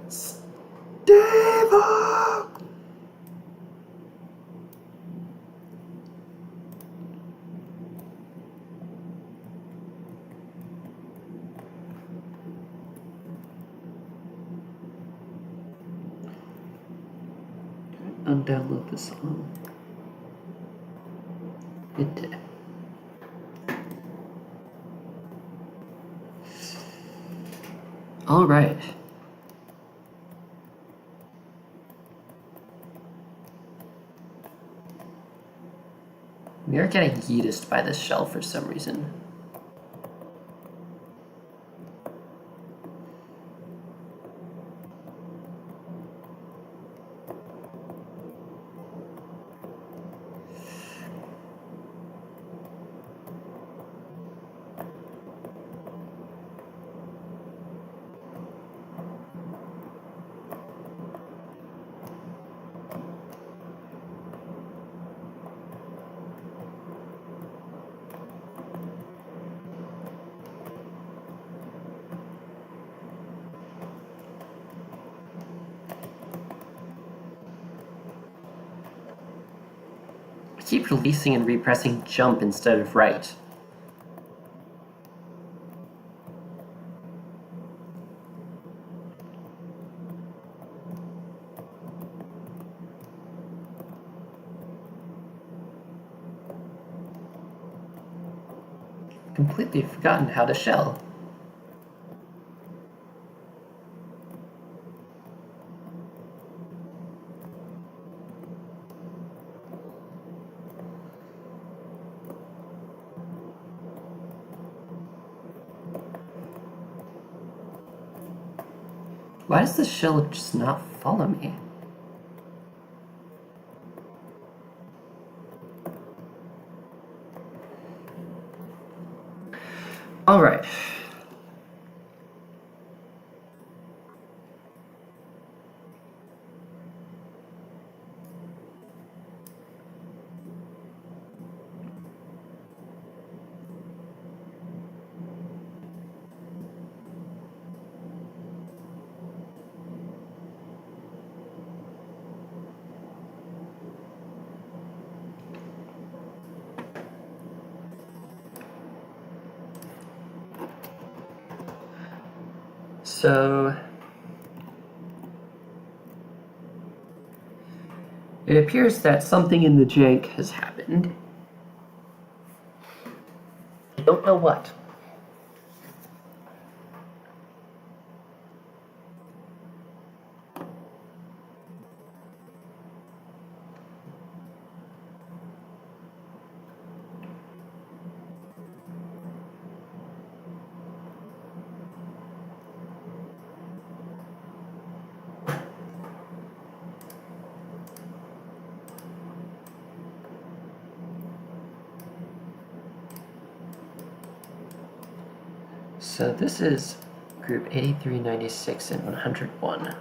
Steve! Undownload this song. It did. All right. We are getting yeeted by this shell for some reason. I keep releasing and repressing jump instead of right. Completely forgotten how to shell. Why does the shell just not follow me? All right. So it appears that something in the jank has happened. I don't know what. So this is group 8396 and 101.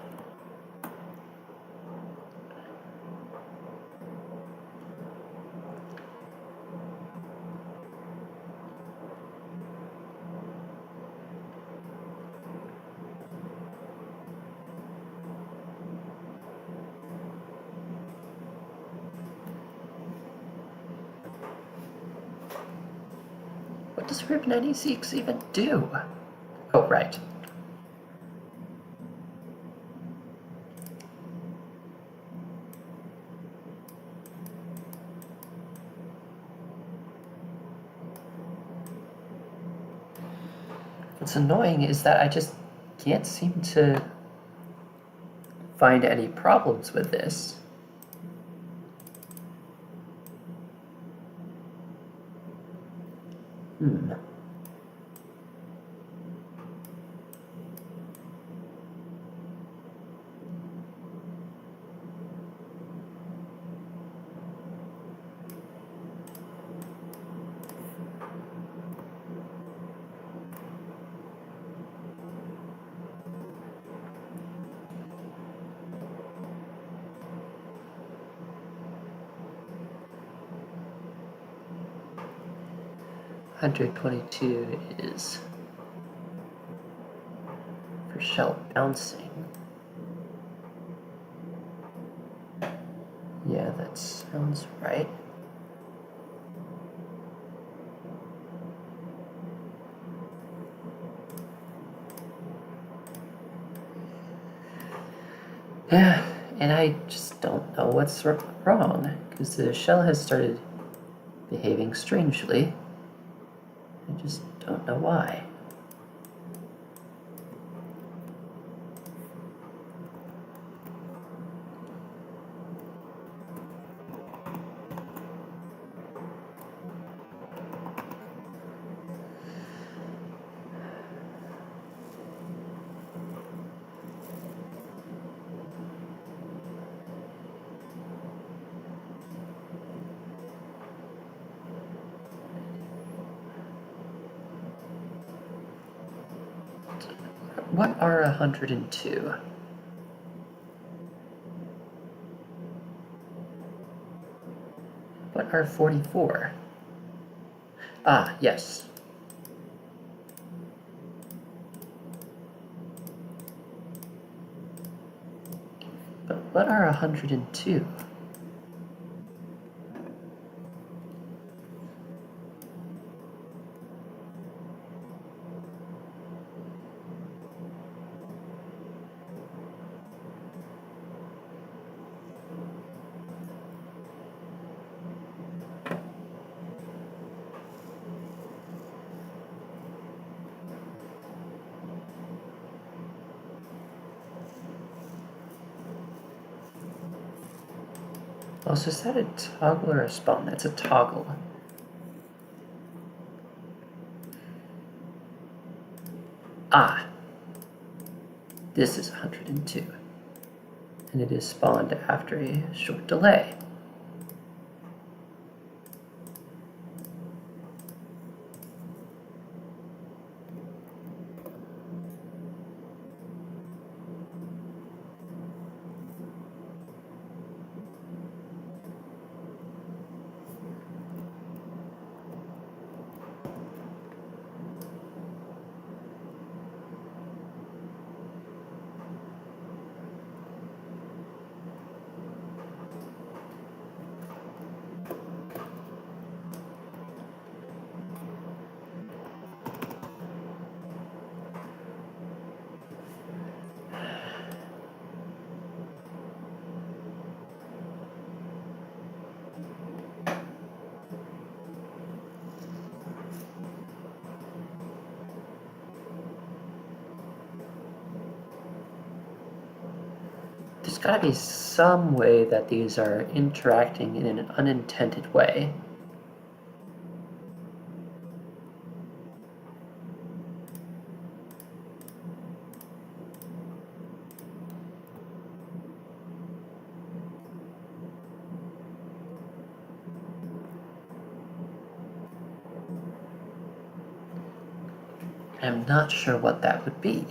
What does group 96 even do? Oh, right. What's annoying is that I just can't seem to find any problems with this. Hmm. $122 is for shell bouncing. Yeah, that sounds right. Yeah, and I just don't know what's wrong, because the shell has started behaving strangely. I just don't know why. What are 102? What are 44? Ah, yes. But what are 102? Also, is that a toggle or a spawn? That's a toggle. Ah, this is 102. And it is spawned after a short delay. There's got to be some way that these are interacting in an unintended way. I'm not sure what that would be.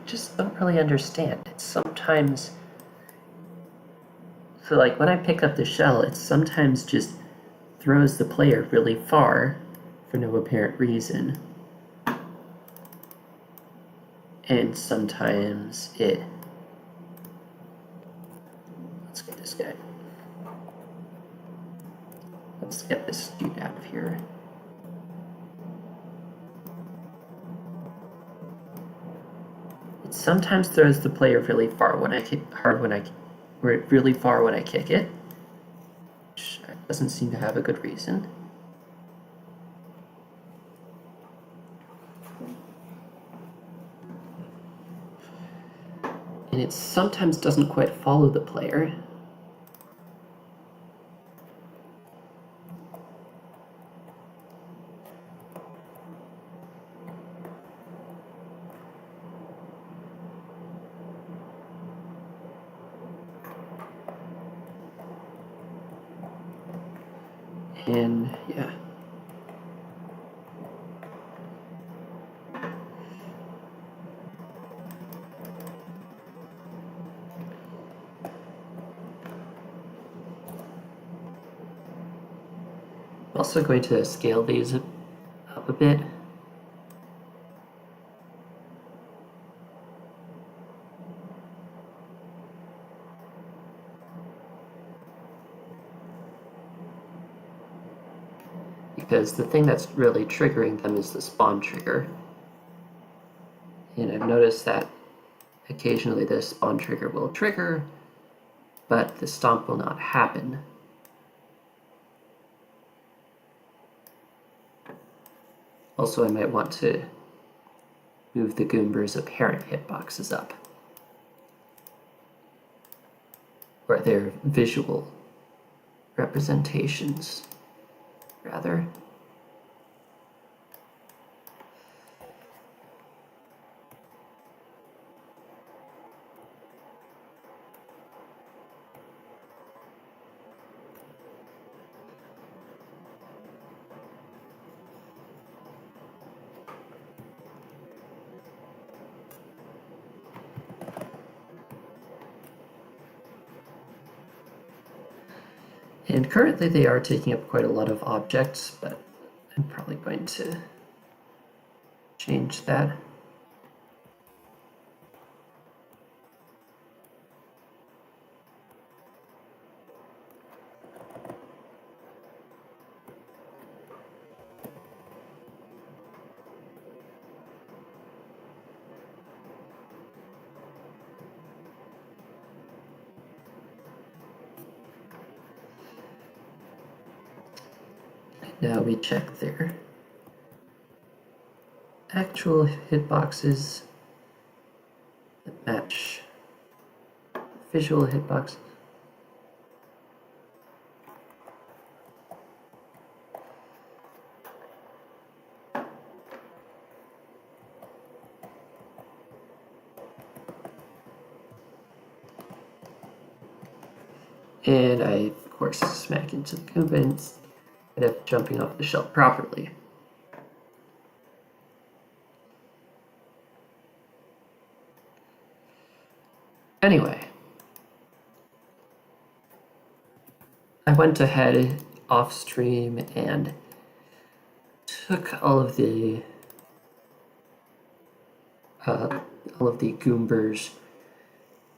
Just don't really understand. It's sometimes, so like when I pick up the shell, it sometimes just throws the player really far for no apparent reason. and sometimes it... Let's get this guy. Let's get this dude out of here. It sometimes throws the player really far when I kick really far when I kick it, which doesn't seem to have a good reason. And it sometimes doesn't quite follow the player. And yeah. I'm also going to scale these up a bit. Because the thing that's really triggering them is the spawn trigger. And I've noticed that occasionally the spawn trigger will trigger, but the stomp will not happen. Also, I might want to move the Goomber's apparent hitboxes up, or their visual representations, rather. And currently they are taking up quite a lot of objects, but I'm probably going to change that. Now we check their actual hitboxes that match visual hitboxes. And I, of course, smack into the Goomba instead of jumping off the shelf properly. Anyway, I went ahead off stream and took all of the Goombers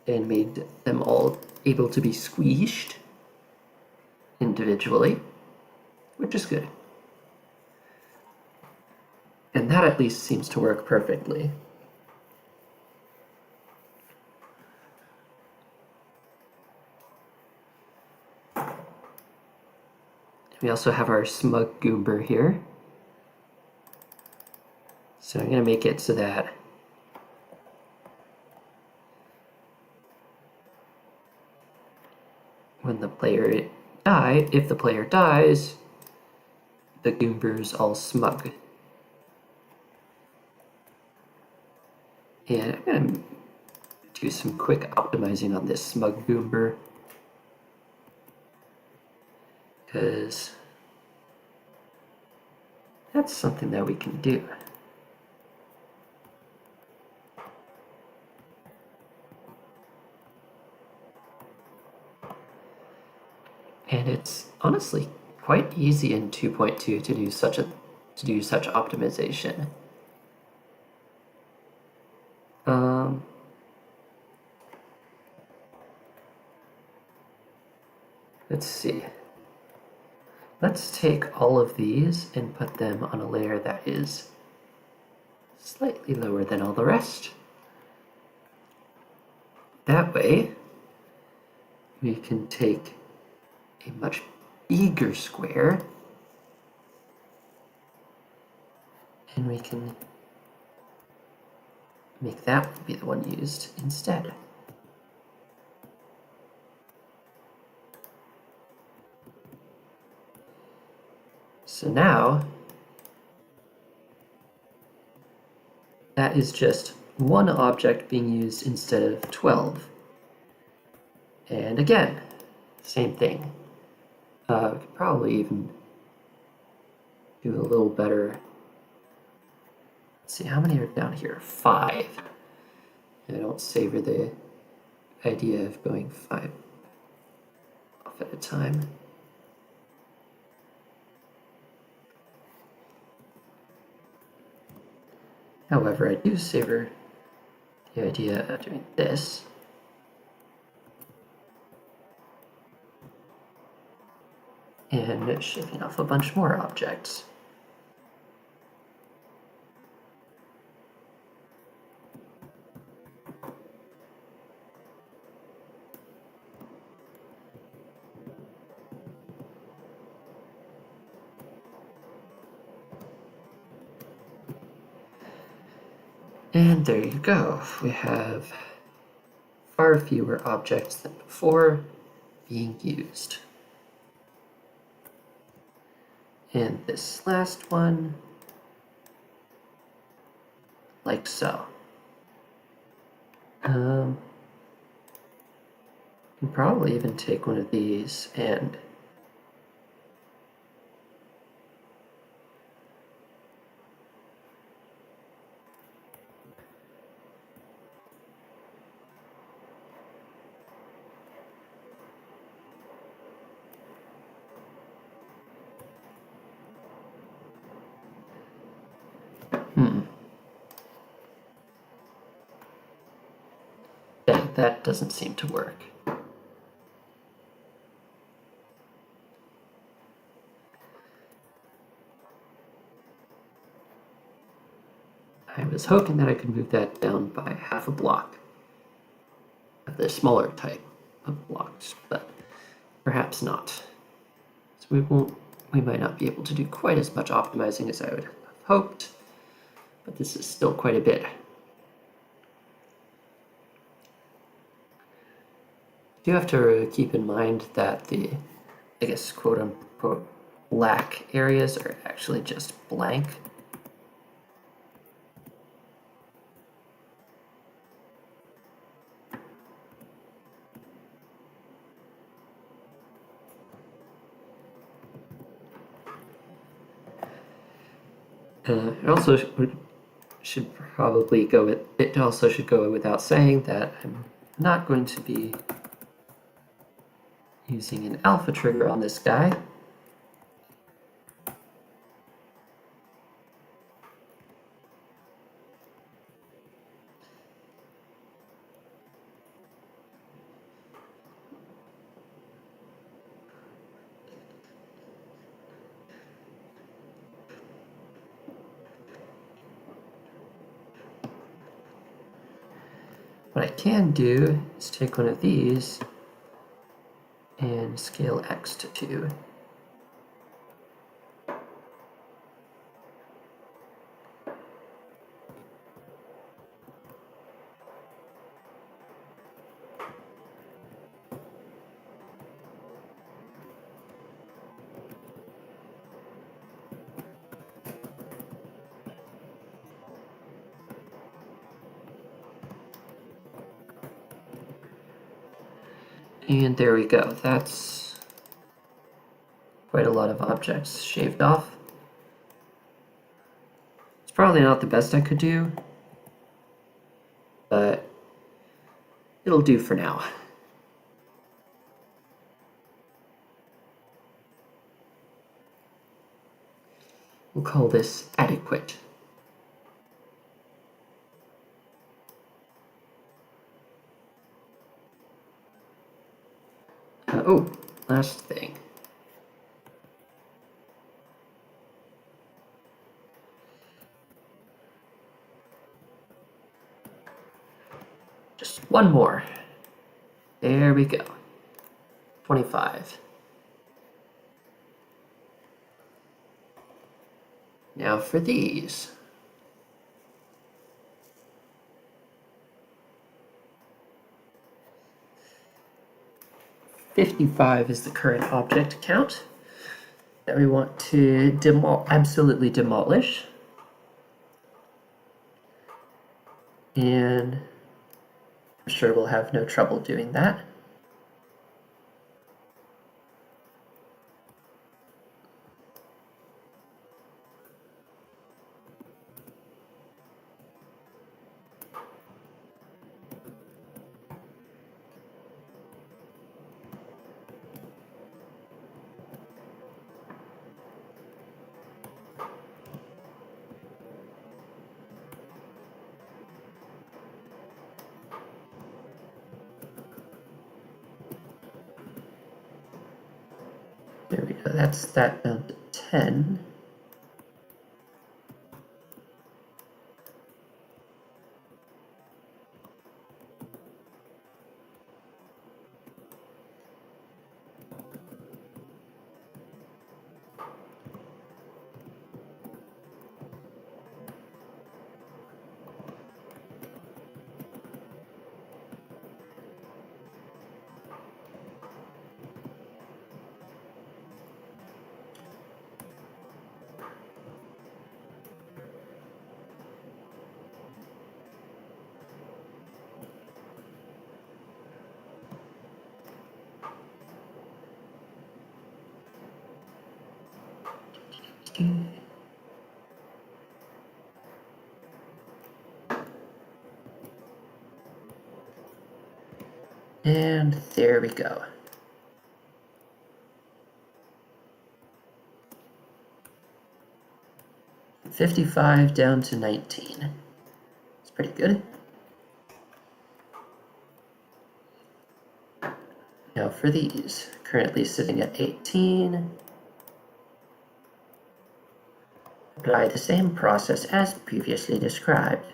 and made them all able to be squeezed individually, which is good. And that at least seems to work perfectly. We also have our smug Goomber here. So I'm going to make it so that when the player if the player dies, the Goomber's all smug. And I'm going to do some quick optimizing on this smug Goomber, because that's something that we can do. And it's honestly quite easy in 2.2 to do such optimization. Let's see. Let's take all of these and put them on a layer that is slightly lower than all the rest. That way, we can take a much bigger square and we can make that one be the one used instead. So now, that is just one object being used instead of 12. And again, same thing. We could probably even do a little better. Let's see, how many are down here? 5. I don't savor the idea of going 5 off at a time. However, I do savor the idea of doing this. And shaving off a bunch more objects. And there you go. We have far fewer objects than before being used. And this last one, like so. Can probably even take one of these and that doesn't seem to work. I was hoping that I could move that down by half a block of the smaller type of blocks, but perhaps not. So we might not be able to do quite as much optimizing as I would have hoped, but this is still quite a bit. You have to keep in mind that the, I guess, quote unquote, black areas are actually just blank. It also should probably go with, it also should go without saying that I'm not going to be using an alpha trigger on this guy. What I can do is take one of these and scale X to 2. And there we go. That's quite a lot of objects shaved off. It's probably not the best I could do, but it'll do for now. We'll call this adequate. Oh, last thing. Just one more. There we go. 25. Now for these. $55 is the current object count that we want to absolutely demolish. And I'm sure we'll have no trouble doing that. There we go, that's that down to 10. And there we go. $55 down to 19. It's pretty good. Now for these, currently sitting at 18. Apply the same process as previously described.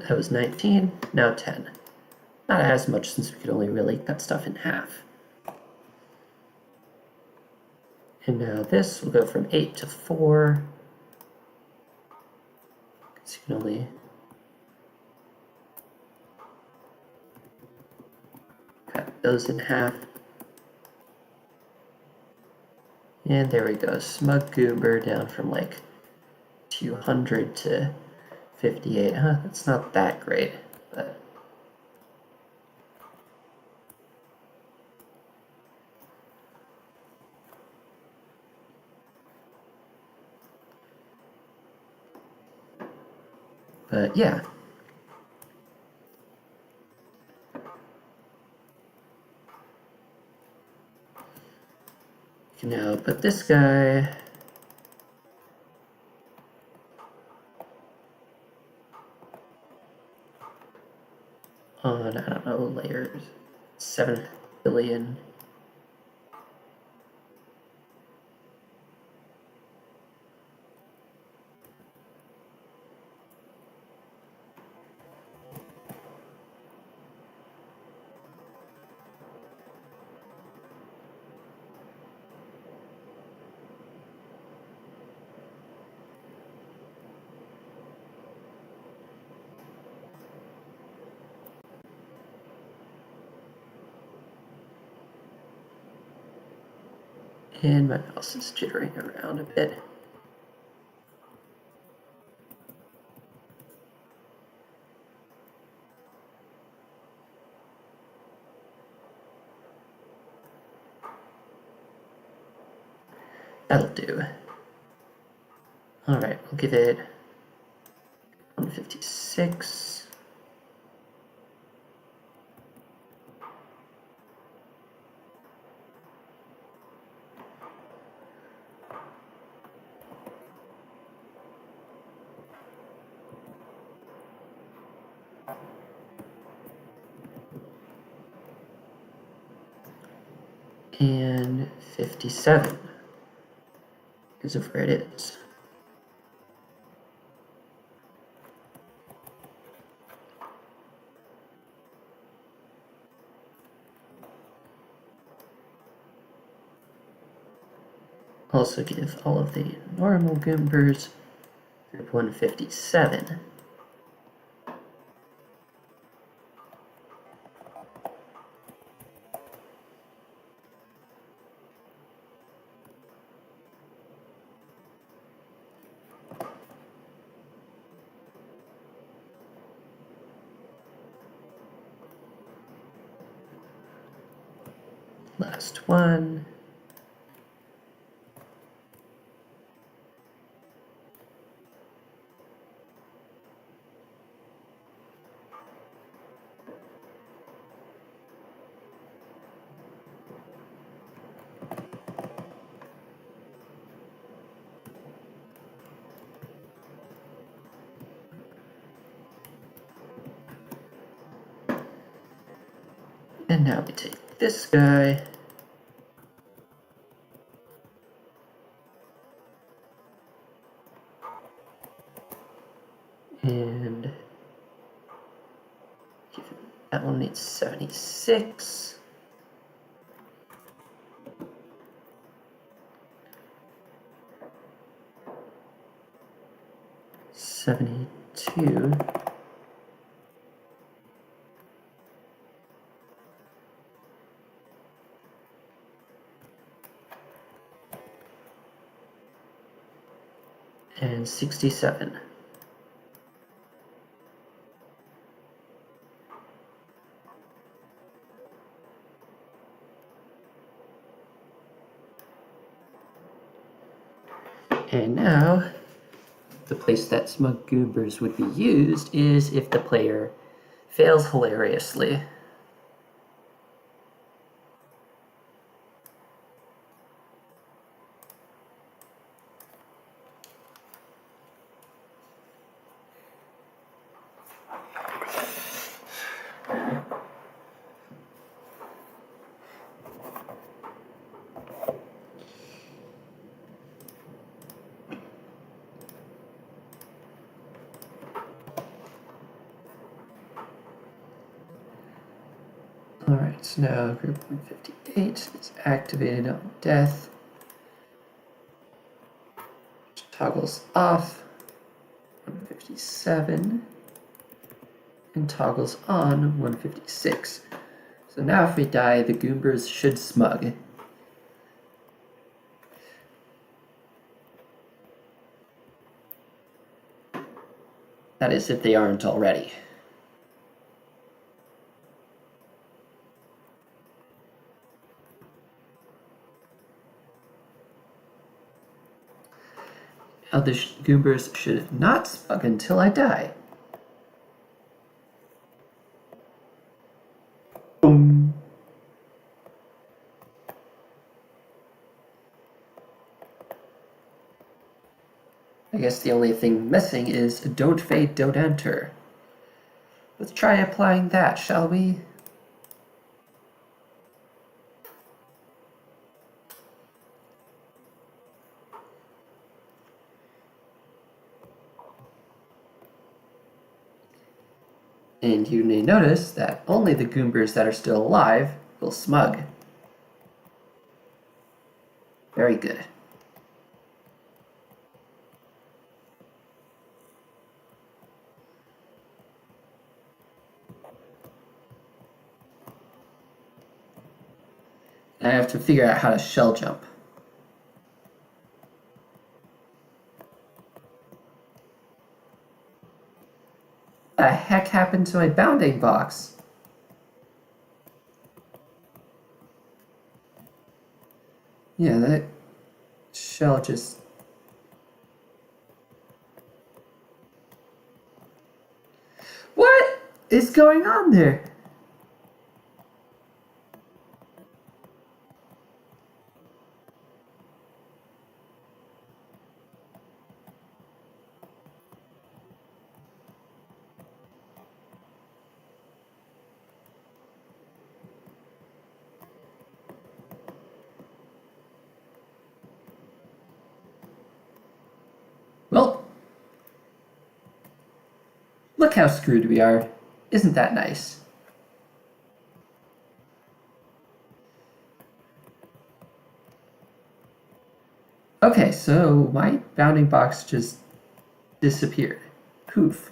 That was 19, now 10. Not as much since we could only really cut stuff in half. And now this will go from 8 to 4. Because you can only cut those in half. And there we go, Smug Goober down from like 200 to 58. Huh, that's not that great, but yeah. You can now put this guy on, I don't know, layers 7 billion. And my mouse is jittering around a bit. That'll do. Alright, we'll give it 156. And 57 because of where it is. Also give all of the normal Goombers group 157. Last one. And now we take this guy. And that one needs 76. $72. And 67. And now, the place that smug Goombers would be used is if the player fails hilariously. Alright, so now group 158 is activated on death. Which toggles off 157 and toggles on 156. So now if we die, the Goombers should smug. That is, if they aren't already. Now the Goombers should not smug until I die. Boom. I guess the only thing missing is don't fade, don't enter. Let's try applying that, shall we? And you may notice that only the Goombers that are still alive will smug. Very good. I have to figure out how to shell jump. What the heck happened to my bounding box? Yeah, that shell just... What is going on there? Well, look how screwed we are. Isn't that nice? Okay, so my bounding box just disappeared. Poof.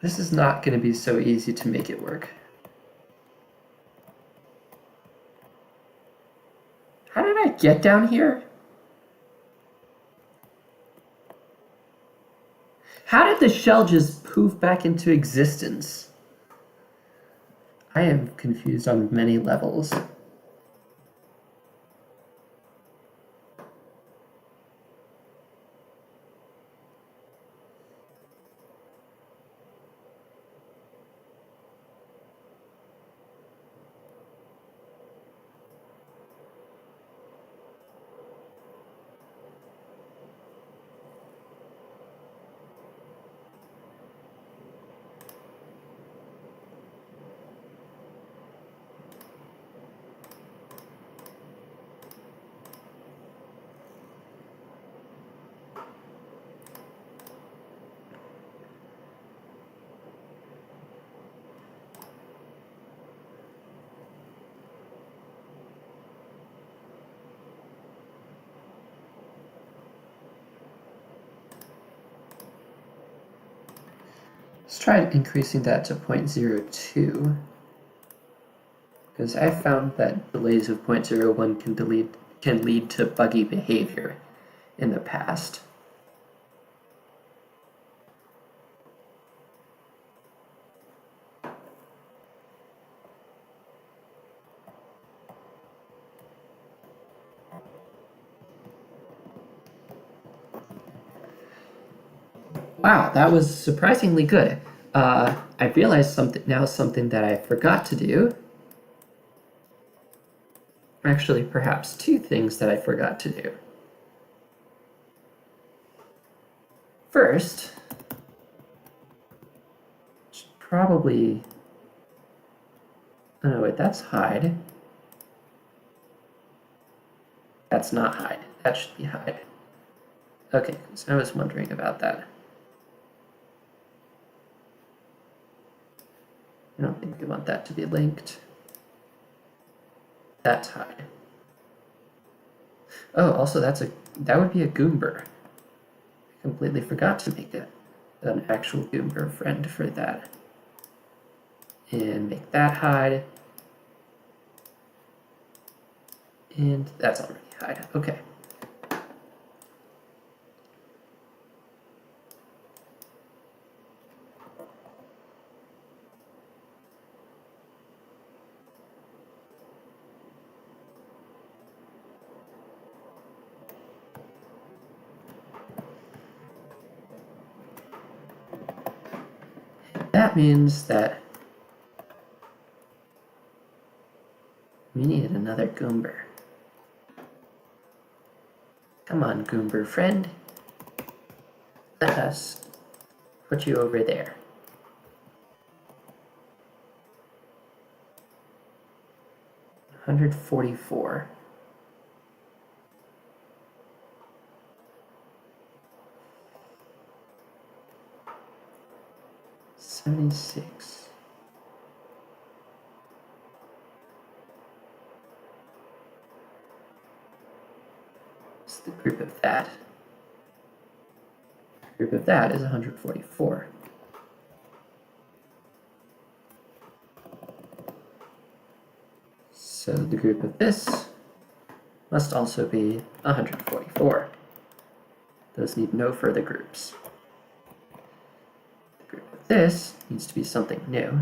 This is not going to be so easy to make it work. How did I get down here? How did the shell just poof back into existence? I am confused on many levels. Let's try increasing that to 0.02, because I found that delays of 0.01 can lead to buggy behavior in the past. Wow, that was surprisingly good. I realized something that I forgot to do. Actually, perhaps two things that I forgot to do. First, probably... Oh, no, wait, that's hide. That's not hide. That should be hide. Okay, so I was wondering about that. I don't think we want that to be linked. That's hide. Oh, also that would be a Goomber. I completely forgot to make an actual Goomber friend for that. And make that hide. And that's already hide. Okay. That means that we need another Goomber. Come on, Goomber friend. Let us put you over there. $144. $76. What's the group of that? The group of that is 144. So the group of this must also be 144. Those need no further groups. The group of this needs to be something new.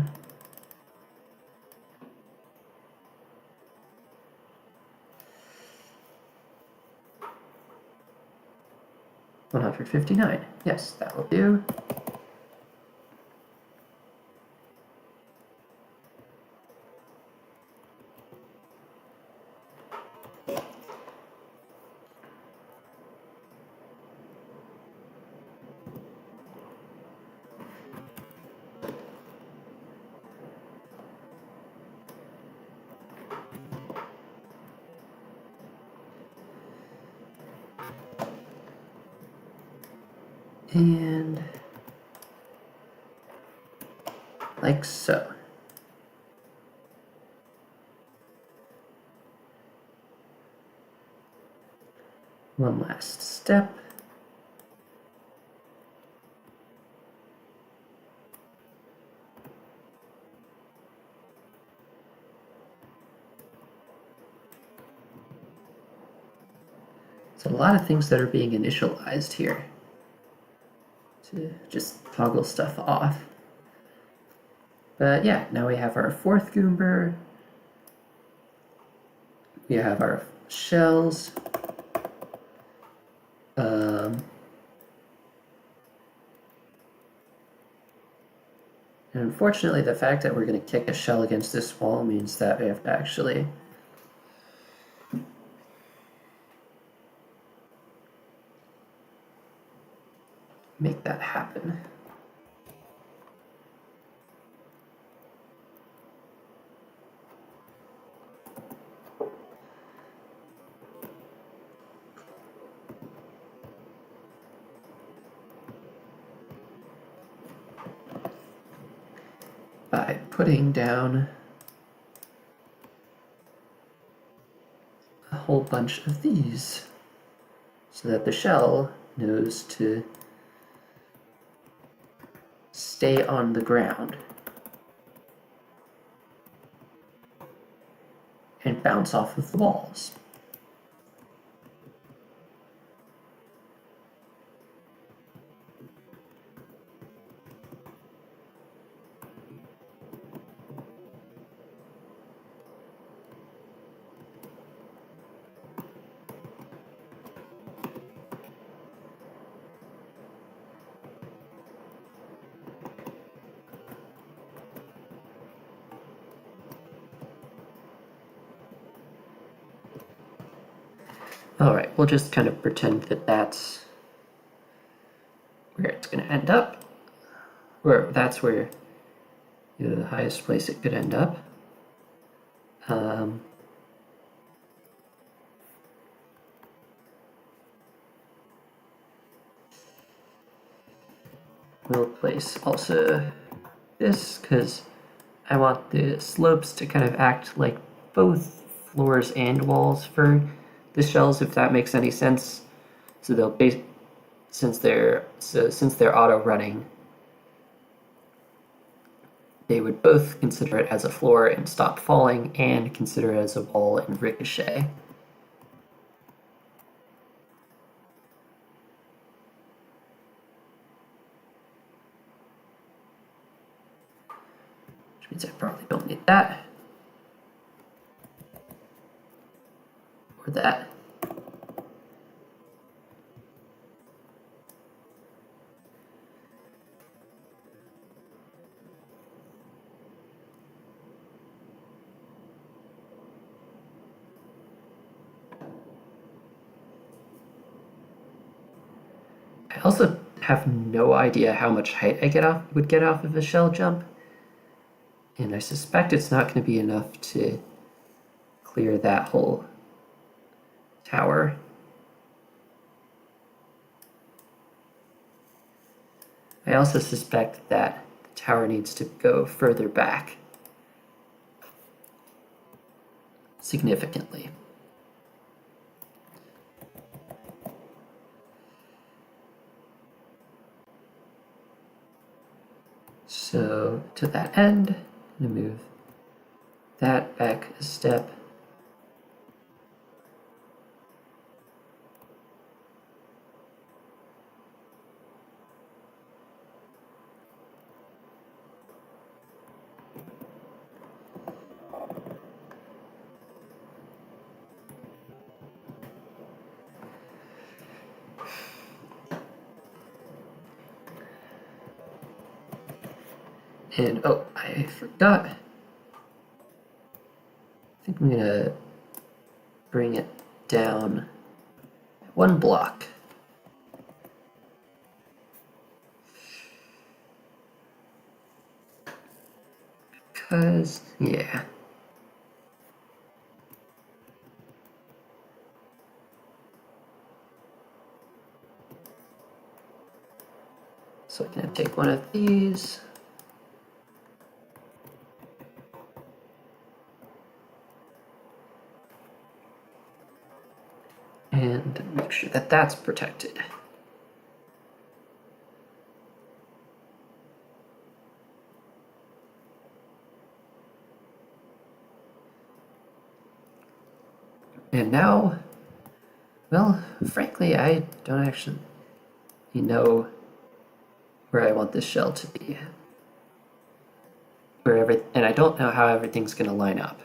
159. Yes, that will do. And like so. One last step. It's a lot of things that are being initialized here to just toggle stuff off. But yeah, now we have our fourth Goomber. We have our shells. And unfortunately, the fact that we're going to kick a shell against this wall means that we have to actually make that happen. By putting down a whole bunch of these so that the shell knows to stay on the ground and bounce off of the walls. All right, we'll just kind of pretend that that's where it's going to end up, or that's where the highest place it could end up. We'll place also this because I want the slopes to kind of act like both floors and walls for the shells, if that makes any sense. So they'll since they're auto running, they would both consider it as a floor and stop falling, and consider it as a wall and ricochet. Which means I probably don't need that. Or that. I also have no idea how much height I would get off of a shell jump, and I suspect it's not going to be enough to clear that whole tower. I also suspect that the tower needs to go further back significantly. So to that end, I'm going to move that back a step. And oh, I forgot. I think I'm gonna bring it down one block. Because, yeah. So I'm gonna take one of these. And make sure that that's protected. And now, well, frankly, I don't actually know where I want this shell to be. And I don't know how everything's gonna line up.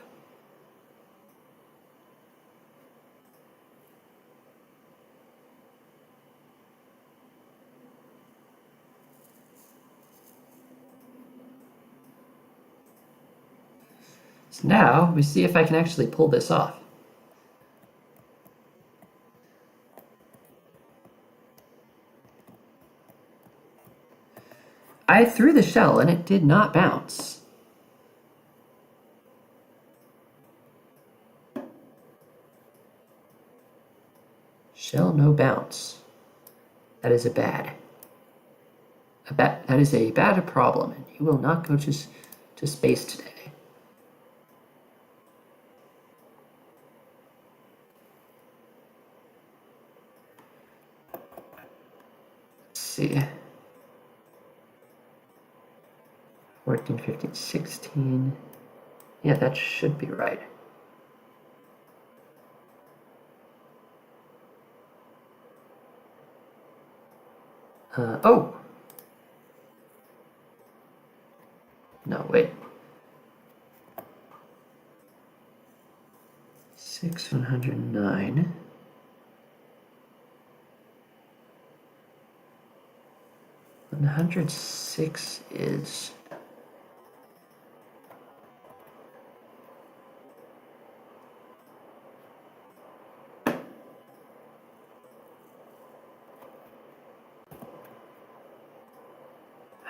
So now we see if I can actually pull this off. I threw the shell and it did not bounce. Shell no bounce. That is that is a bad problem, and you will not go to space today. Let's see. 14, 15, 16. Yeah, that should be right. Oh! No, wait. 109. And 106 is...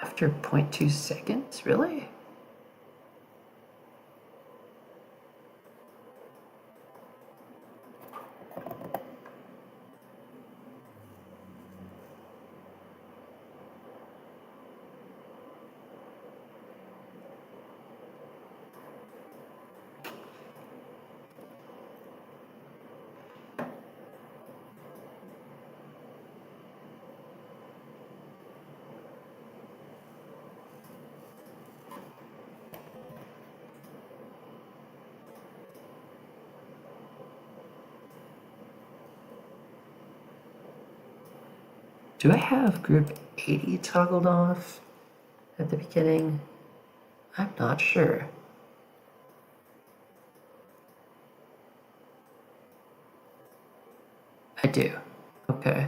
After 0.2 seconds? Really? Do I have group 80 toggled off at the beginning? I'm not sure. I do. Okay.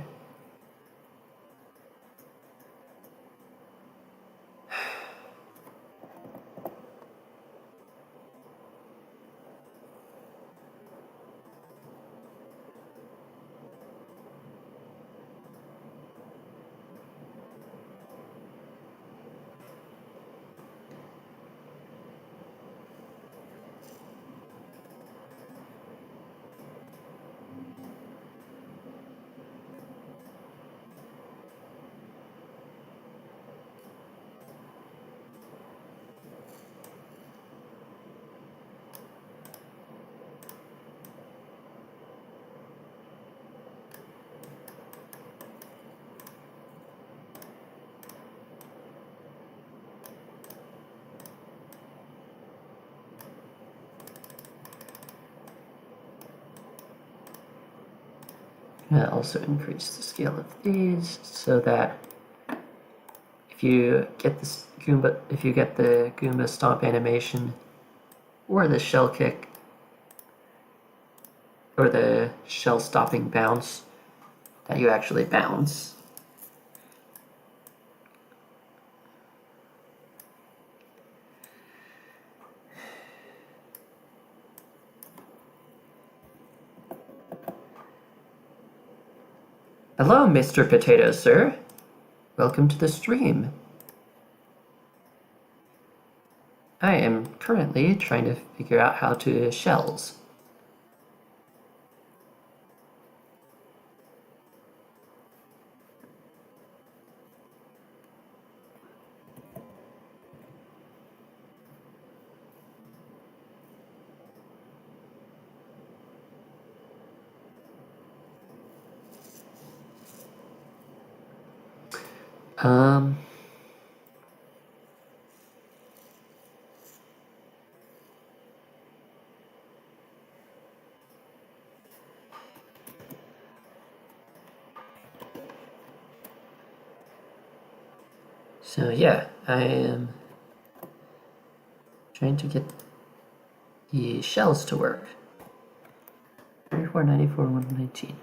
I also increase the scale of these so that if you get the Goomba stomp animation or the shell kick or the shell stopping bounce, that you actually bounce. Hello, Mr. Potato, sir. Welcome to the stream. I am currently trying to figure out how to shells. So yeah, I am trying to get the shells to work. 34, 94, 119.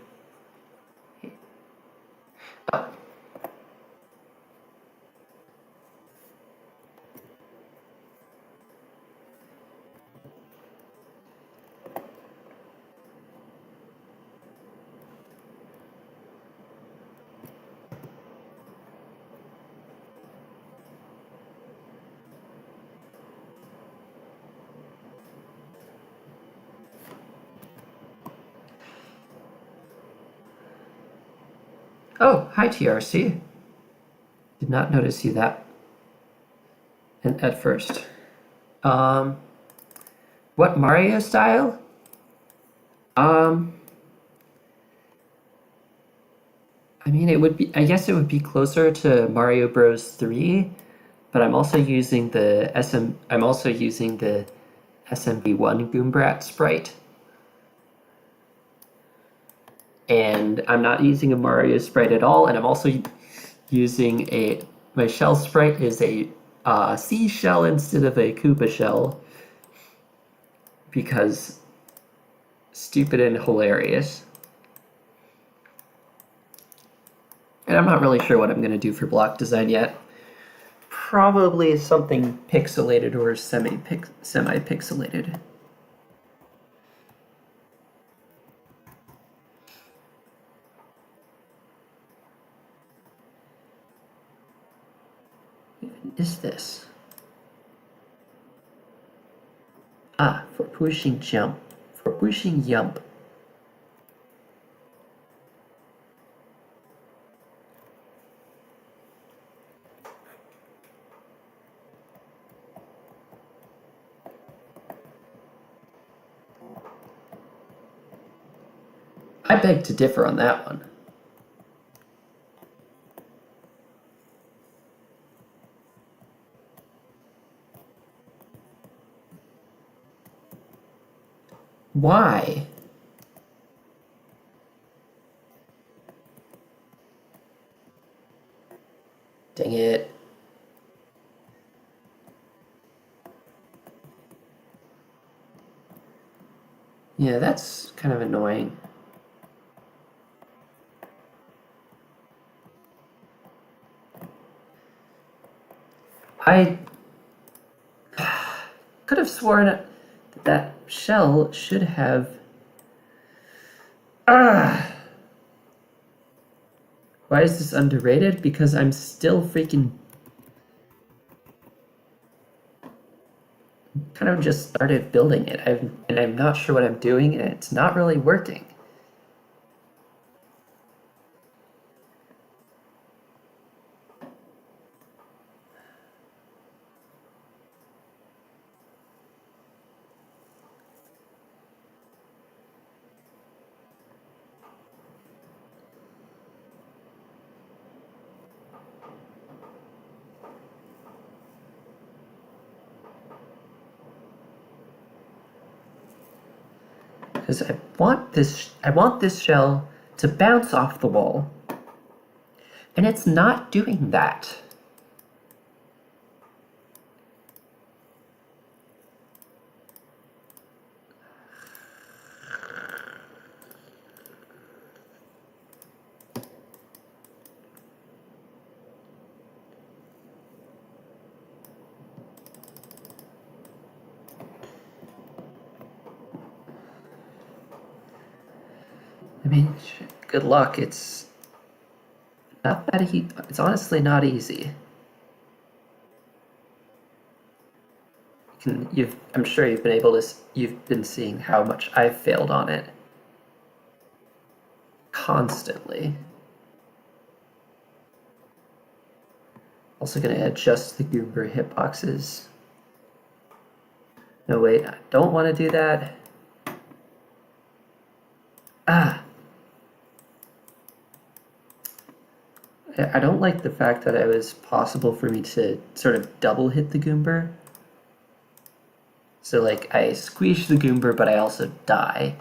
Oh. Oh, hi TRC. Did not notice you that at first. What Mario style? I mean, I guess it would be closer to Mario Bros. 3, but I'm also using the SMB1 Goombrat sprite. And I'm not using a Mario sprite at all, and I'm also using my shell sprite is a seashell instead of a Koopa shell, because stupid and hilarious. And I'm not really sure what I'm going to do for block design yet. Probably something pixelated or semi-pixelated. What is this? Ah, for pushing jump. For pushing jump. I beg to differ on that one. Why? Dang it. Yeah, that's kind of annoying. I could have sworn that shell should have... Ah! Why is this underrated? Because I'm still freaking... kind of just started building it, and I'm not sure what I'm doing, and it's not really working. Because I want this shell to bounce off the wall, and it's not doing that. I mean, good luck. It's Not that it's honestly not easy. I'm sure you've been seeing how much I've failed on it constantly. Also gonna adjust the Goober hitboxes. No, wait, I don't want to do that. Ah! I don't like the fact that it was possible for me to sort of double hit the Goomber. So like, I squeeze the Goomber, but I also die.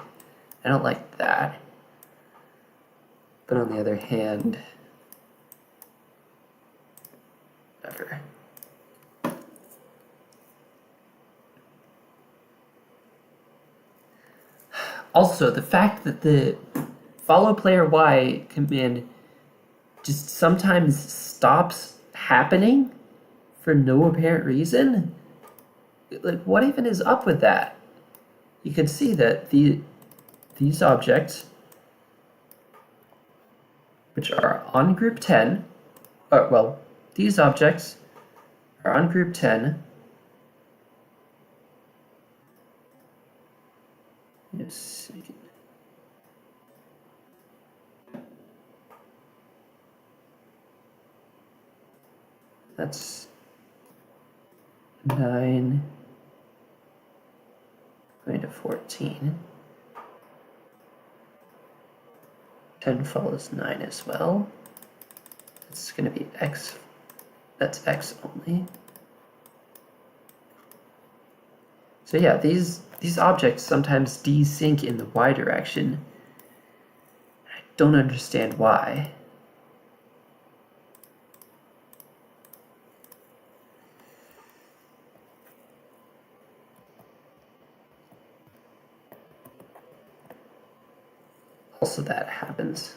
I don't like that. But on the other hand, whatever. Also, the fact that the follow player Y command just sometimes stops happening for no apparent reason. Like, what even is up with that? You can see that these objects, which are on group 10, well, these objects are on group 10. Yes. That's 9 going to 14. 10 follows 9 as well. It's going to be x. That's x only. So yeah, these objects sometimes desync in the y direction. I don't understand why. Also, that happens.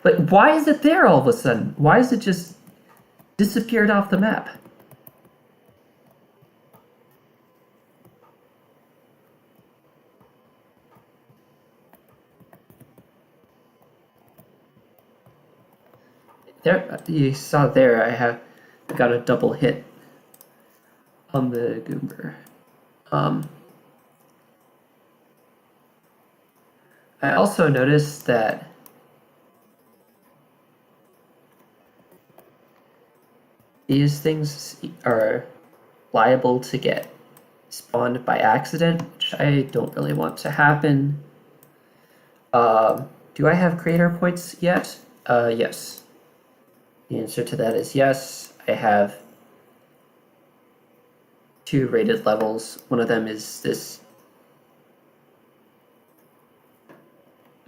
Like, why is it there all of a sudden? Why is it just disappeared off the map? There, you saw there, I got a double hit on the Goomber. I also noticed that these things are liable to get spawned by accident, which I don't really want to happen. Do I have creator points yet? Yes. The answer to that is yes. I have 2 rated levels. One of them is this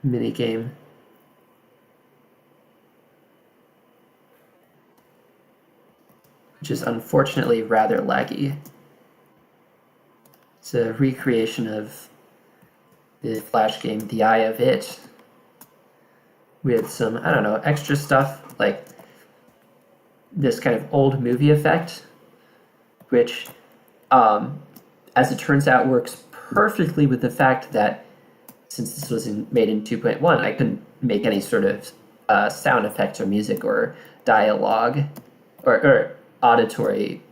mini game. Which is unfortunately rather laggy. It's a recreation of the Flash game The Eye of It with some, I don't know, extra stuff like this kind of old movie effect, which, as it turns out, works perfectly with the fact that since this was made in 2.1, I couldn't make any sort of sound effects or music or dialogue or auditory,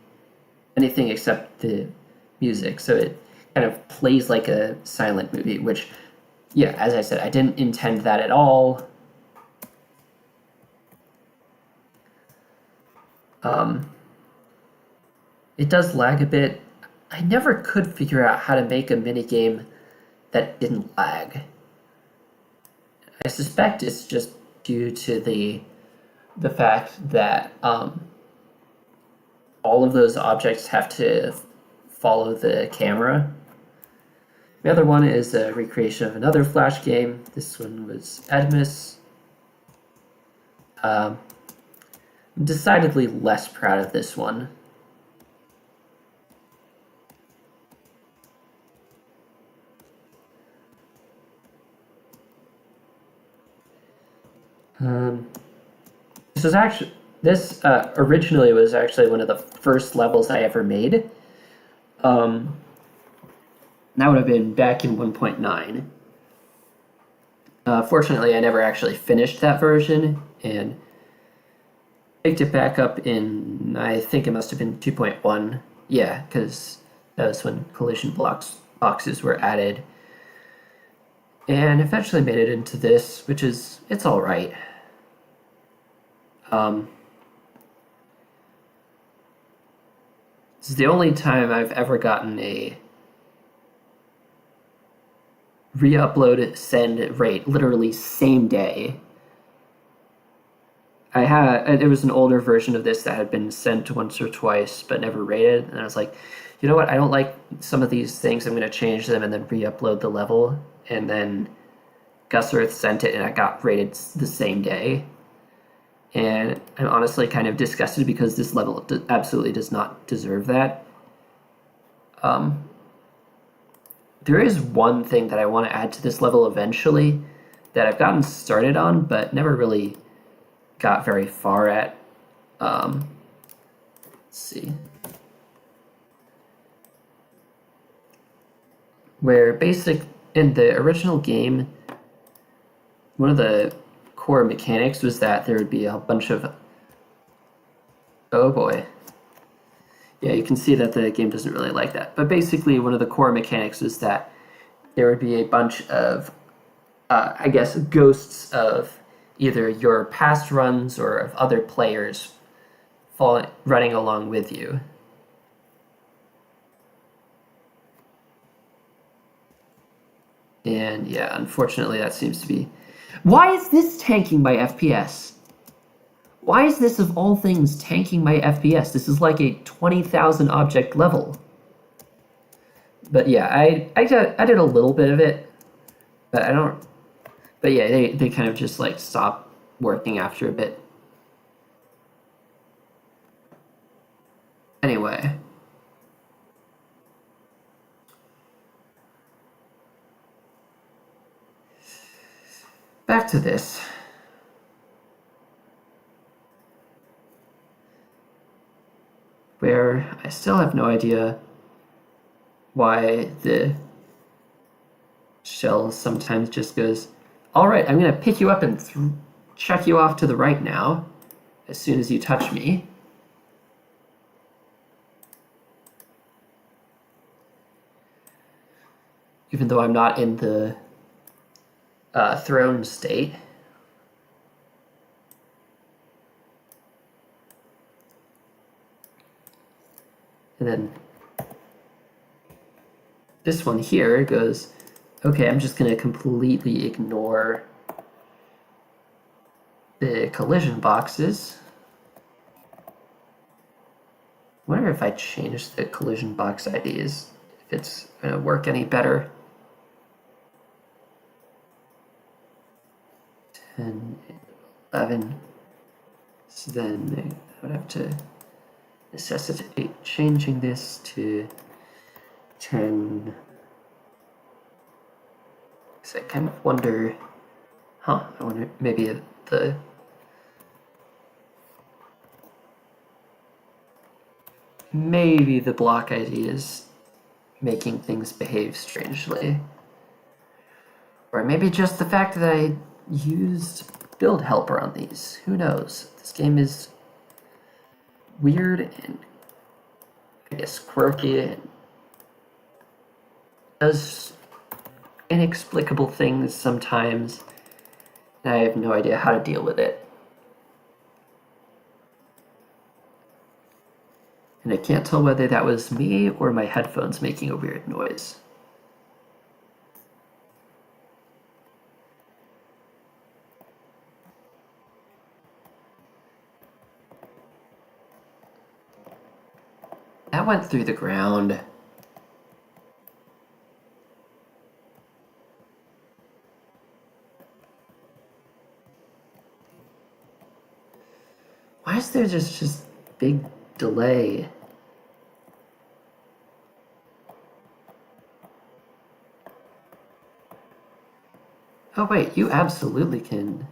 anything except the music. So it kind of plays like a silent movie, which, yeah, as I said, I didn't intend that at all. It does lag a bit. I never could figure out how to make a minigame that didn't lag. I suspect it's just due to the fact that all of those objects have to follow the camera. The other one is a recreation of another Flash game. This one was Edmus. I'm decidedly less proud of this one. This originally was actually one of the first levels I ever made. That would have been back in 1.9. Fortunately, I never actually finished that version and picked it back up in, I think it must have been 2.1. Yeah, because that was when collision boxes were added. And eventually made it into this, which is, it's all right. This is the only time I've ever gotten a re-upload send rate literally same day. It was an older version of this that had been sent once or twice but never rated, and I was like, you know what, I don't like some of these things, I'm going to change them and then re-upload the level. And then Gus Earth sent it and it got rated the same day. And I'm honestly kind of disgusted because this level absolutely does not deserve that. There is one thing that I want to add to this level eventually that I've gotten started on but never really got very far at. Let's see. Where in the original game, one of the core mechanics was that there would be a bunch of, oh boy. Yeah, you can see that the game doesn't really like that. But basically, one of the core mechanics was that there would be a bunch of, I guess, ghosts of either your past runs or of other players running along with you. And yeah, unfortunately, that seems to be... Why is this tanking my FPS? Why is this, of all things, tanking my FPS? This is like a 20,000 object level. But yeah, I did a little bit of it, but I don't... But yeah, they kind of just like stop working after a bit. Anyway. Back to this. Where I still have no idea why the shell sometimes just goes, all right, I'm going to pick you up and check you off to the right now as soon as you touch me. Even though I'm not in the throne state. And then this one here goes, okay, I'm just going to completely ignore the collision boxes. I wonder if I change the collision box IDs, if it's going to work any better. 10, 11. So then I would have to necessitate changing this to 10. So I kind of wonder, I wonder maybe maybe the block ID is making things behave strangely. Or maybe just the fact that I used build helper on these. Who knows? This game is weird and I guess quirky and does inexplicable things sometimes, and I have no idea how to deal with it. And I can't tell whether that was me or my headphones making a weird noise. That went through the ground. Why is there just big delay? Oh wait, you absolutely can.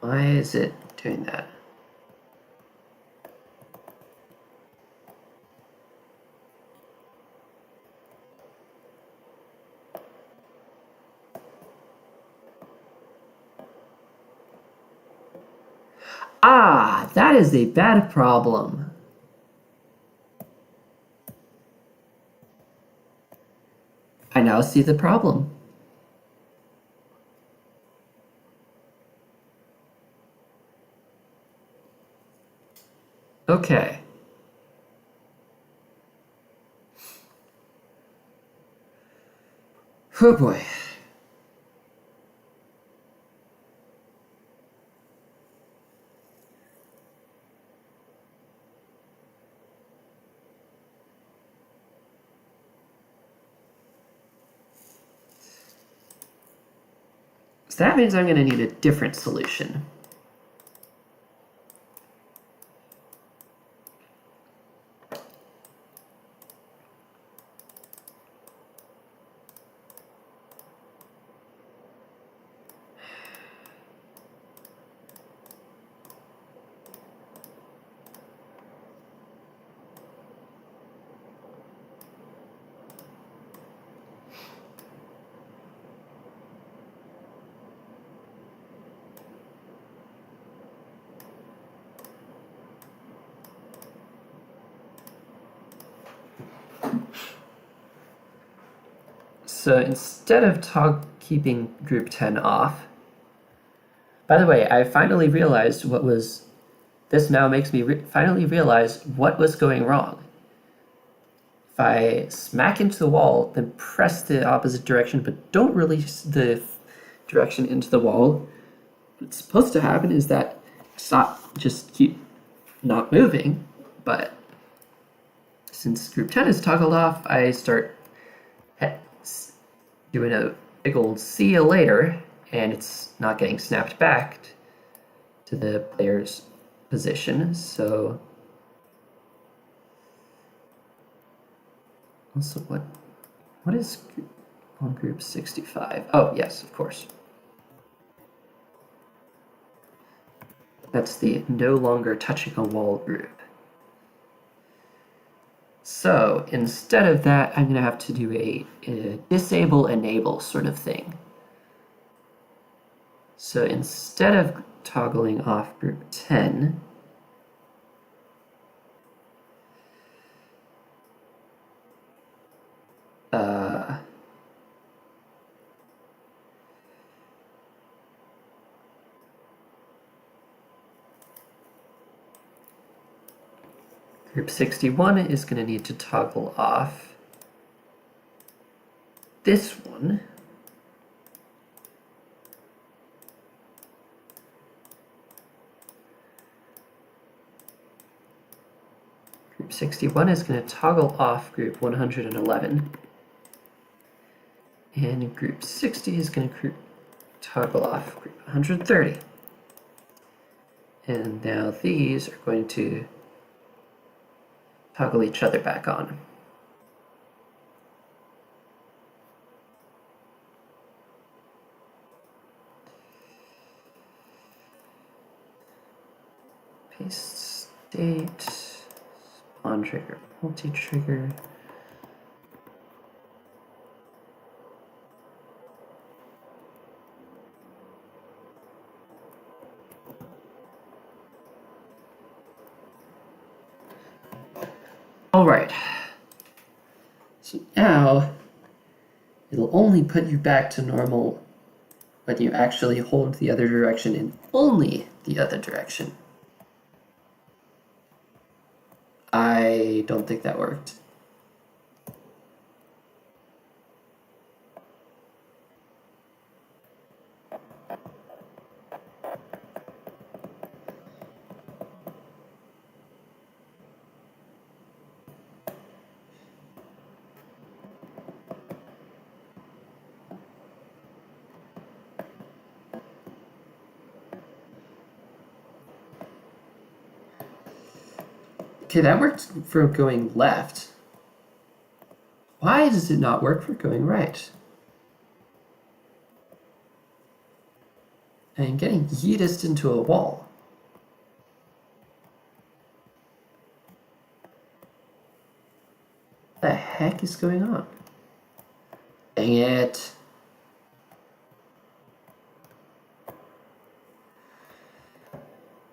Why is it doing that? That is a bad problem. I now see the problem. Okay. Oh boy. So that means I'm going to need a different solution. So instead of keeping group 10 off, by the way, I finally realized what was, this now makes me finally realize what was going wrong. If I smack into the wall, then press the opposite direction, but don't release the direction into the wall, what's supposed to happen is that stop, just keep not moving, but since group 10 is toggled off, I start doing a big old see you later, and it's not getting snapped back to the player's position. So also what is on group 65? Oh yes, of course. That's the no longer touching a wall group. So instead of that, I'm going to have to do a disable enable sort of thing. So instead of toggling off group 10, group 61 is going to need to toggle off this one. Group 61 is going to toggle off group 111. And group 60 is going to toggle off group 130. And now these are going to toggle each other back on. Paste state, spawn trigger, multi-trigger. All right, so now it'll only put you back to normal when you actually hold the other direction and only the other direction. I don't think that worked. Okay, that worked for going left. Why does it not work for going right? I'm getting yeeted into a wall. What the heck is going on? Dang it.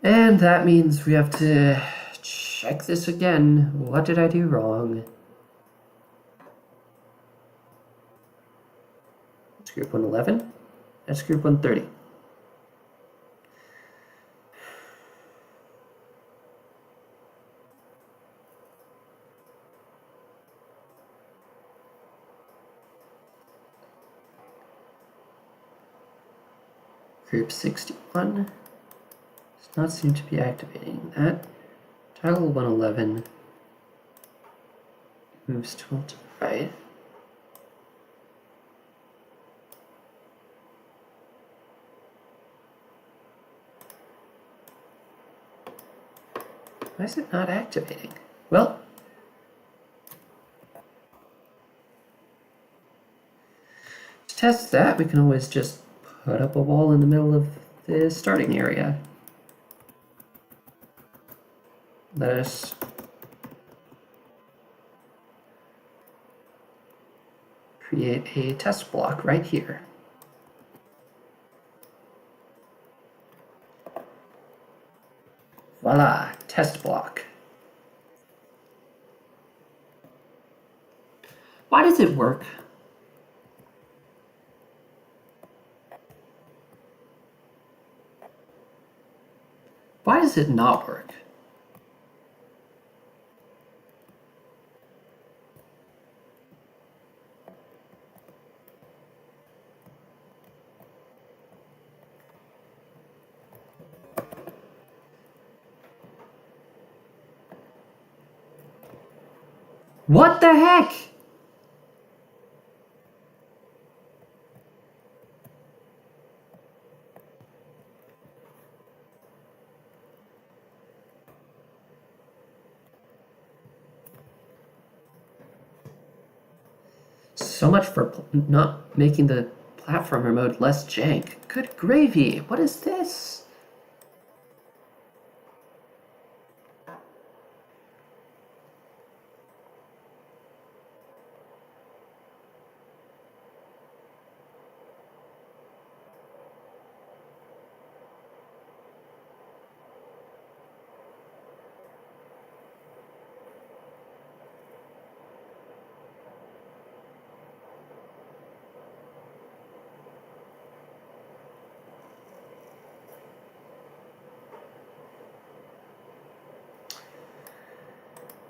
And And that means we have to check this again. What did I do wrong? That's group 111. That's group 130. Group 61 does not seem to be activating that. Toggle 111 moves 12 to the right. Why is it not activating? Well, to test that, we can always just put up a wall in the middle of the starting area. Let us create a test block right here. Voila, test block. Why does it work? Why does it not work? What the heck? So much for not making the platformer mode less jank. Good gravy, what is this?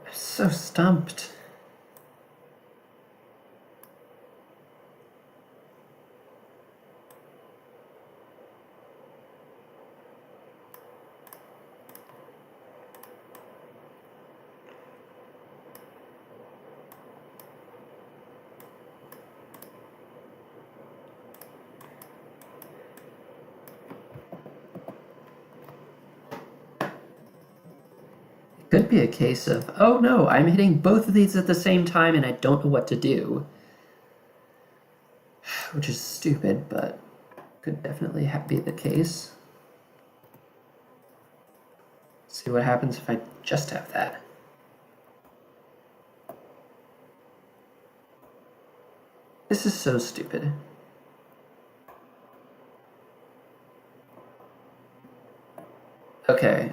I'm so stumped. Could be a case of, oh no, I'm hitting both of these at the same time and I don't know what to do. Which is stupid, but could definitely be the case. See what happens if I just have that. This is so stupid. Okay.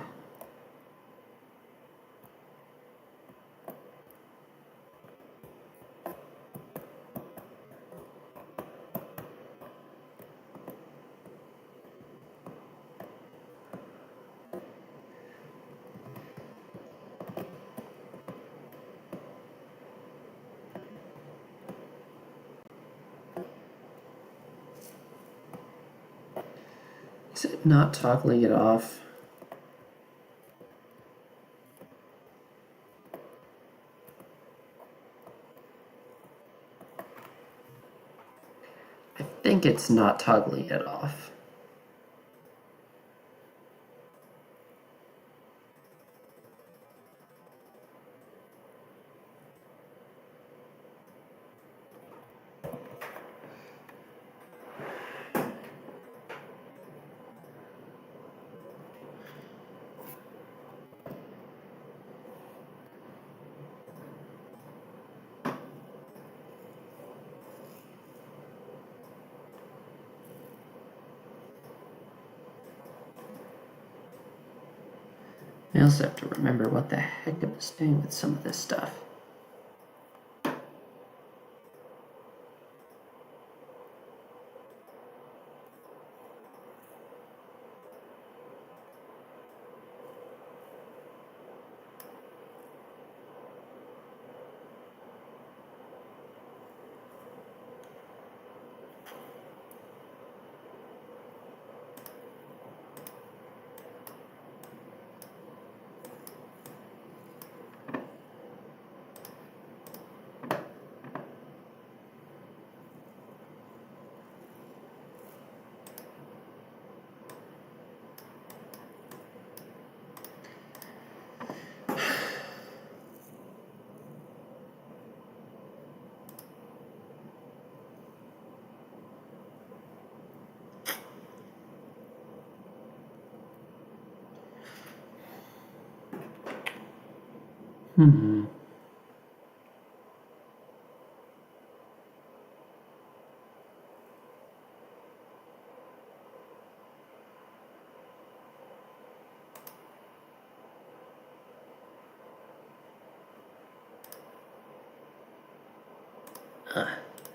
Is it not toggling it off? I think it's not toggling it off. I also have to remember what the heck I was doing with some of this stuff.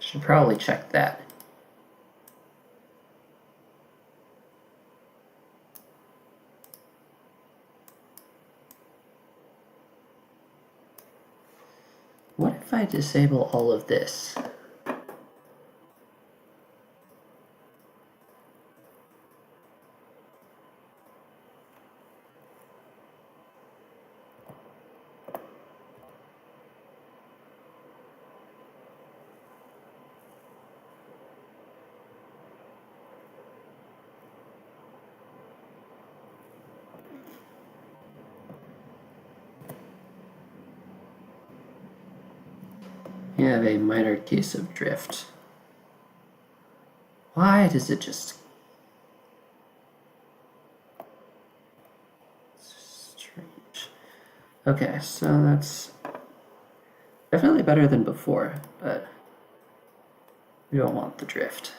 Should probably check that. What if I disable all of this? You have a minor case of drift. Why does it just... strange. Okay, so that's definitely better than before, but we don't want the drift.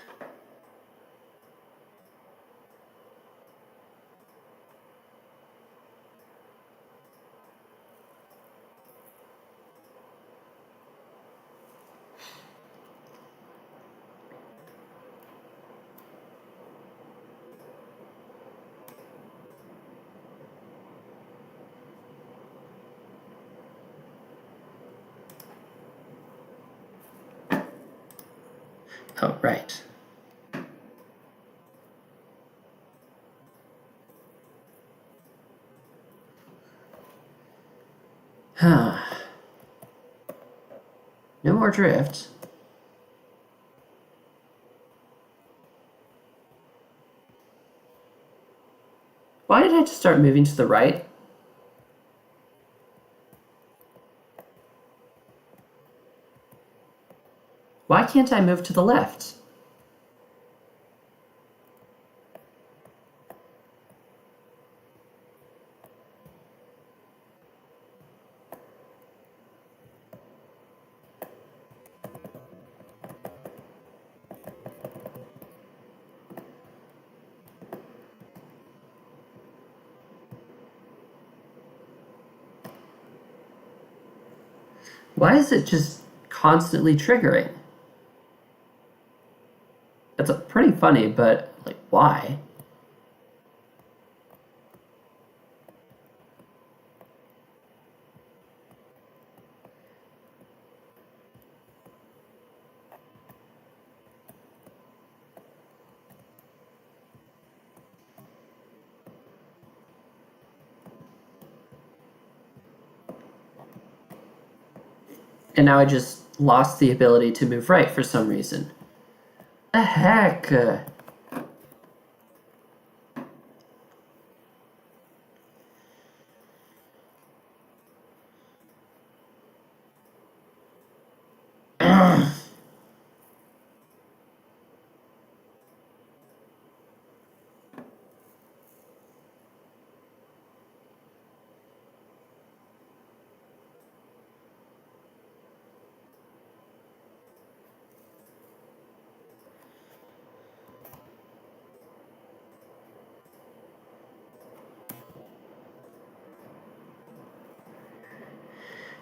Oh, right. No more drift. Why did I just start moving to the right? Why can't I move to the left? Why is it just constantly triggering? That's pretty funny, but like, why? And now I just lost the ability to move right for some reason. The heck?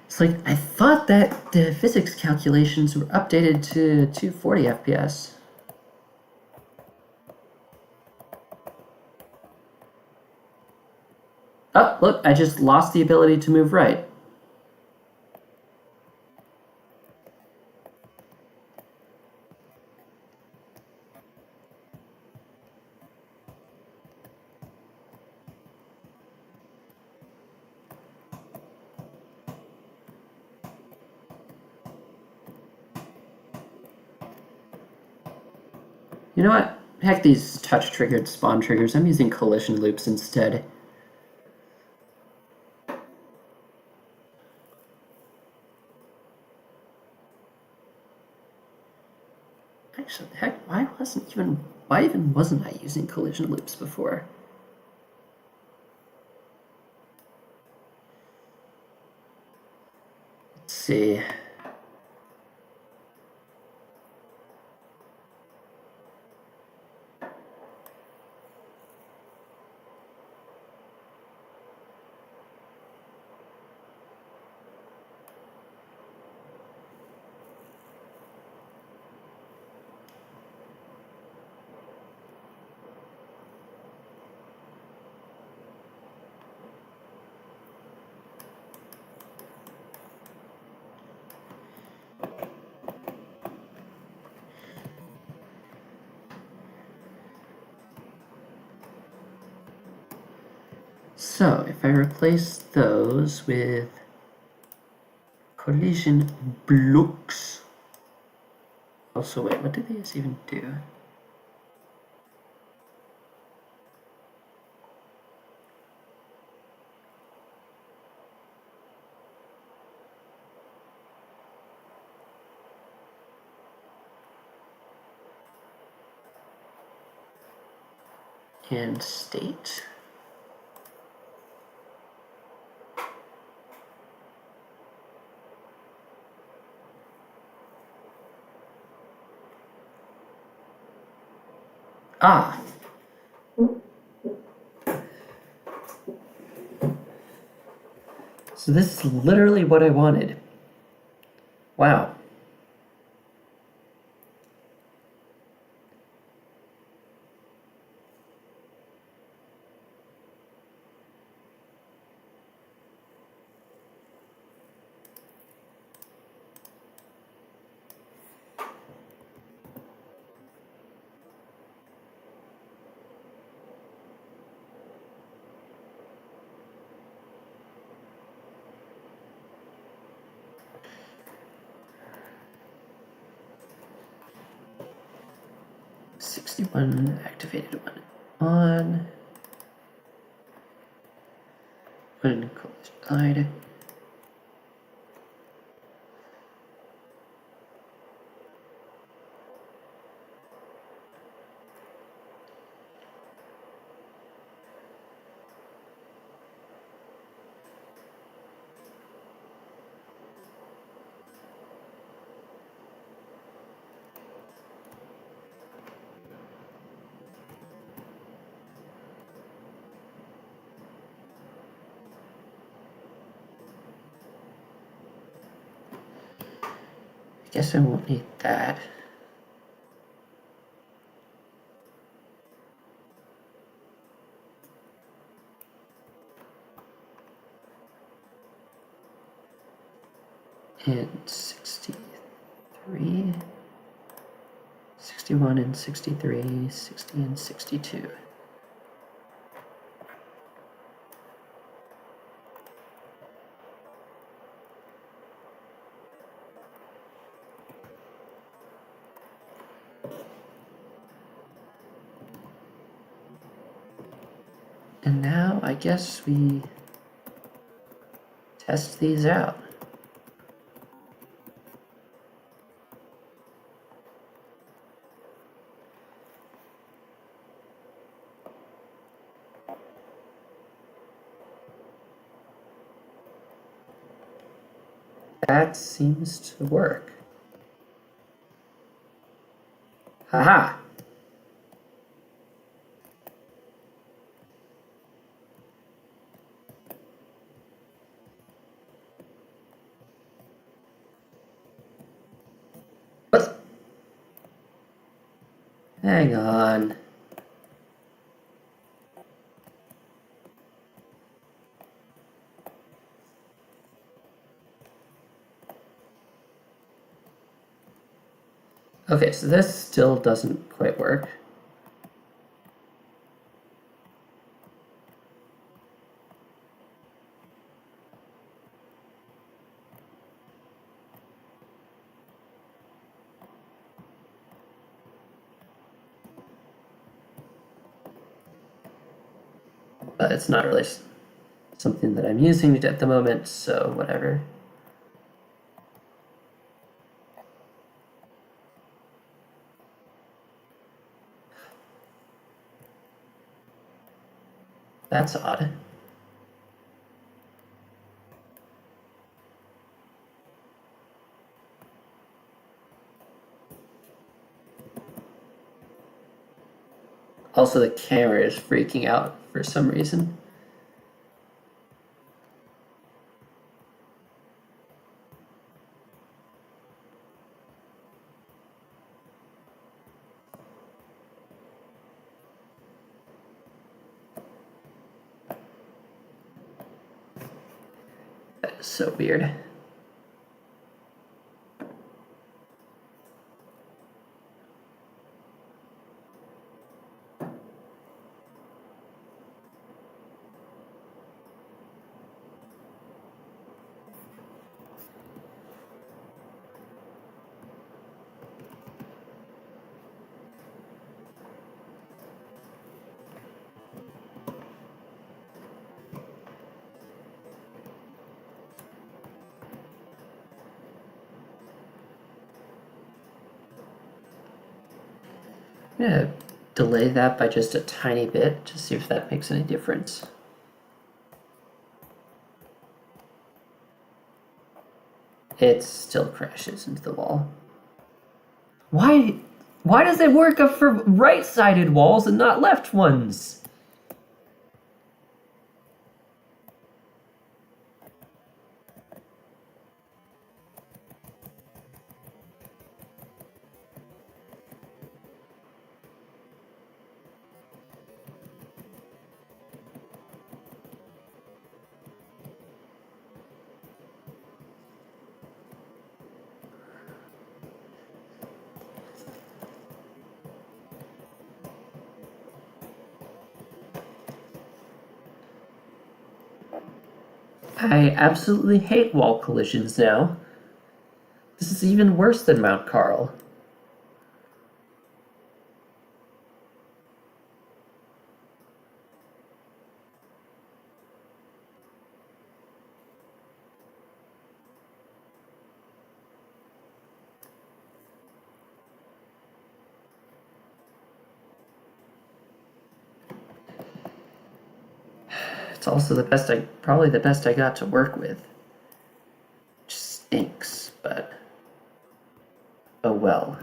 It's like, I thought that the physics calculations were updated to 240 FPS. Oh, look, I just lost the ability to move right. You know what? Heck these touch-triggered spawn triggers. I'm using collision loops instead. Actually, heck, why even wasn't I using collision loops before? Let's see. So, if I replace those with collision blocks. Also, wait, what do these even do? And state. Ah. So this is literally what I wanted. Wow. '61 activated one on. Put in collision glide. I guess I won't need that. And 63, 61 and 63, 60 and 62. And now I guess we test these out. That seems to work. Haha! Hang on. Okay, so this still doesn't quite work. But it's not really something that I'm using at the moment, so whatever. That's odd. Also, the camera is freaking out for some reason. That is so weird. I'm gonna delay that by just a tiny bit to see if that makes any difference. It still crashes into the wall. Why does it work for right-sided walls and not left ones? I absolutely hate wall collisions now. This is even worse than Mount Carl. It's also probably the best I got to work with. Which stinks, but oh well.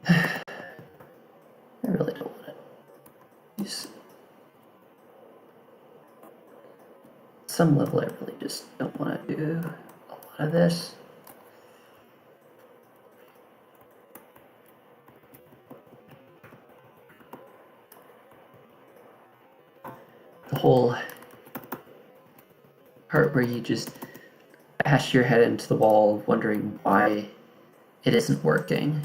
I really don't want to use some level. I really just don't want to do a lot of this. The whole part where you just bash your head into the wall wondering why it isn't working.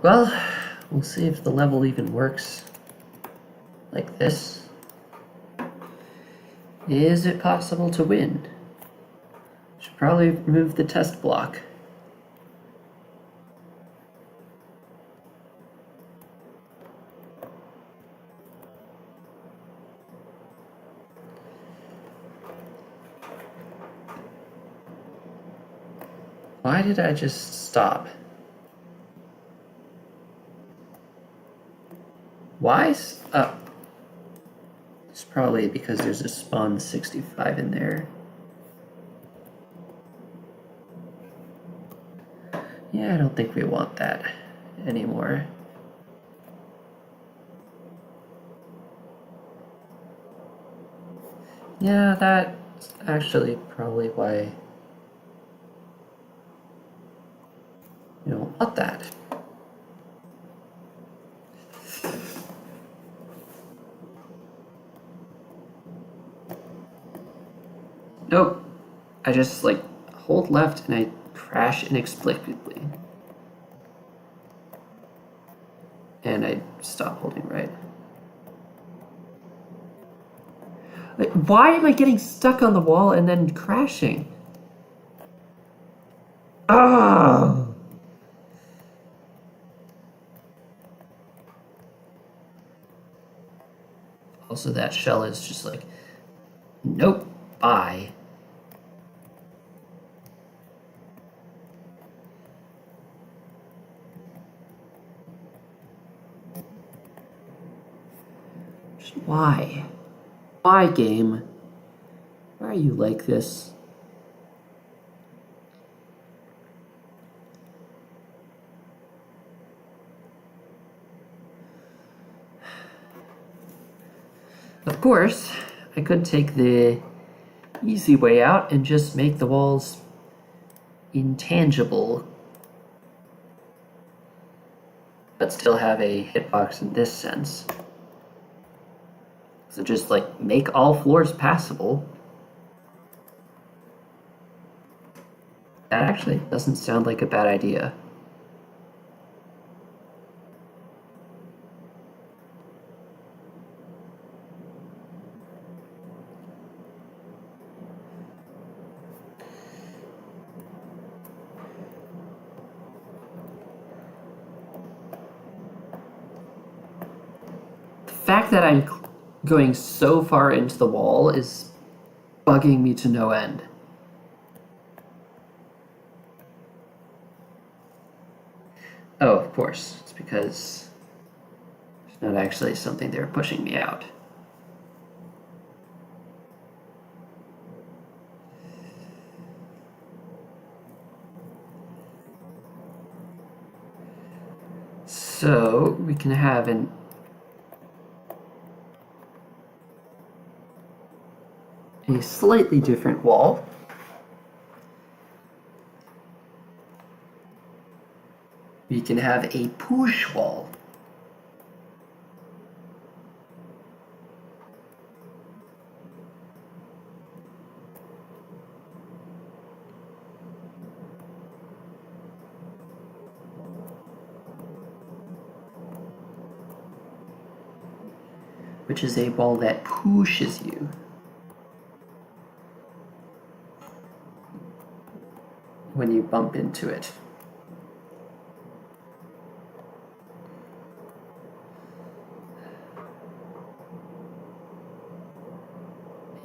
Well, we'll see if the level even works like this. Is it possible to win? Should probably remove the test block. Why did I just stop? Why? Oh. It's probably because there's a spawn 65 in there. Yeah, I don't think we want that anymore. Yeah, that's actually probably why you don't want that. Nope. I just like hold left and I crash inexplicably. And I stop holding right. Like, why am I getting stuck on the wall and then crashing? Ah! Also, that shell is just like, nope, bye. Just why? Why, game? Why are you like this? Of course, I could take the easy way out and just make the walls intangible, but still have a hitbox in this sense. So just like make all floors passable. That actually doesn't sound like a bad idea. The fact that I'm going so far into the wall is bugging me to no end. Oh, of course. It's because it's not actually something they're pushing me out. So we can have a slightly different wall. We can have a push wall. Which is a wall that pushes you. When you bump into it.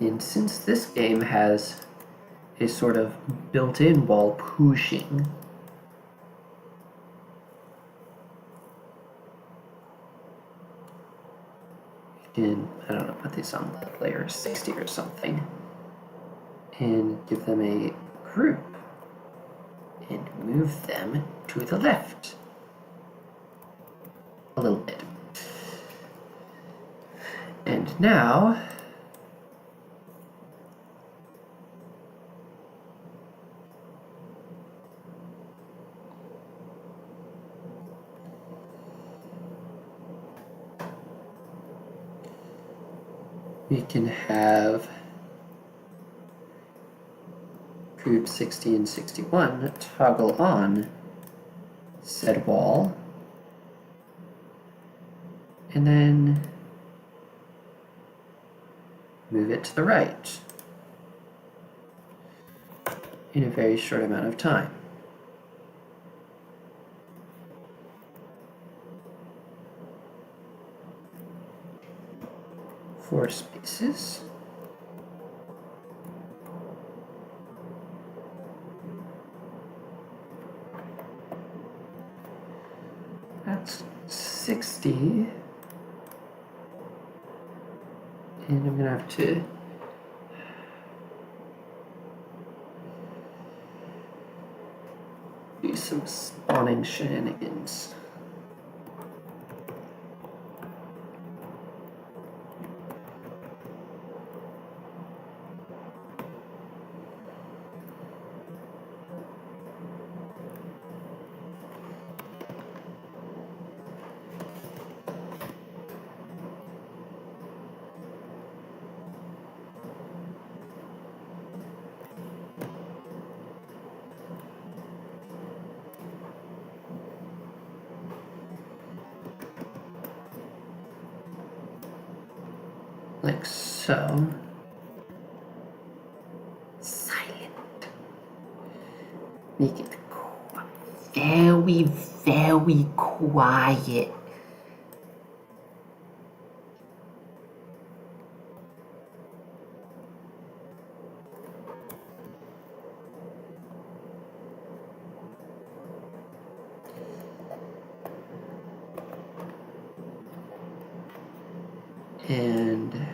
And since this game has a sort of built-in wall pushing, you can, I don't know, put these on layer 60 or something, and give them a group, and move them to the left. A little bit. And now, we can have group 60 and 61 toggle on said wall and then move it to the right in a very short amount of time. Four spaces. That's 60. And I'm gonna have to do some spawning shenanigans. Like so. Silent. Make it very, very quiet. And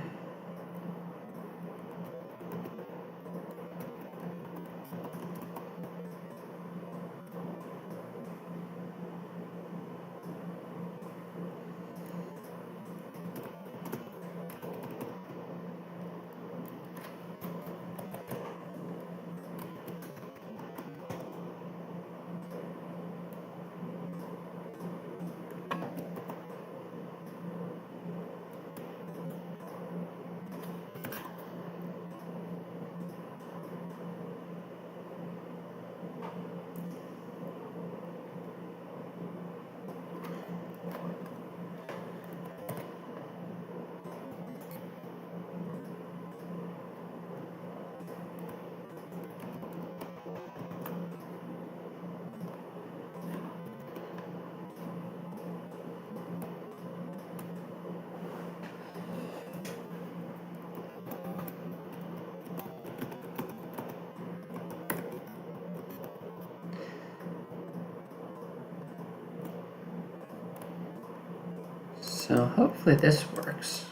so hopefully this works.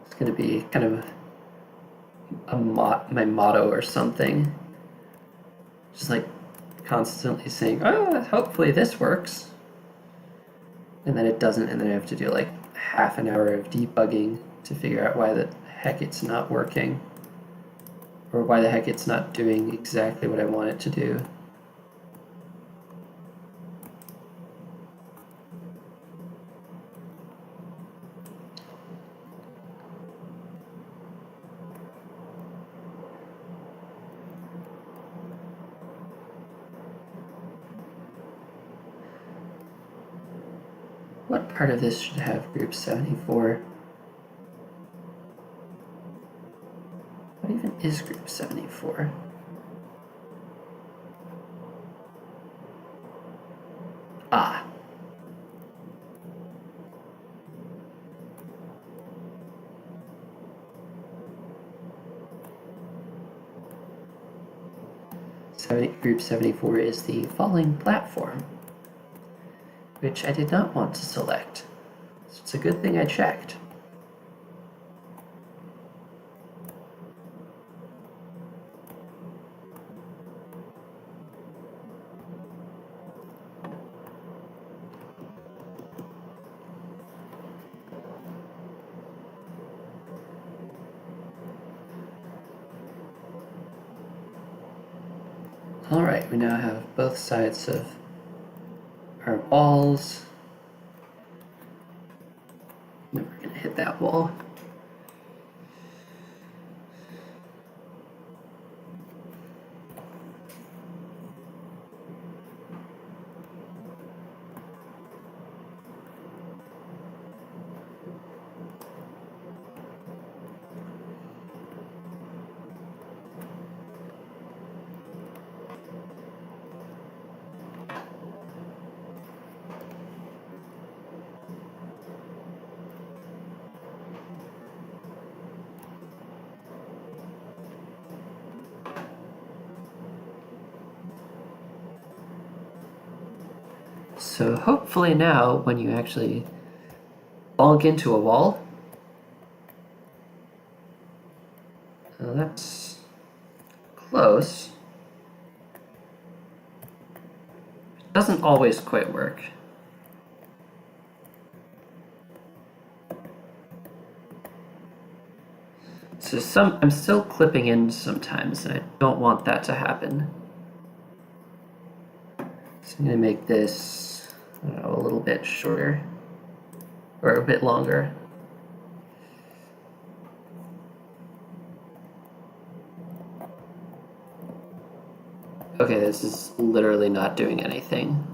It's going to be kind of my motto or something. Just like constantly saying, oh, hopefully this works. And then it doesn't, and then I have to do like half an hour of debugging to figure out why the heck it's not working. Or why the heck it's not doing exactly what I want it to do. What part of this should have group 74? What even is group 74? Ah. Group 74 is the falling platform, which I did not want to select. So it's a good thing I checked. Alright, we now have both sides of our walls. Never gonna hit that wall. So hopefully now, when you actually bonk into a wall, that's close. It doesn't always quite work. So I'm still clipping in sometimes, and I don't want that to happen. So I'm going to make this, I don't know, a little bit shorter, or a bit longer. Okay, this is literally not doing anything.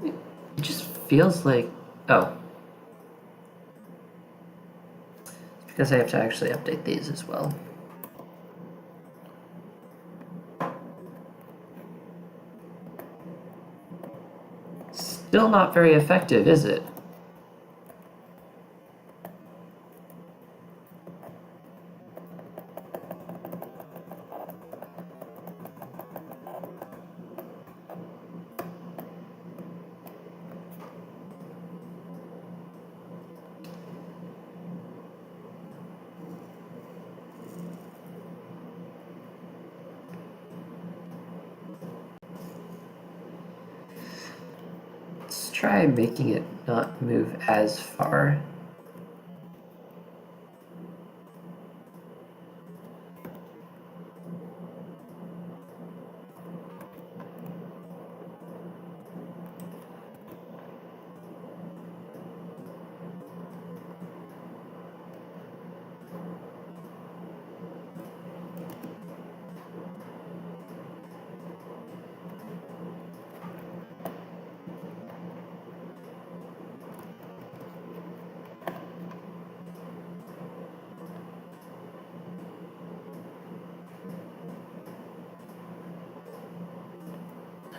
It just feels like, oh, because I have to actually update these as well. Still not very effective, is it? Let's try making it not move as far.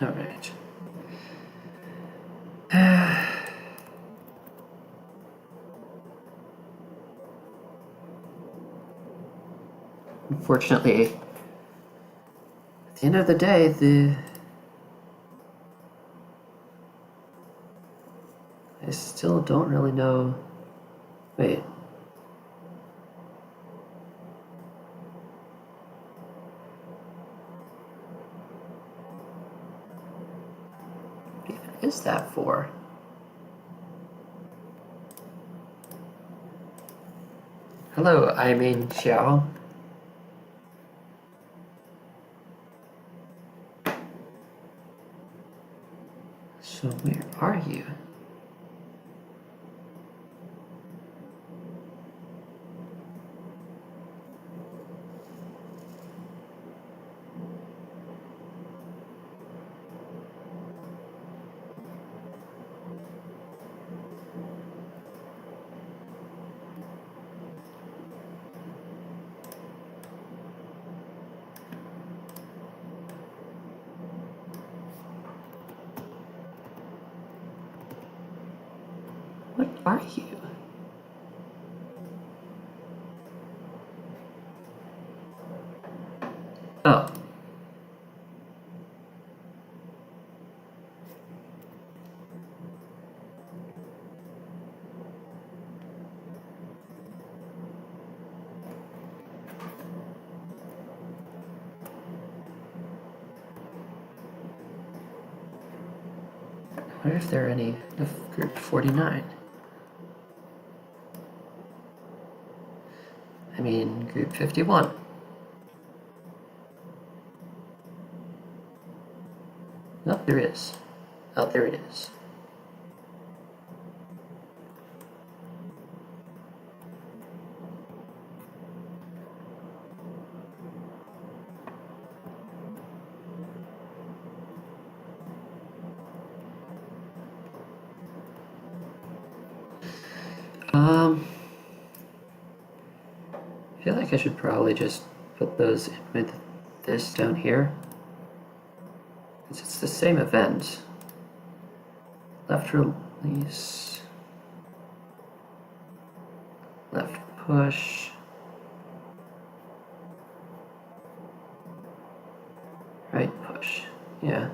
All right. Unfortunately, at the end of the day, I still don't really know. Wait. What even is that for? Hello, I mean Xiao. So where are you? What are you? Oh. I wonder if there are any of group 49. I mean, group 51. Oh, there is. Oh, there it is. I feel like I should probably just put those with this down here, because it's the same event. Left release, left push, right push, yeah.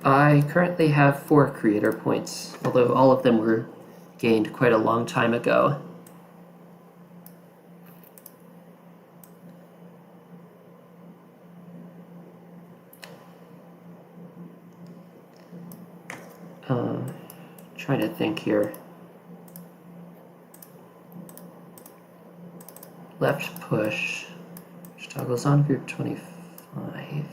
I currently have 4 creator points, although all of them were gained quite a long time ago. Trying to think here. Left push, which toggles on group 25.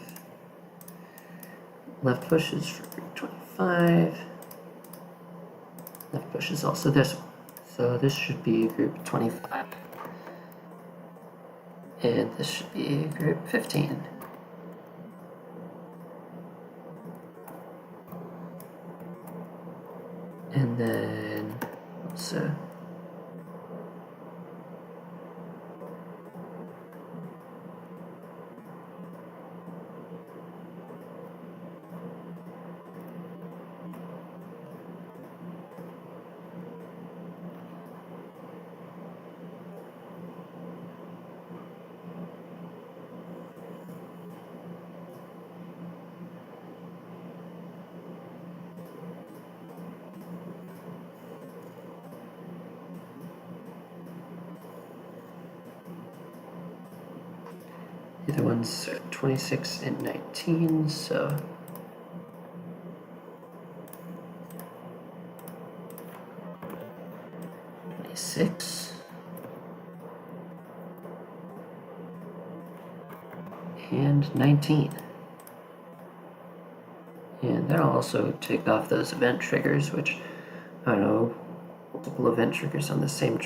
Left push is for group 25. Left push is also this one. So this should be group 25. And this should be group 15. And then also the other ones are 26 and 19, so 26 and 19. And that'll also take off those event triggers, which, I don't know, multiple event triggers on the same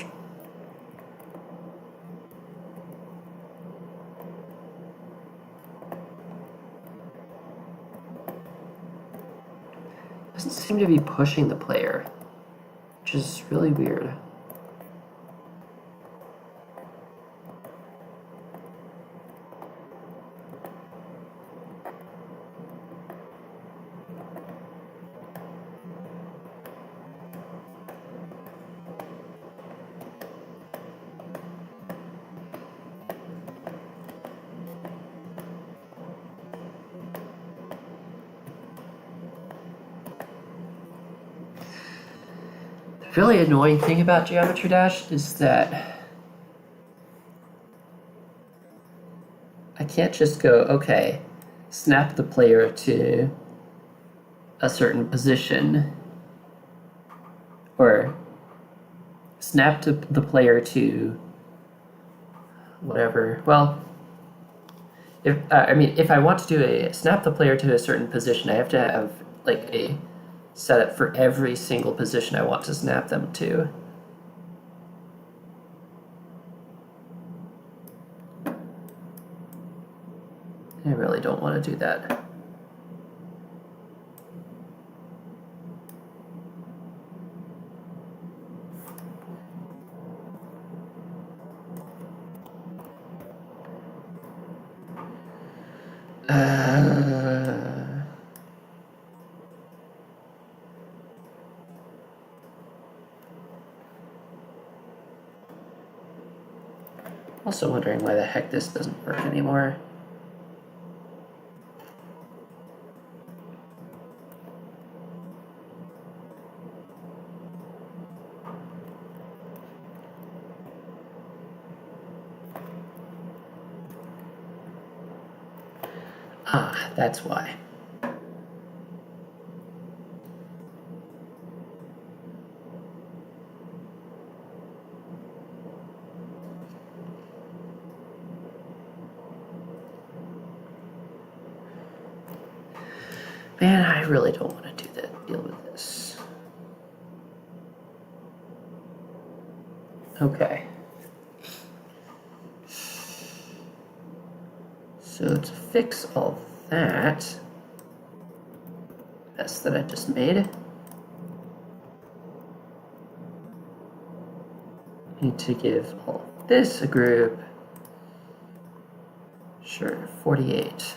doesn't seem to be pushing the player, which is really weird. The really annoying thing about Geometry Dash is that I can't just go, okay, snap the player to a certain position, or snap to the player to whatever. Well, if I want to do a snap the player to a certain position, I have to have like a setup for every single position I want to snap them to. I really don't want to do that. Also wondering why the heck this doesn't work anymore. Ah, that's why. Man, I really don't want to deal with this. Okay. So to fix all that mess that I just made, I need to give all this a group. Sure, 48.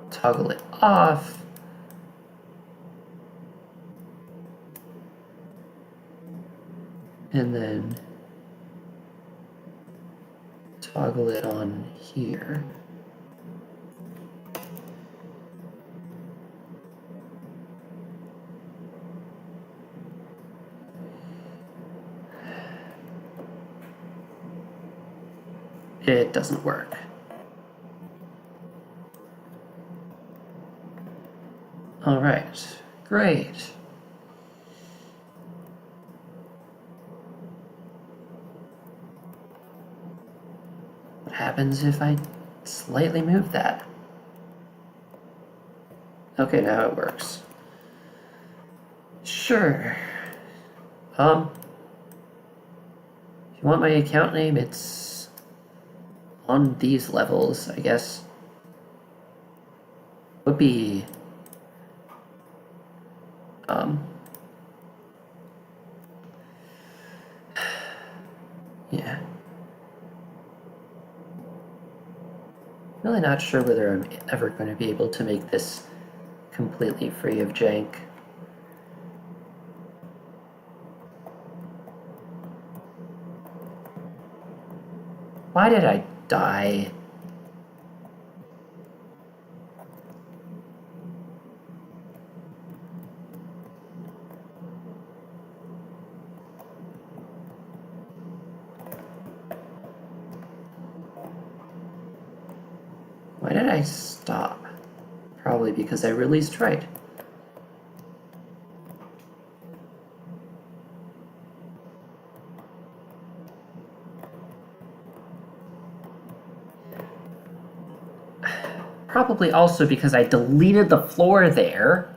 Toggle it off. And then toggle it on here. It doesn't work. All right, great. What happens if I slightly move that? Okay, now it works. Sure. If you want my account name, it's on these levels, I guess. Would be yeah. Really not sure whether I'm ever going to be able to make this completely free of jank. Why did I die? Why did I stop? Probably because I released right. Probably also because I deleted the floor there.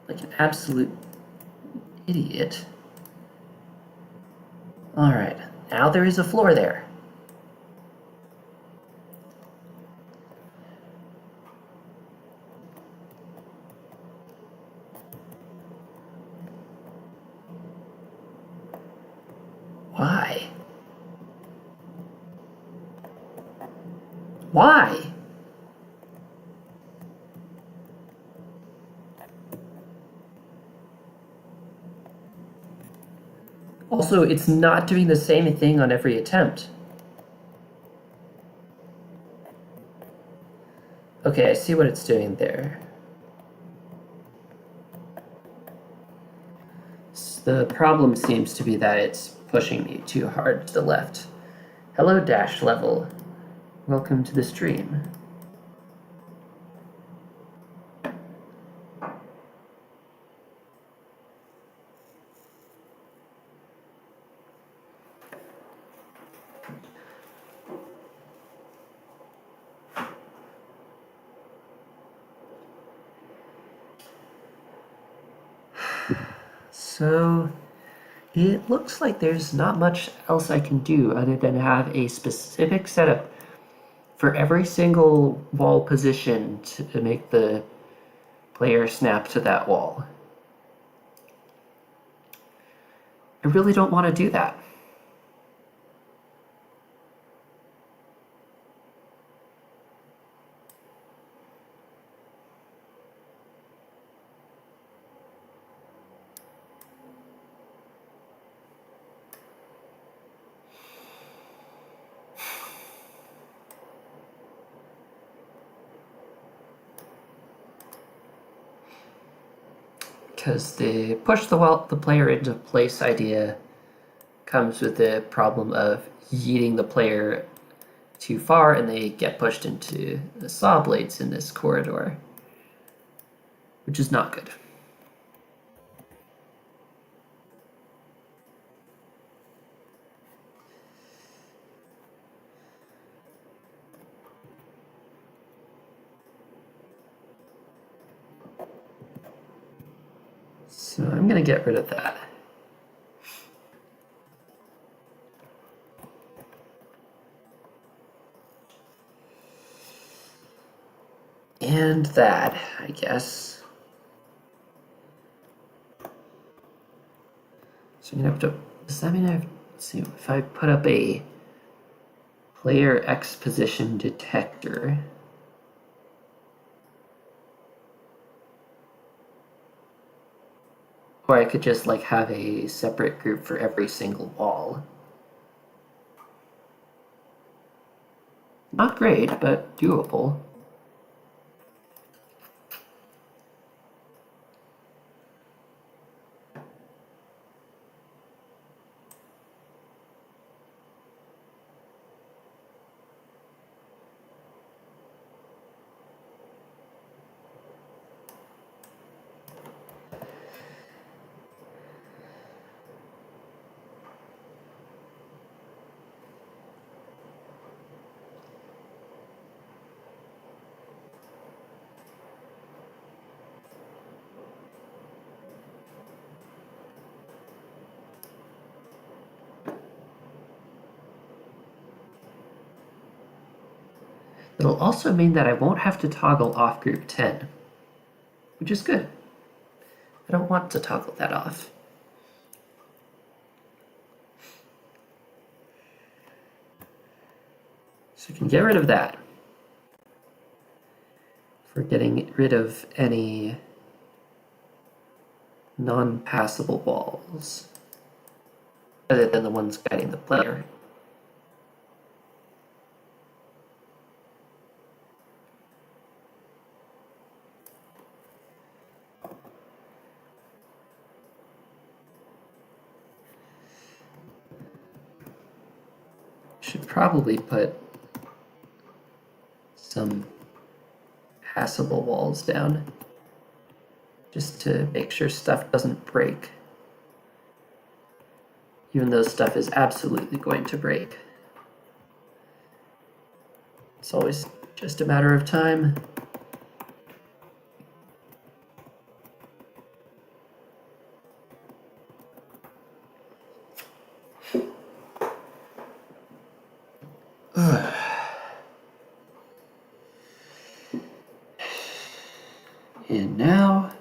Like an absolute idiot. Alright, now there is a floor there. Why? Why? Also, it's not doing the same thing on every attempt. Okay, I see what it's doing there. The problem seems to be that it's pushing me too hard to the left. Hello, Dash Level. Welcome to the stream. So it looks like there's not much else I can do other than have a specific setup for every single wall position to make the player snap to that wall. I really don't want to do that. Because the push the player into place idea comes with the problem of yeeting the player too far and they get pushed into the saw blades in this corridor, which is not good. So I'm going to get rid of that. And that, I guess. So I'm gonna have to, does that mean I have, let's see, if I put up a player X position detector, or I could just like have a separate group for every single wall. Not great, but doable. It'll also mean that I won't have to toggle off group 10, which is good. I don't want to toggle that off. So we can get rid of that. For getting rid of any non-passable walls, other than the ones guiding the player. Should probably put some passable walls down just to make sure stuff doesn't break. Even though stuff is absolutely going to break. It's always just a matter of time. And now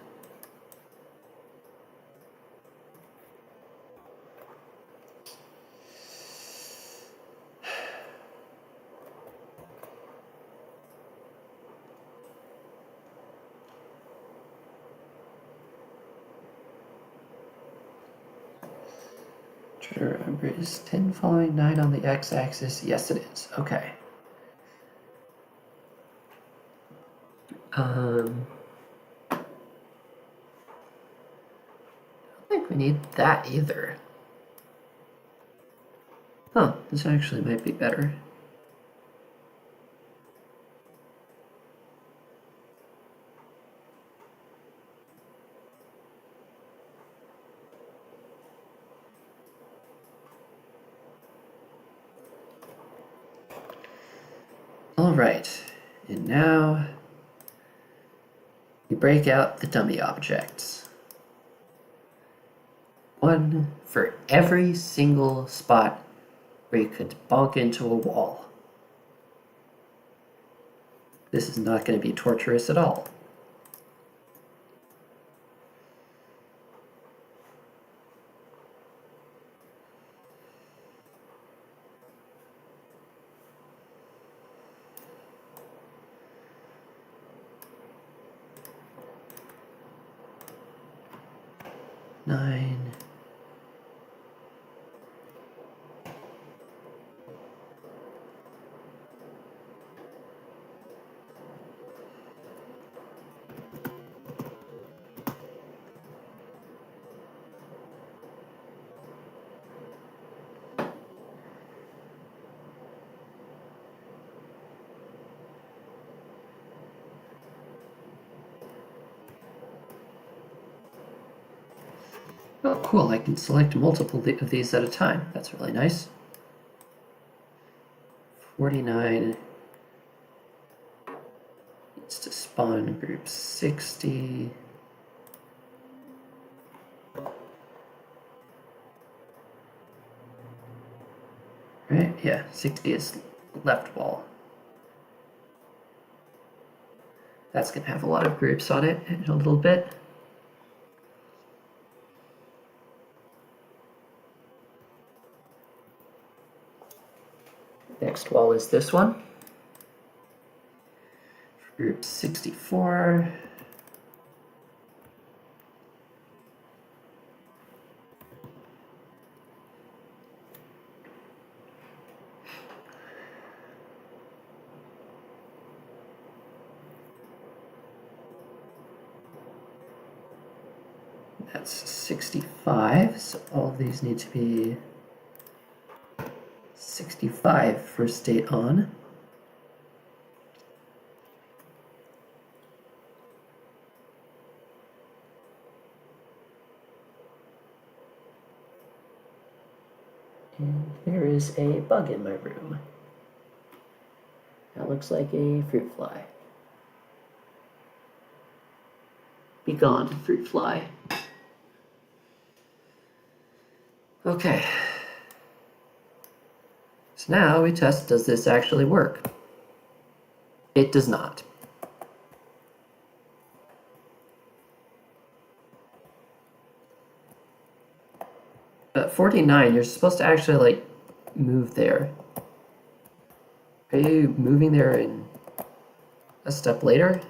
try to remember, is 10 following 9 on the x-axis? Yes, it is. Okay. I don't think we need that either. Huh, this actually might be better. All right, and now we break out the dummy objects. One for every single spot where you could bonk into a wall. This is not going to be torturous at all. Nine. Oh, cool, I can select multiple of these at a time. That's really nice. 49 needs to spawn group 60. right? Yeah, 60 is left wall. That's going to have a lot of groups on it in a little bit. Next wall is this one. Group 64. That's 65, so all of these need to be 65 for state on. And there is a bug in my room. That looks like a fruit fly. Be gone, fruit fly. Okay. So now we test, does this actually work? It does not. But 49, you're supposed to actually like move there. Are you moving there in a step later?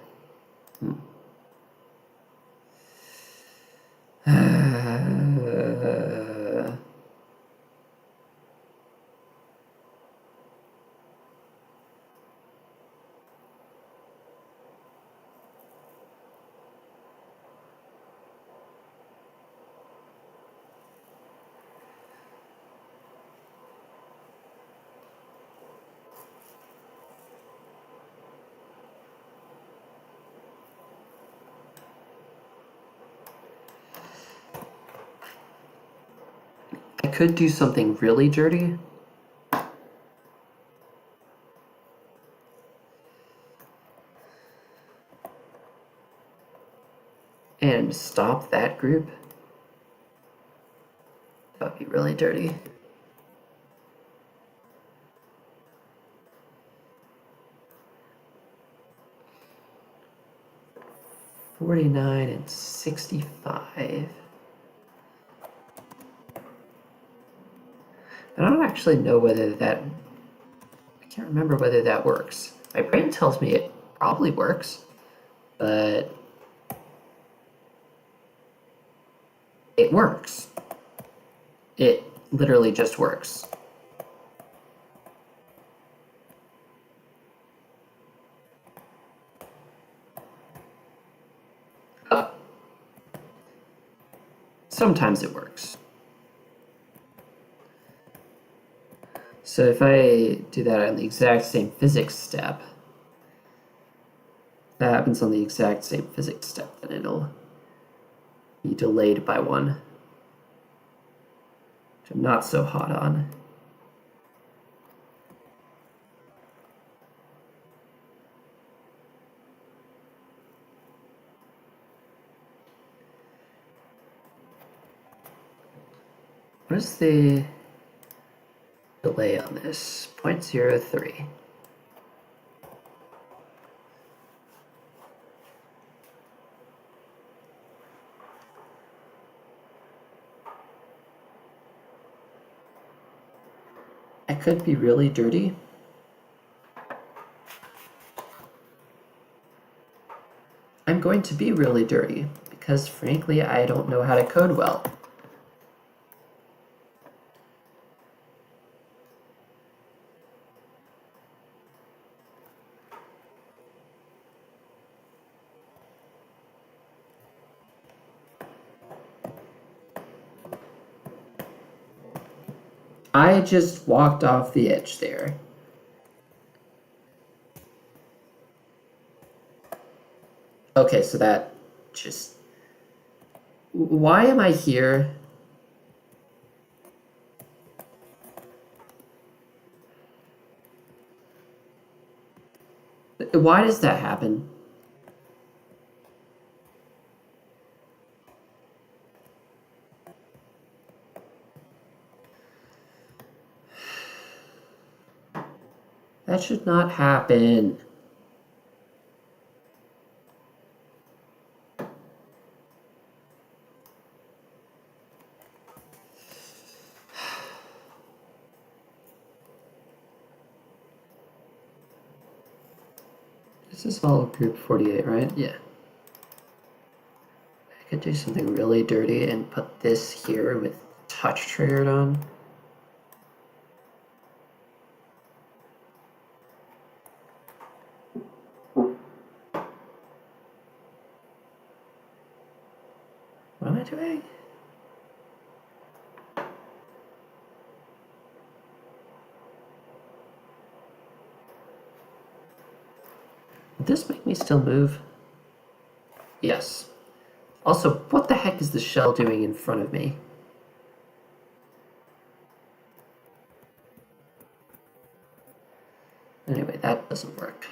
I could do something really dirty. And stop that group. That would be really dirty. $49 and $65. I don't actually know whether that... I can't remember whether that works. My brain tells me it probably works, but... it works. It literally just works. Sometimes it works. So if I do that on the exact same physics step, if that happens on the exact same physics step, then it'll be delayed by one, which I'm not so hot on. What is the delay on this? 0.03. I could be really dirty. I'm going to be really dirty because frankly I don't know how to code well. I just walked off the edge there. Okay, so that just... why am I here? Why does that happen? That should not happen. This is all group 48, right? Yeah. I could do something really dirty and put this here with touch triggered on. What am I doing? Would this make me still move? Yes. Also, what the heck is the shell doing in front of me? Anyway, that doesn't work.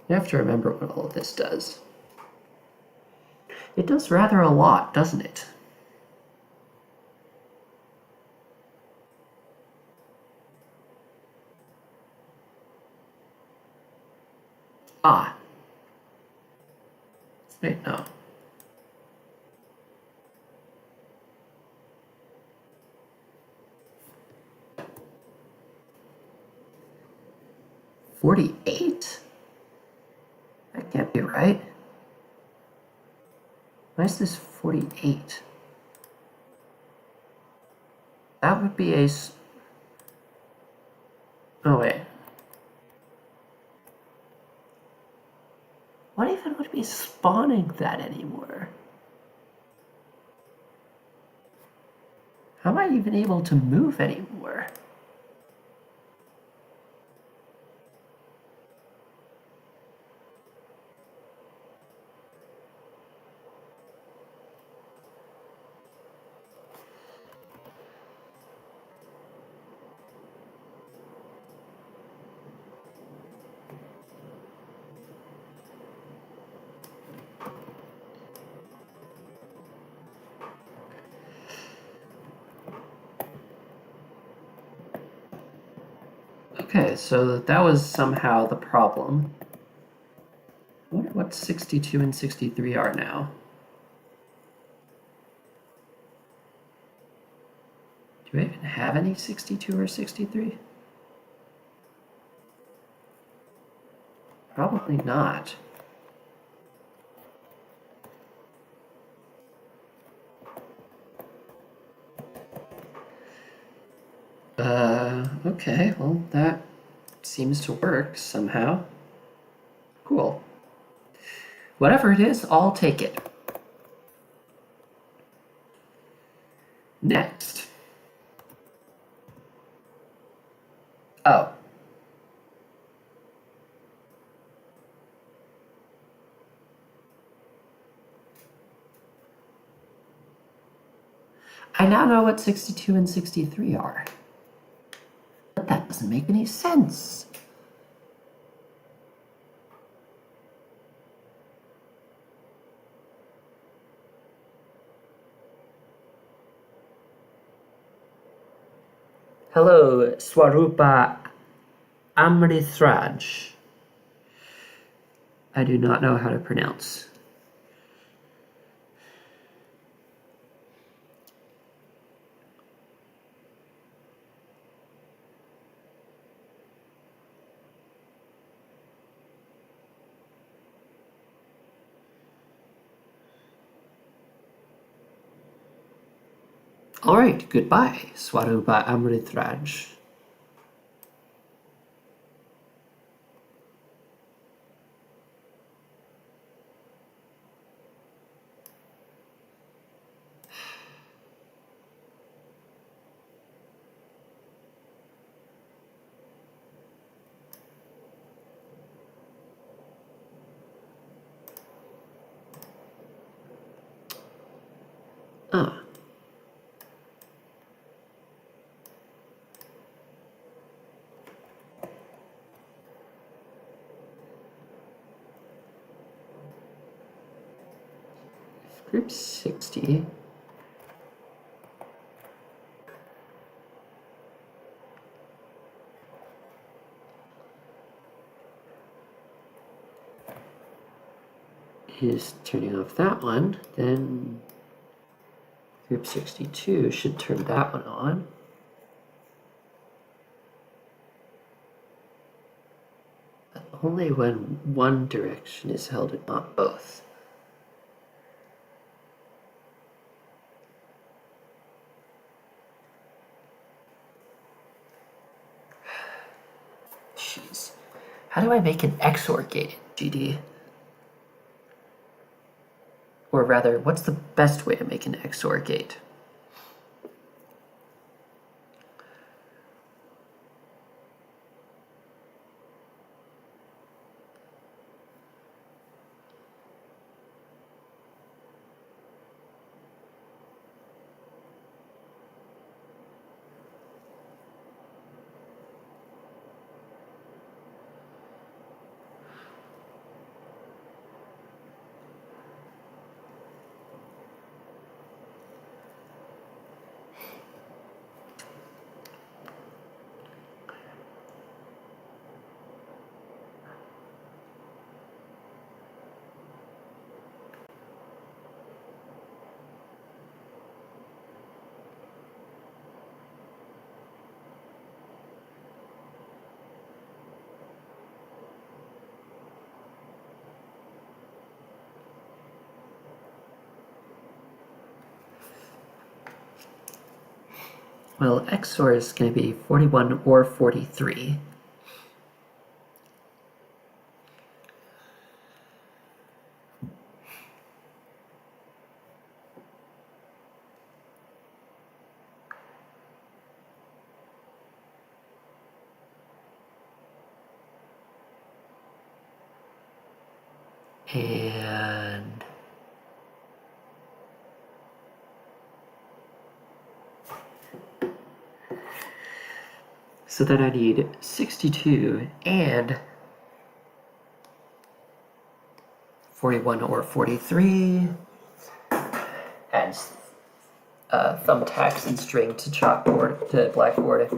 You have to remember what all of this does. It does rather a lot, doesn't it? Ah. Wait, no. $48? That can't be right. Why is this 48? That would be a... Oh, wait. What even would be spawning that anymore? How am I even able to move anymore? Okay, so that was somehow the problem. I wonder what 62 and 63 are now. Do I even have any 62 or 63? Probably not. Okay, well, that seems to work somehow. Cool. Whatever it is, I'll take it. Next. Oh. I now know what 62 and 63 are. But that doesn't make any sense. Hello, Swarupa Amrithraj. I do not know how to pronounce. All right, goodbye, Swarupa Amrithraj. Ah. group 60 is turning off that one, then group 62 should turn that one on. But only when one direction is held and not both. Jeez. How do I make an XOR gate in GD? Or rather, what's the best way to make an XOR gate? Well, XOR is going to be 41 or 43. And so then I need 62 and 41 or 43. Add thumbtacks and string to chalkboard, to blackboard.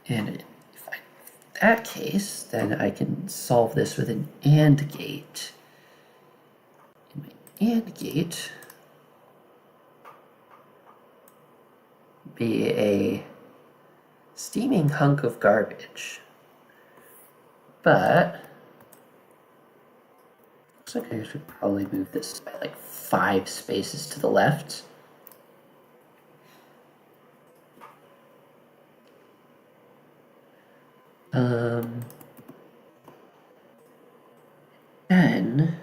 And if in that case, then I can solve this with an AND gate. And my AND gate be a steaming hunk of garbage. But looks like I should probably move this by like 5 spaces to the left. Then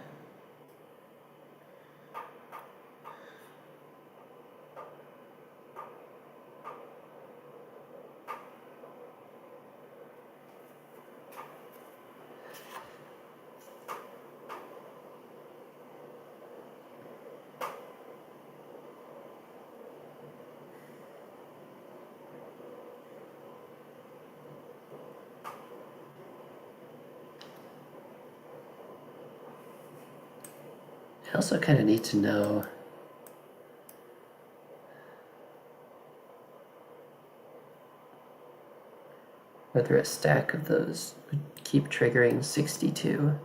I also kind of need to know whether a stack of those would keep triggering 62.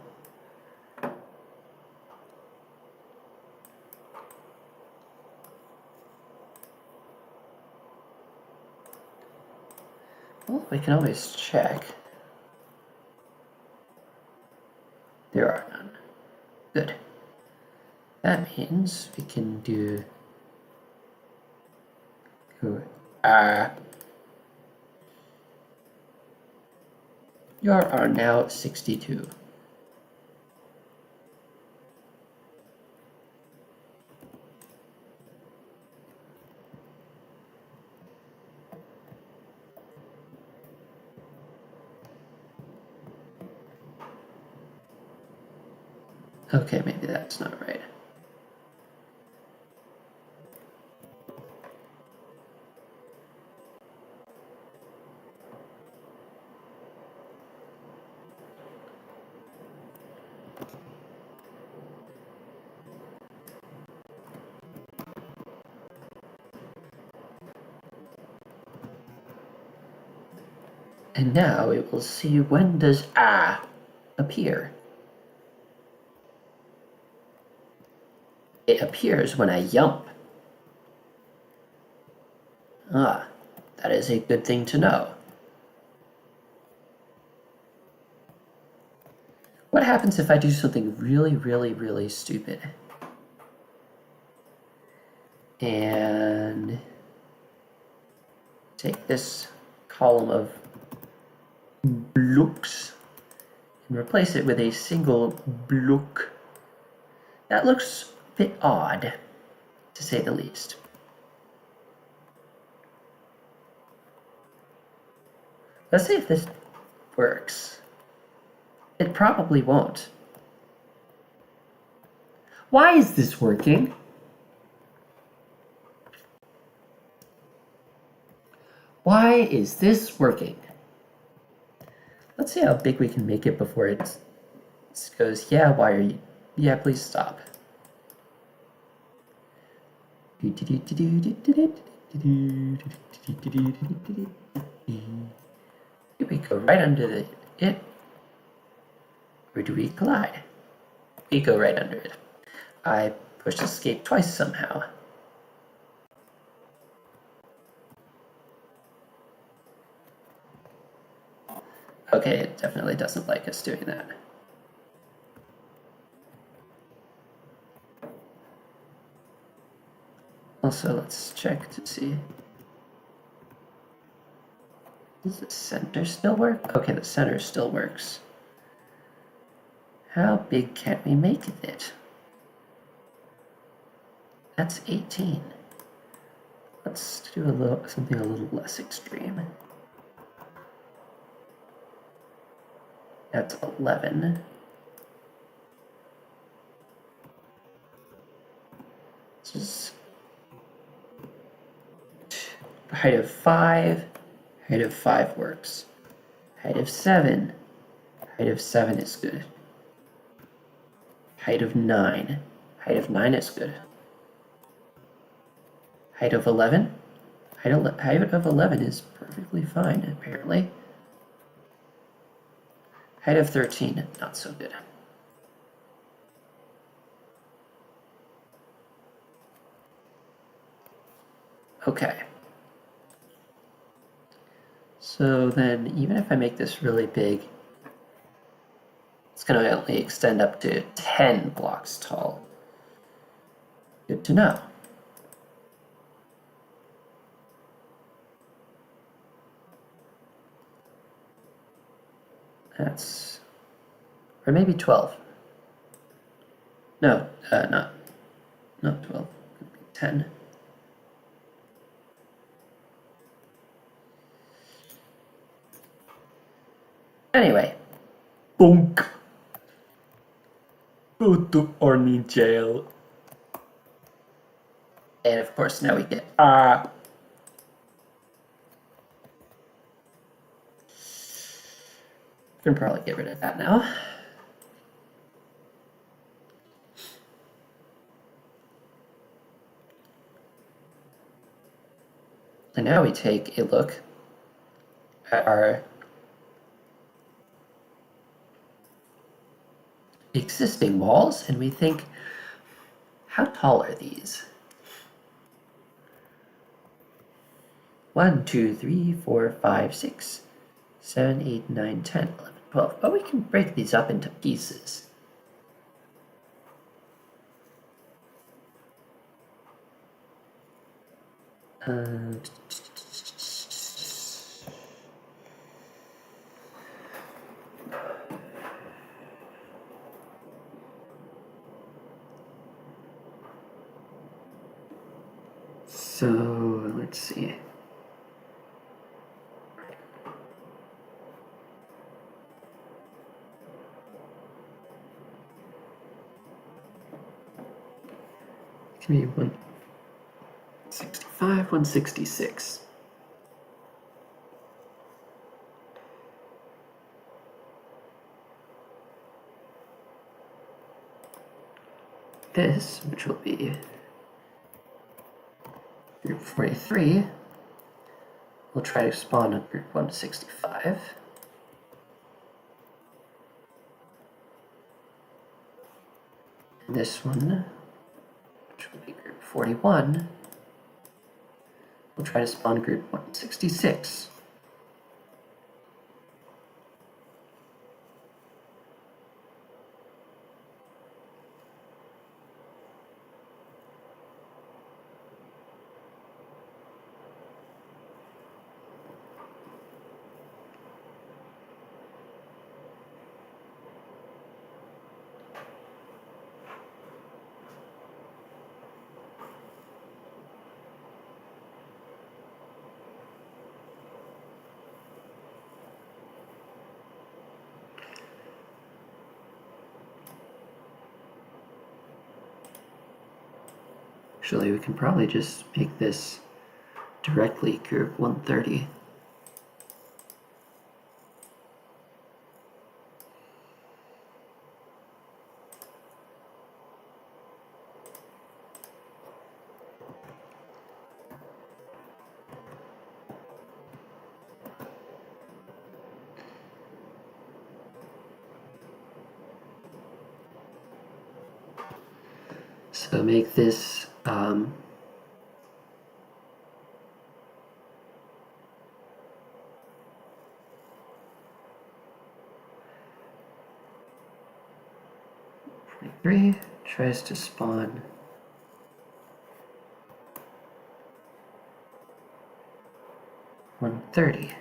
Well, we can always check. There are none. Good. That means we can do you are now 62. Okay, maybe that's not right. And now it will see when does ah appear. It appears when I jump. Ah, that is a good thing to know. What happens if I do something really, really, really stupid? And take this column of blocks and replace it with a single block. That looks a bit odd, to say the least. Let's see if this works. It probably won't. Why is this working? Why is this working? Let's see how big we can make it before it goes, yeah, why are you? Yeah, please stop. Here we go right under it. Or do we glide? We go right under it. I pushed escape twice somehow. Okay, it definitely doesn't like us doing that. Also, let's check to see. Does the center still work? Okay, the center still works. How big can we make it? That's 18. Let's do something a little less extreme. That's 11. This is height of 5. Height of 5 works. Height of 7. Height of 7 is good. Height of 9. Height of 9 is good. Height of 11. Height of 11 is perfectly fine, apparently. Height of 13, not so good. Okay. So then, even if I make this really big, it's going to only extend up to 10 blocks tall. Good to know. That's, or maybe 12. No, not 12, 10. Anyway, bonk. Go to army jail. And of course now we get can probably get rid of that now. And now we take a look at our existing walls and we think, how tall are these? 1, 2, 3, 4, 5, 6, 7, 8, 9, 10, 11, 12. But we can break these up into pieces. So let's see. Give me 165, 166. This, which will be 43, we'll try to spawn a group 165. And this one, which will be group 41, we'll try to spawn group 166. Actually, we can probably just make this directly group 130. So make this three tries to spawn 130.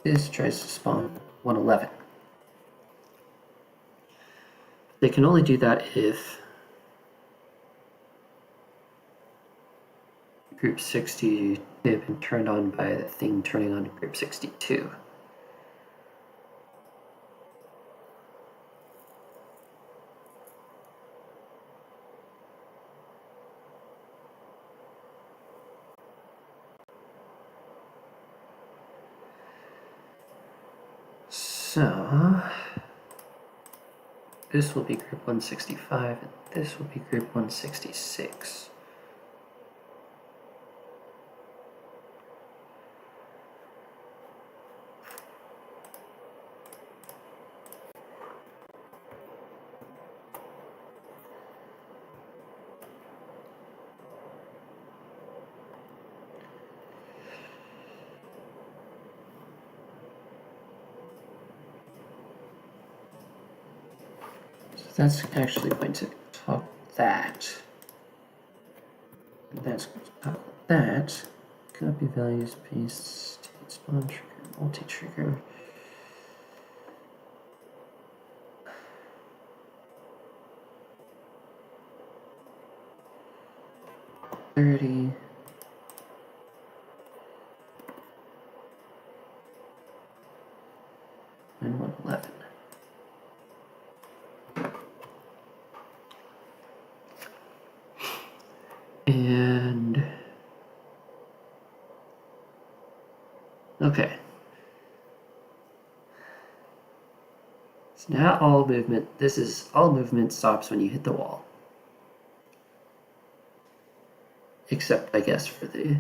This tries to spawn 111. They can only do that if group 60 have been turned on by the thing turning on group 62. So this will be group 165 and this will be group 166. That's actually going to toggle that. And that's going to toggle that. Copy values, paste, spawn trigger, multi-trigger. $30. And 111. And okay. So now all movement, all movement stops when you hit the wall. Except, I guess, for the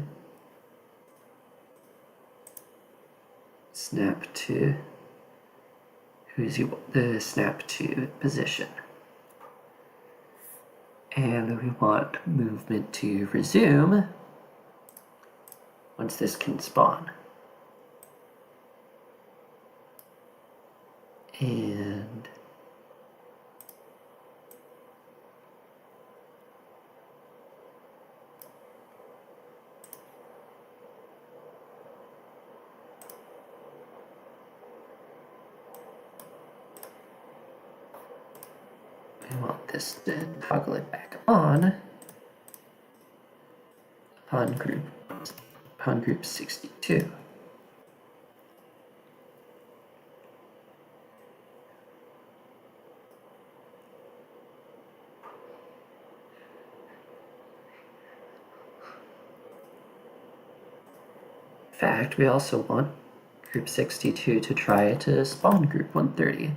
snap to the snap to position. And we want movement to resume once this can spawn. And we want this to toggle it back on upon group 62. In fact, we also want group 62 to try to spawn group 130.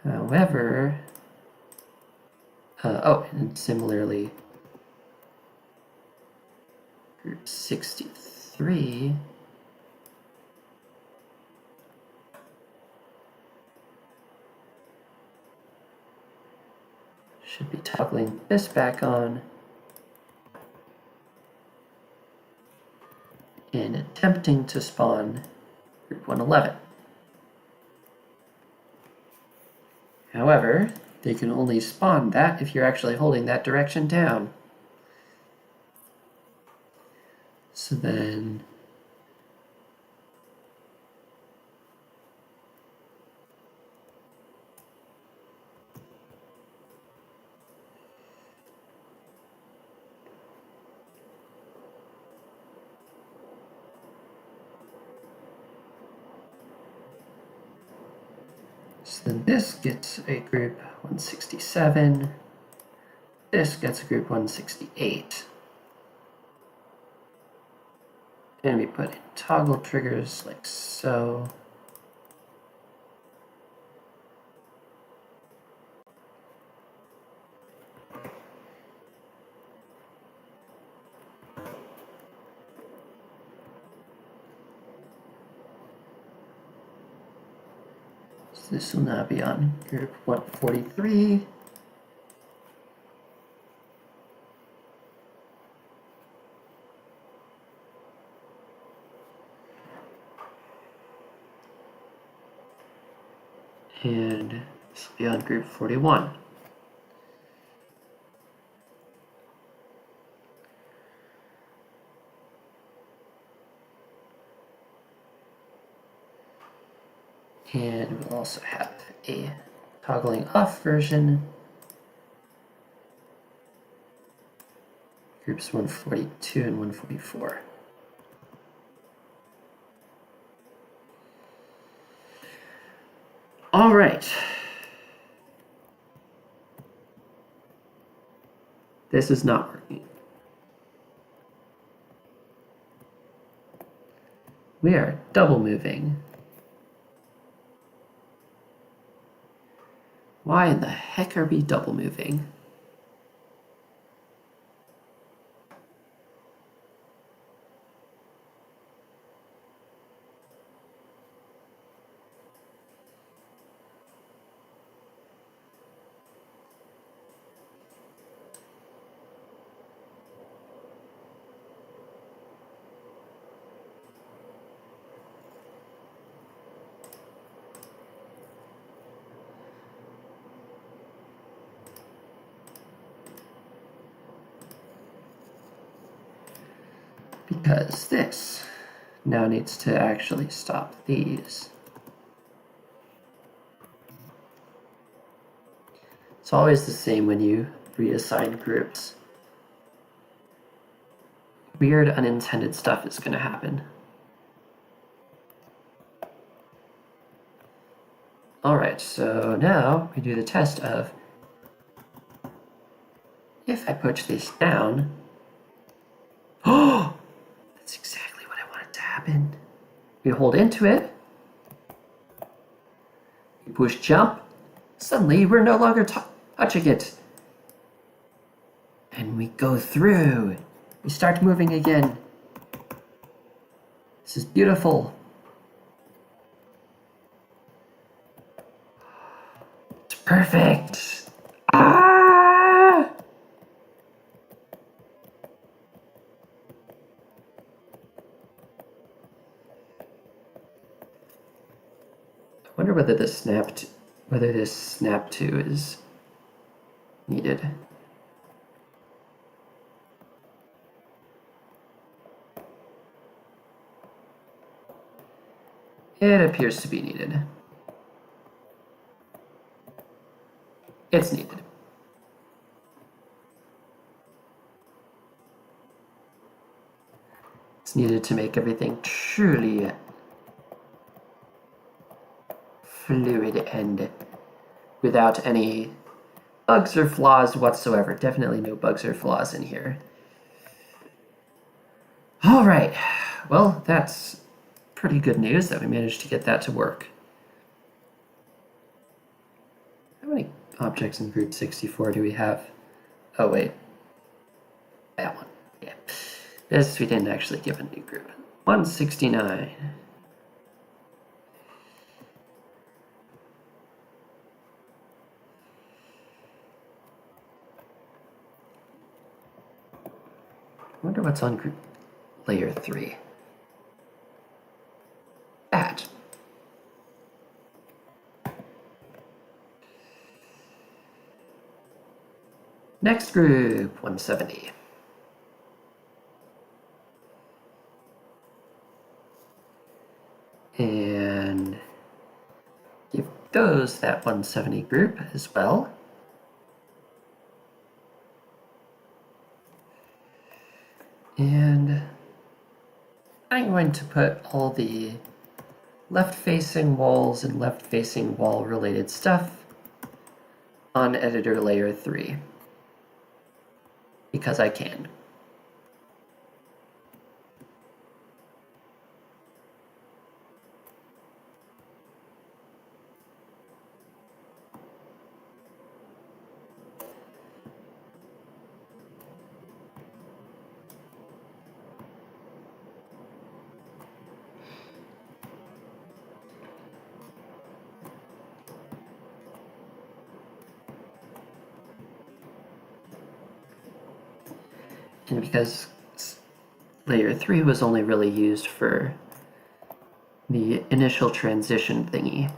However, and similarly, group 63 should be toggling this back on and attempting to spawn group 111. However, they can only spawn that if you're actually holding that direction down. So then this gets a group 167. This gets a group 168. And we put in toggle triggers like so. So this will now be on group 143. And this will be on group 41. And we'll also have a toggling off version. Groups 142 and 144. All right. This is not working. We are double moving. Why in the heck are we double moving? Because this now needs to actually stop these. It's always the same when you reassign groups. Weird unintended stuff is going to happen. All right, so now we do the test of if I push this down. Oh, that's exactly what I wanted to happen. We hold into it. We push jump. Suddenly, we're no longer touching it. And we go through. We start moving again. This is beautiful. It's perfect. Ah! I wonder whether this snap to is needed. It appears to be needed. It's needed. It's needed to make everything truly fluid and without any bugs or flaws whatsoever. Definitely no bugs or flaws in here. All right, well, that's pretty good news that we managed to get that to work. How many objects in group 64 do we have? Oh, wait. That one. Yeah. This we didn't actually give a new group. 169. I wonder what's on group layer 3. That. Next group, 170. And give those that 170 group as well. And I'm going to put all the left-facing walls and left-facing wall-related stuff on editor layer 3, because I can. And because layer 3 was only really used for the initial transition thingy,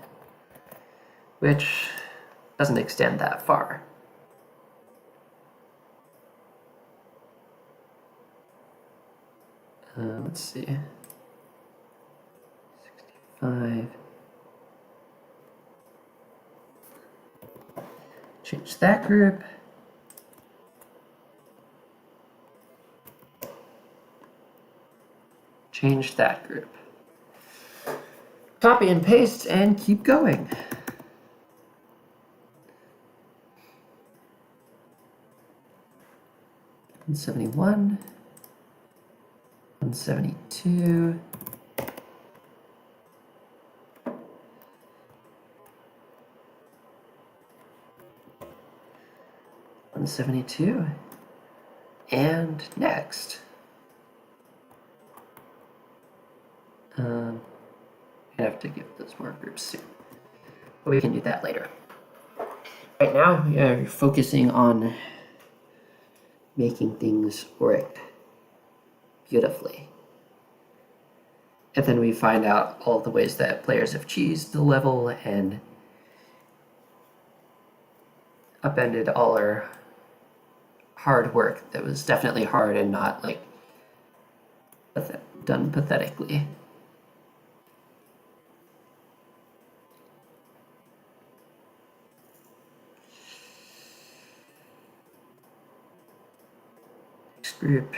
which doesn't extend that far. Let's see. 65. Change that group. Change that group. Copy and paste and keep going. $171, $172, $172, and next. I have to give those more groups soon, but we can do that later. Right now, we are focusing on making things work beautifully. And then we find out all the ways that players have cheesed the level and upended all our hard work that was definitely hard and not like done pathetically. Next group.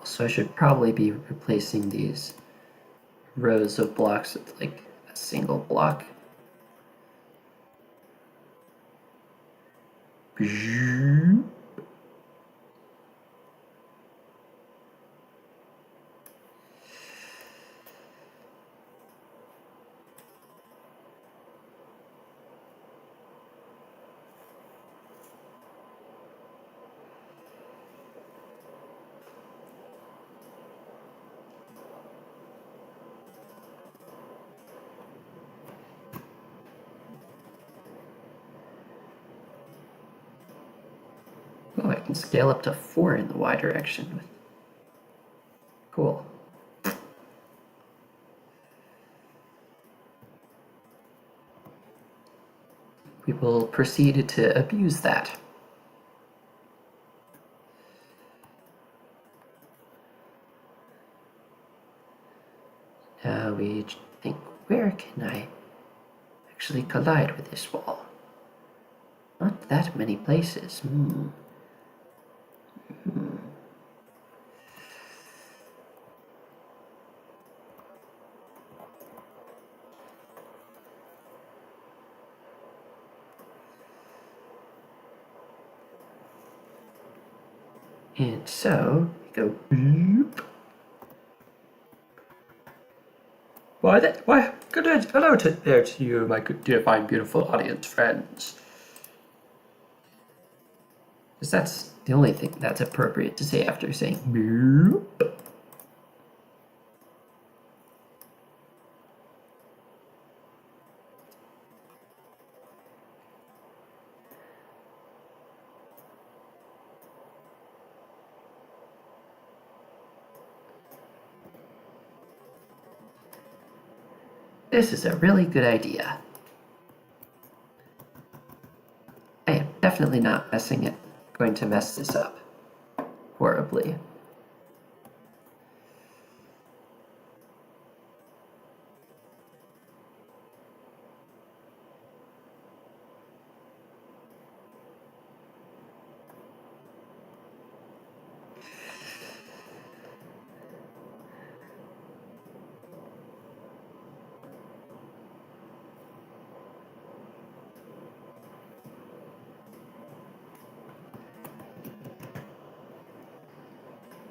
So I should probably be replacing these rows of blocks with like a single block. Oh, I can scale up to 4 in the Y direction. Cool. We will proceed to abuse that. Now we think, where can I actually collide with this wall? Not that many places. And so, go beep. Why, hello there to you, my good, dear, fine, beautiful audience friends. Because that's the only thing that's appropriate to say after saying beep. This is a really good idea. I am definitely not going to mess this up horribly.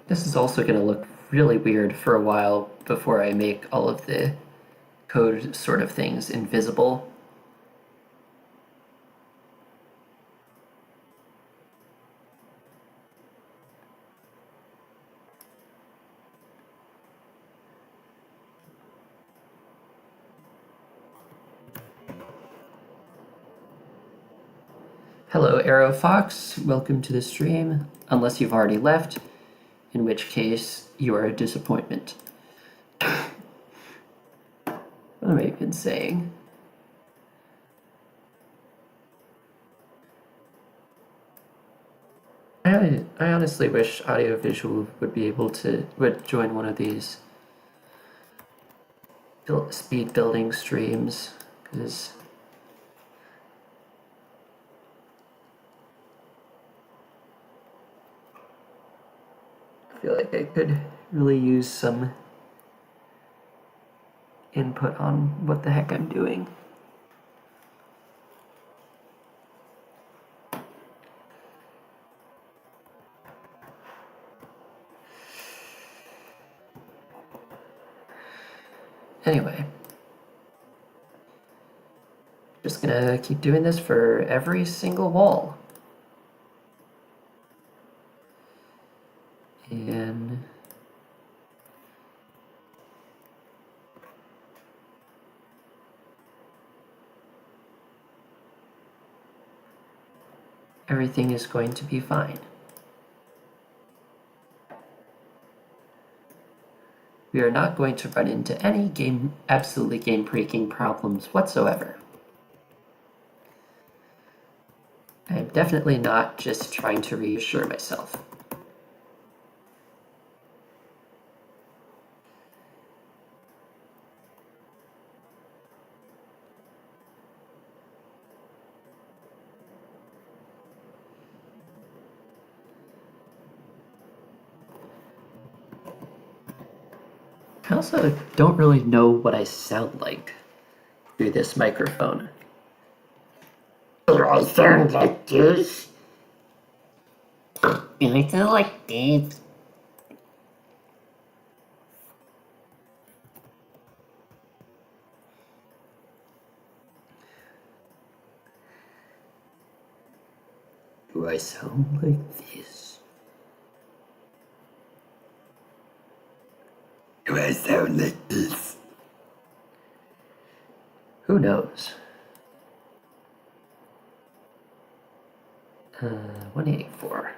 This is also going to look really weird for a while before I make all of the code sort of things invisible. Hello, Arrow Fox. Welcome to the stream, unless you've already left, in which case you are a disappointment. What am I even saying? I honestly wish audiovisual would join one of these speed building streams, because I feel like I could really use some input on what the heck I'm doing. Anyway, just gonna keep doing this for every single wall. And everything is going to be fine. We are not going to run into any absolutely game-breaking problems whatsoever. I am definitely not just trying to reassure myself. I also don't really know what I sound like through this microphone. Do I sound like this? Do I sound like this? Do I sound like this? Do I sound like this? Who knows? 184.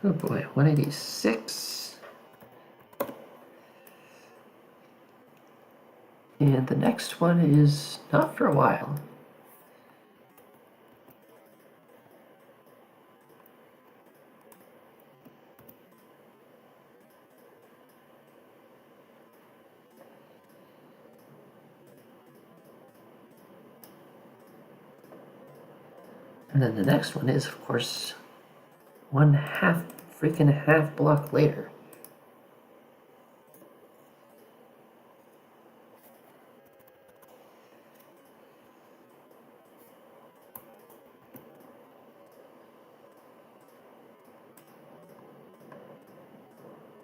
Oh boy, 186. And the next one is not for a while. And then the next one is, of course, 1/2 freaking half block later.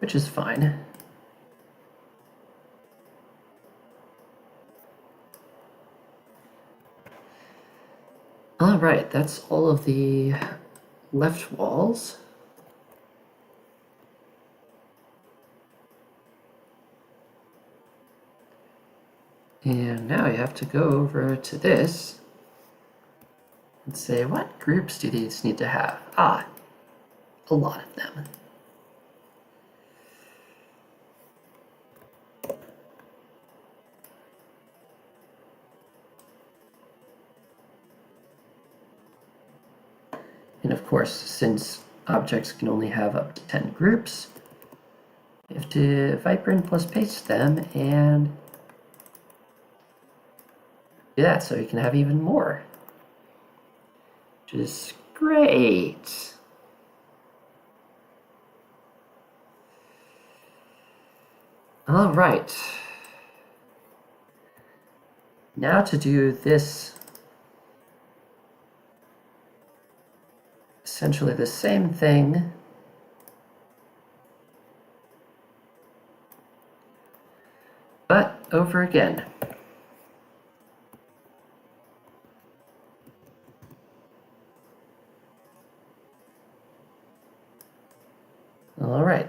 Which is fine. All right, that's all of the left walls. And now you have to go over to this and say, what groups do these need to have? Ah, a lot of them. And of course, since objects can only have up to 10 groups, you have to viper in plus paste them and do that so you can have even more. Which is great. All right. Now to do this, essentially the same thing, but over again. All right.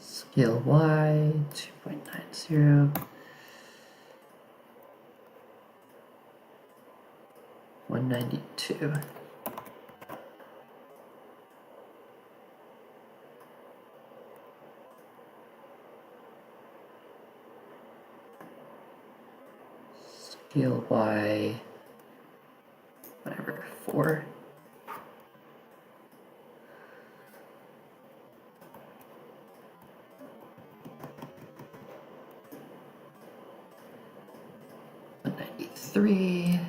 Scale Y, 2.90. 192. Scale Y, whatever, 4. Three,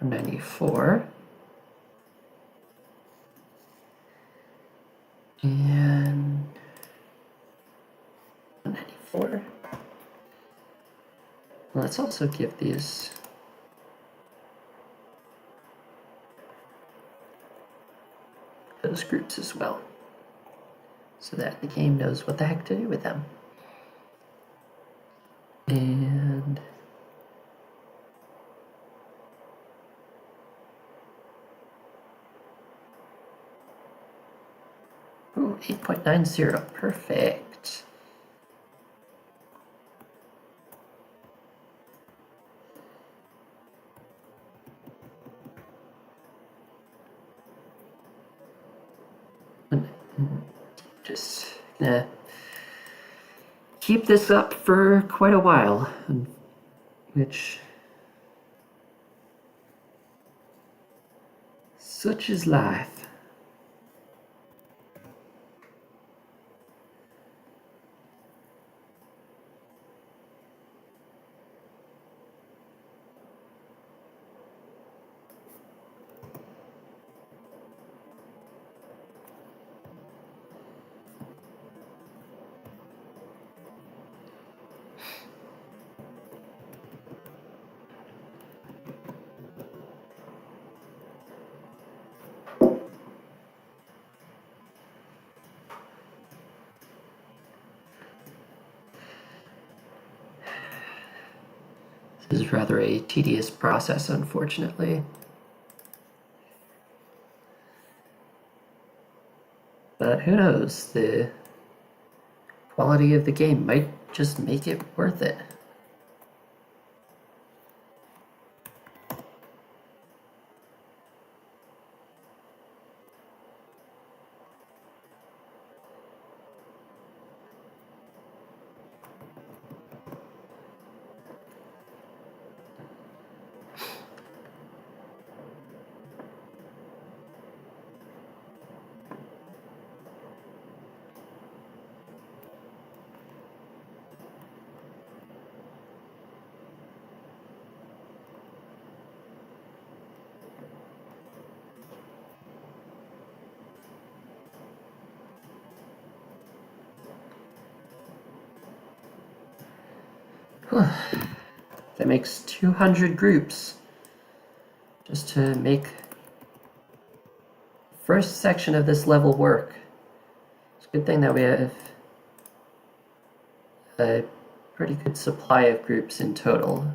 194, and 194. Let's also give these those groups as well, so that the game knows what the heck to do with them. And ooh, 8.90, perfect. Just gonna keep this up for quite a while, which such is life. This is rather a tedious process, unfortunately. But who knows, the quality of the game might just make it worth it. That makes 200 groups just to make the first section of this level work. It's a good thing that we have a pretty good supply of groups in total.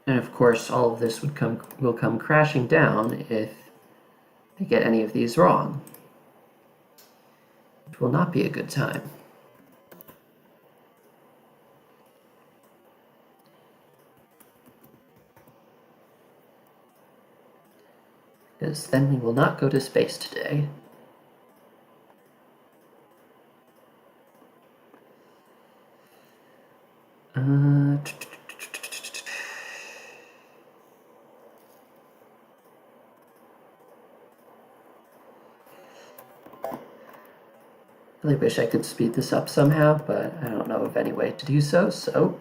And of course, all of this will come crashing down if I get any of these wrong, which will not be a good time. Because then we will not go to space today. Really wish I could speed this up somehow, but I don't know of any way to do so, so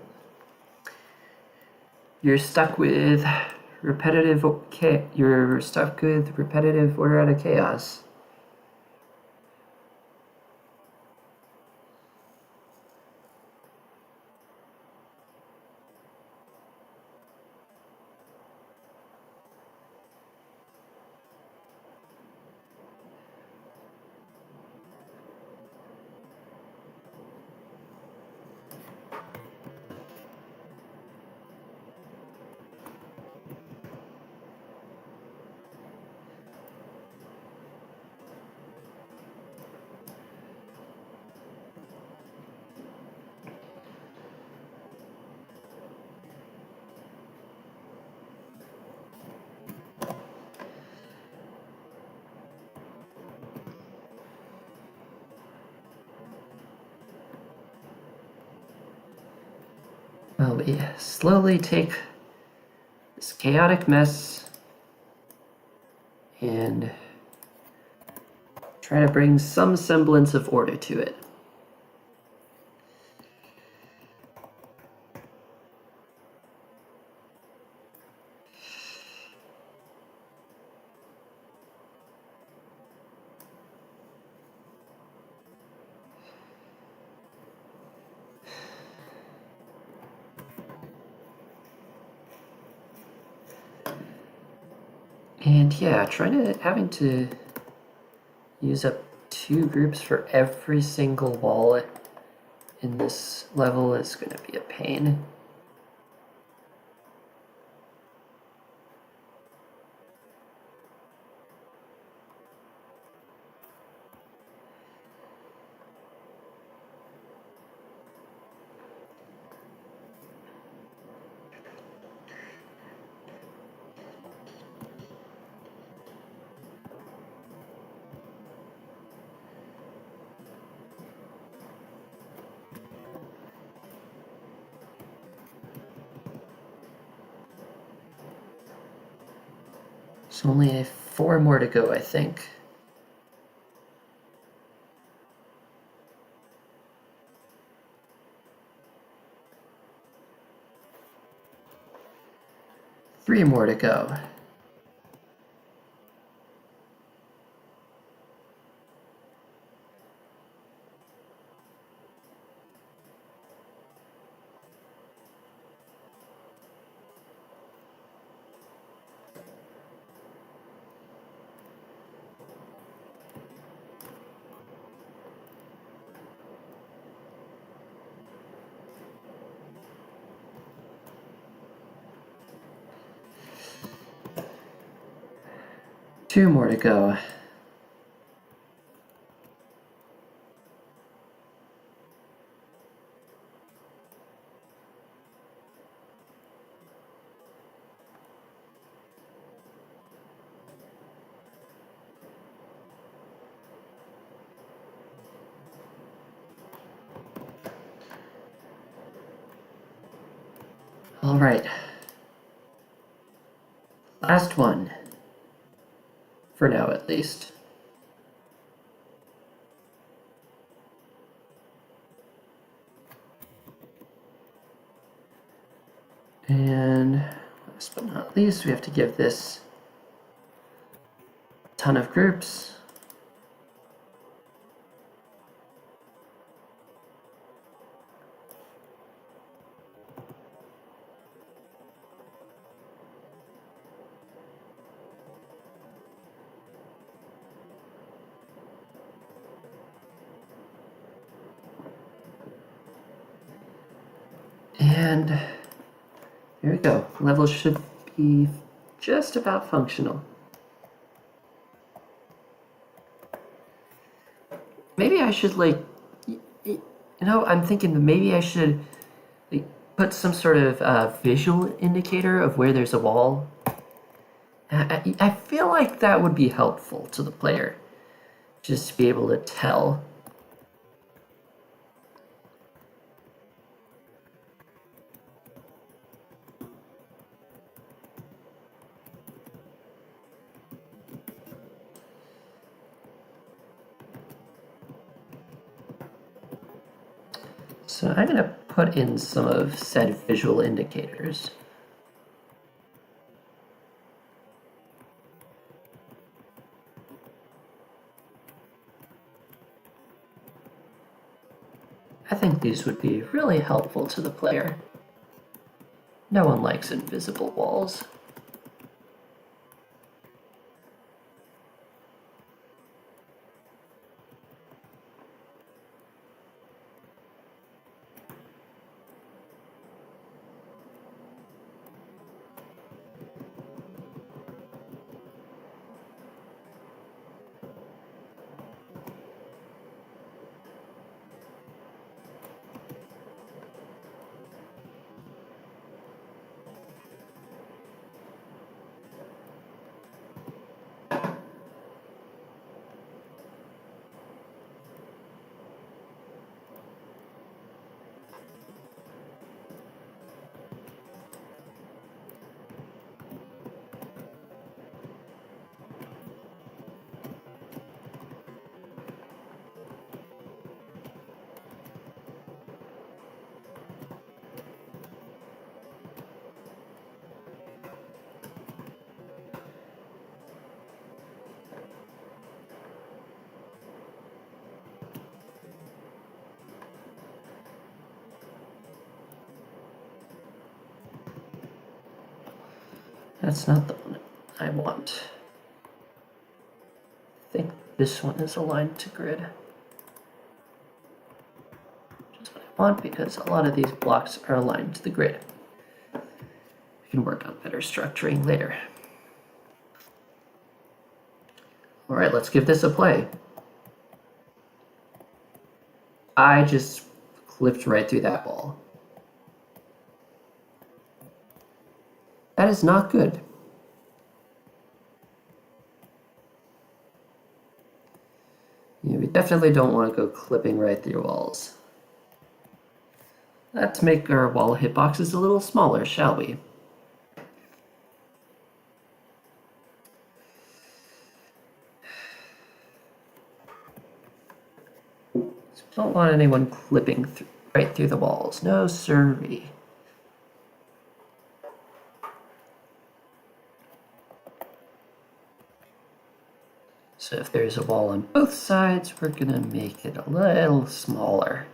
you're stuck with repetitive order out of chaos. Well, we slowly take this chaotic mess and try to bring some semblance of order to it. And yeah, having to use up 2 groups for every single wall in this level is going to be a pain. So only 4 more to go, I think. Three more to go. Two more to go. All right. Last one. For now, at least. And last but not least, we have to give this a ton of groups. And here we go. Level should be just about functional. Maybe I should I'm thinking that maybe I should put some sort of visual indicator of where there's a wall. I feel like that would be helpful to the player, just to be able to tell. So I'm going to put in some of said visual indicators. I think these would be really helpful to the player. No one likes invisible walls. That's not the one I want. I think this one is aligned to grid. Which is what I want because a lot of these blocks are aligned to the grid. We can work on better structuring later. All right, let's give this a play. I just clipped right through that wall. That is not good. Yeah, we definitely don't want to go clipping right through walls. Let's make our wall hitboxes a little smaller, shall we? Don't want anyone clipping right through the walls. No siree. So if there's a wall on both sides, we're gonna make it a little smaller.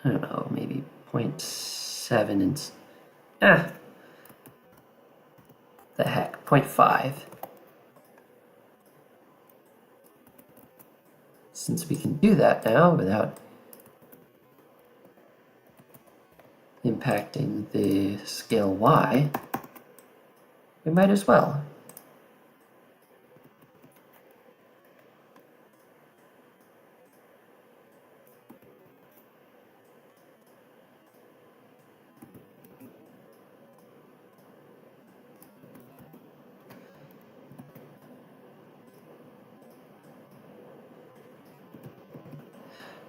I don't know, maybe 0.7 inch. The heck, 0.5. Since we can do that now without impacting the scale Y, we might as well.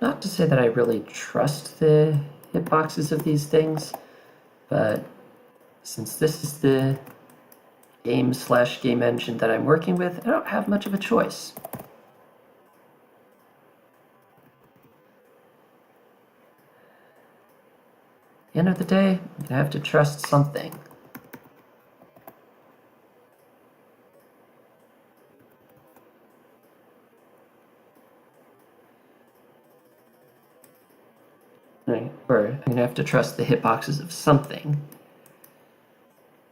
Not to say that I really trust the hitboxes of these things, but since this is the game engine that I'm working with, I don't have much of a choice. At the end of the day, I'm gonna have to trust something. Or I'm gonna have to trust the hitboxes of something.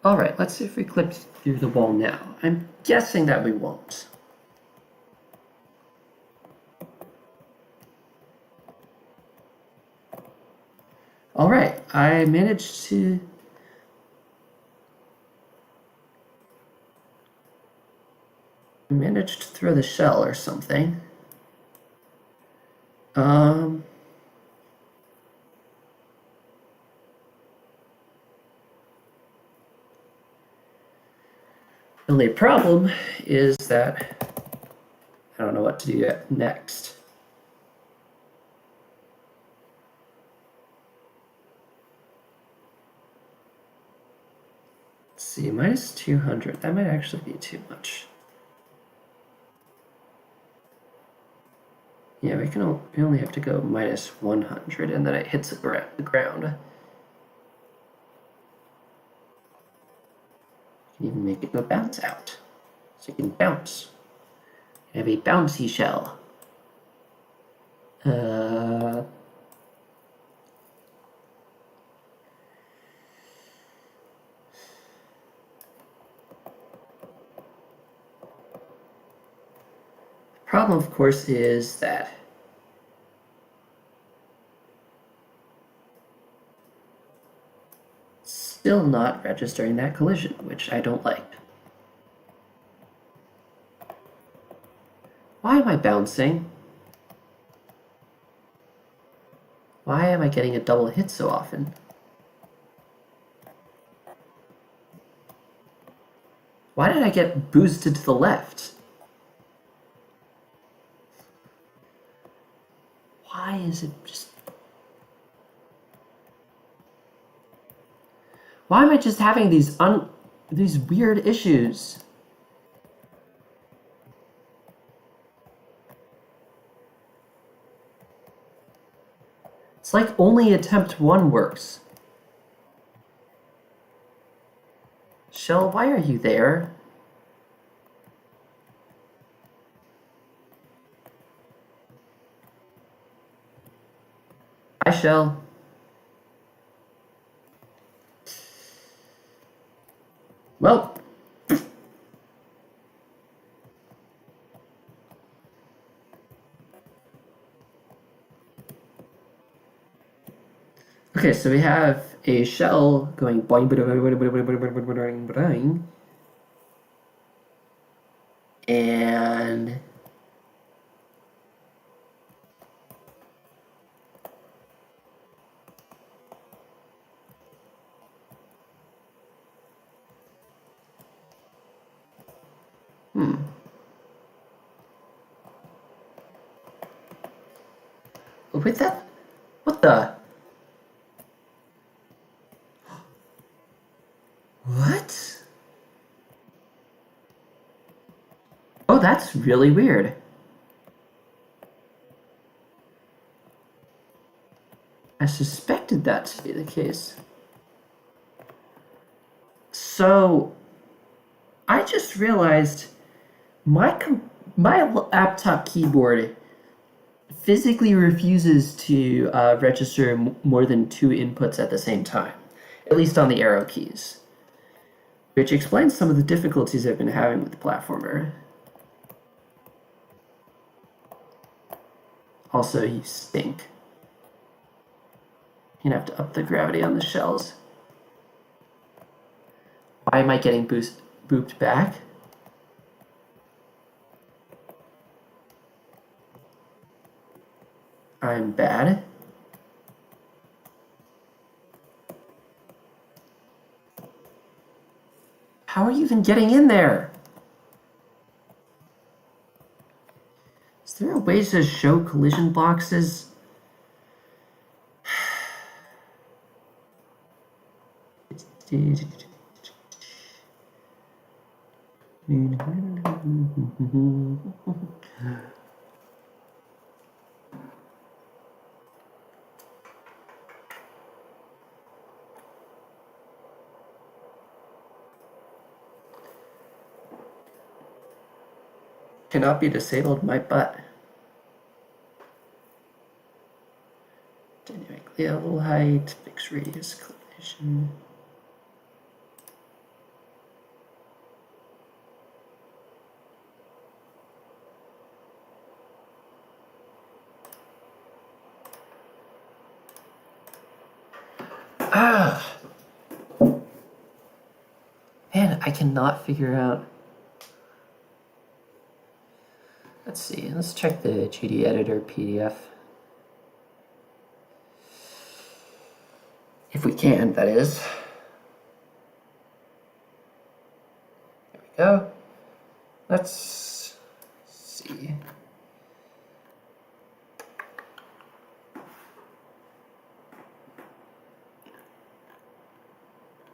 All right, let's see if we clip through the wall now. I'm guessing that we won't. All right, I managed to throw the shell or something. The only problem is that I don't know what to do next. Let's see, minus 200. That might actually be too much. Yeah, we only have to go minus 100, and then it hits the ground. You can even make it go bounce out, so you can bounce. You have a bouncy shell. Problem, of course, is that still not registering that collision, which I don't like. Why am I bouncing? Why am I getting a double hit so often? Why did I get boosted to the left? Why is it just... Why am I just having these weird issues? It's like only attempt 1 works. Shell, why are you there? Hi, Shell. Well. Okay, so we have a shell going boing, boing, boing, and with that, what the? What? Oh, that's really weird. I suspected that to be the case. So, I just realized my laptop keyboard physically refuses to register more than 2 inputs at the same time, at least on the arrow keys, which explains some of the difficulties I've been having with the platformer. Also, you stink. You're gonna have to up the gravity on the shells. Why am I getting booped back? I'm bad. How are you even getting in there? Is there a way to show collision boxes? Cannot be disabled, my butt. Dynamic level height, fixed radius collision. Ah! Man, I cannot figure out. Let's see, let's check the GD editor PDF. If we can, that is. There we go. Let's see.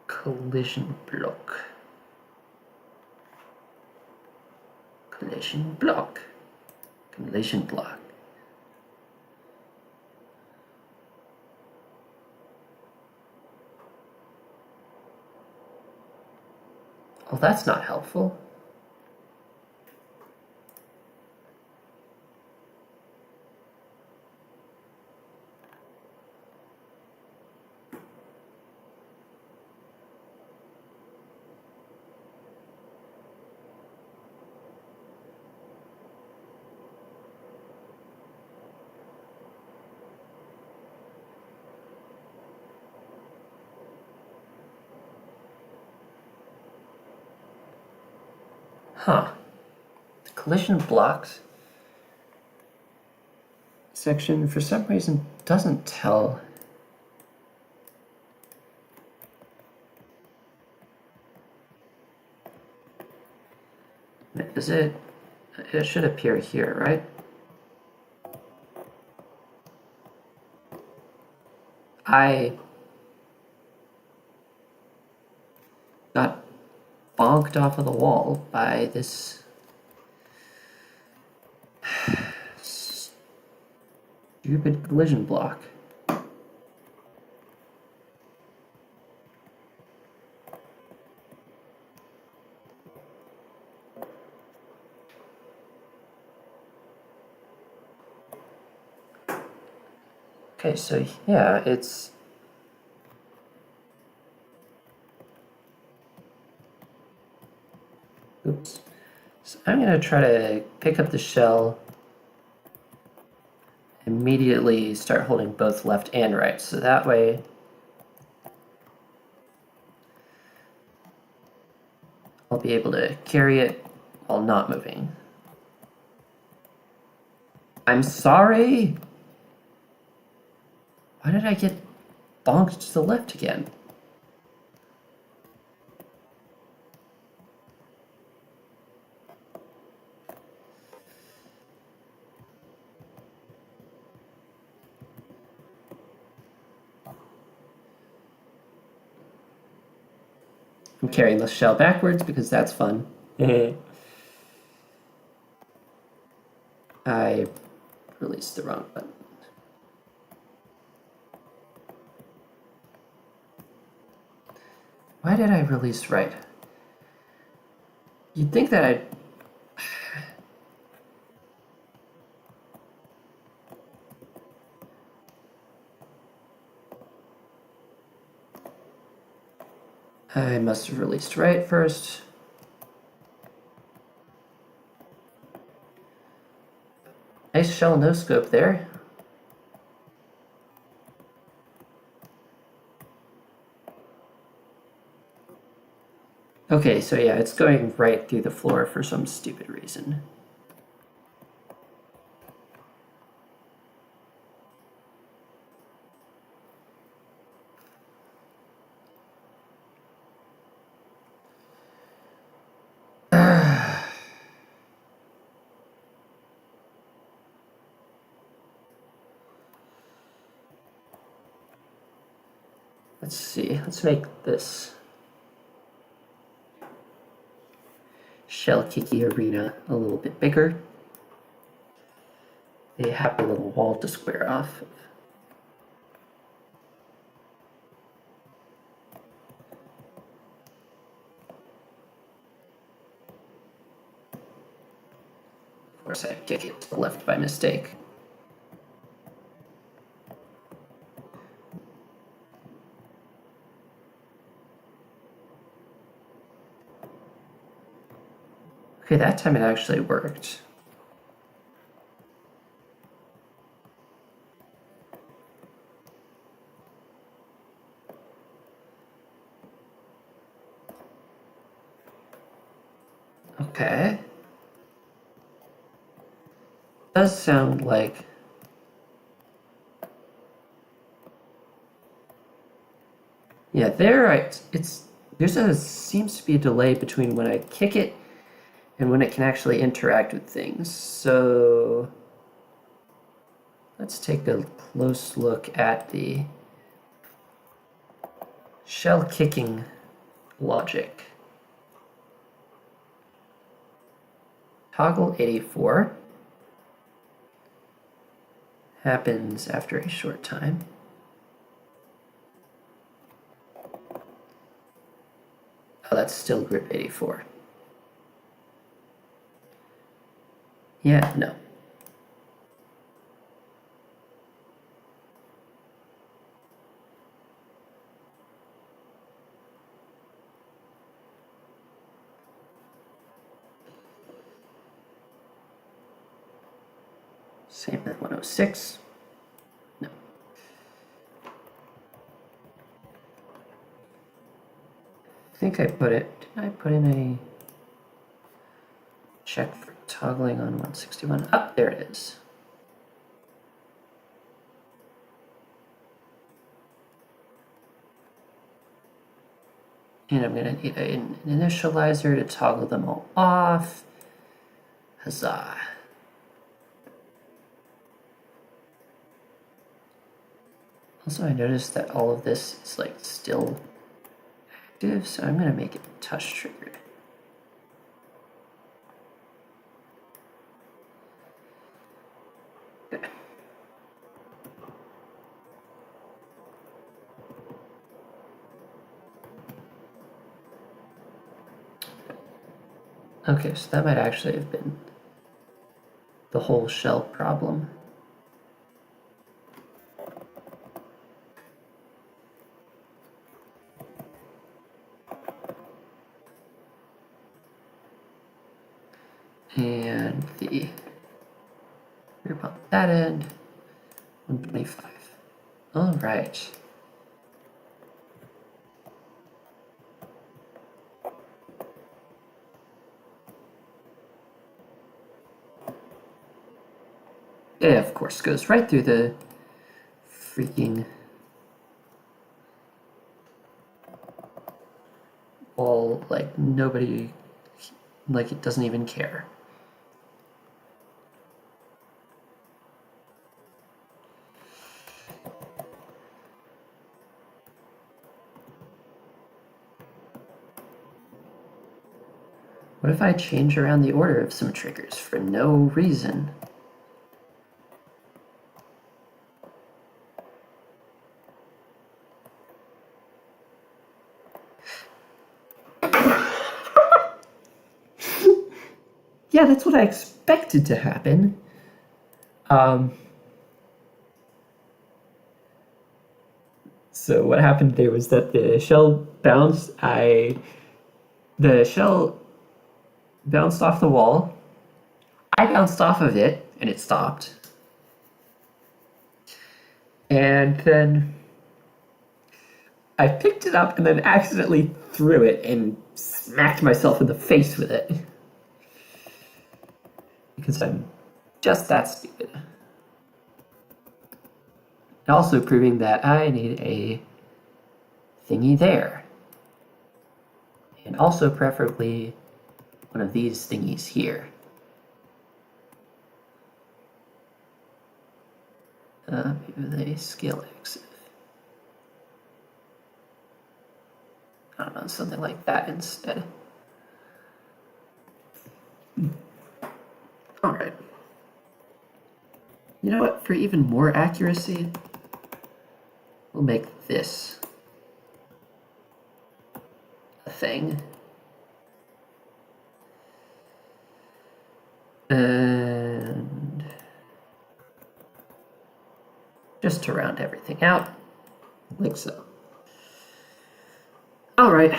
Collision block. Collision block. Collision block. Oh, that's not helpful. Huh. The collision blocks section, for some reason, doesn't tell. Is it? It should appear here, right? I got bonked off of the wall by this stupid collision block. Okay, so yeah, it's oops. So I'm gonna try to pick up the shell, immediately start holding both left and right, so that way I'll be able to carry it while not moving. I'm sorry! Why did I get bonked to the left again? I'm carrying the shell backwards because that's fun. I released the wrong button. Why did I release right? You'd think that I'd... I must have released right first. Nice shell no scope there. Okay, so yeah, it's going right through the floor for some stupid reason. Let's see, let's make this shell kicky arena a little bit bigger. A happy little wall to square off. Of course, I kick it to the left by mistake. Okay, that time it actually worked. Okay. Does sound like... Yeah, seems to be a delay between when I kick it and when it can actually interact with things. So let's take a close look at the shell kicking logic. Toggle 84 happens after a short time. Oh, that's still grip 84. Yeah, no. Same with 106. No. I think I put it, did I put in a check for toggling on 161? Oh, there it is. And I'm going to need an initializer to toggle them all off. Huzzah. Also, I noticed that all of this is like still active, so I'm going to make it touch triggered. Okay. Okay, so that might actually have been the whole shell problem. And the rear pump that end, 125. All right. It, of course, goes right through the freaking wall, like nobody, like it doesn't even care. What if I change around the order of some triggers for no reason? Yeah, that's what I expected to happen. So what happened there was that the shell bounced. The shell bounced off the wall. I bounced off of it, and it stopped. And then I picked it up and then accidentally threw it and smacked myself in the face with it. Because I'm just that stupid. And also proving that I need a thingy there. And also preferably one of these thingies here. Maybe they scale exit. I don't know, something like that instead. Alright. You know what? For even more accuracy, we'll make this a thing. And just to round everything out, like so. Alright.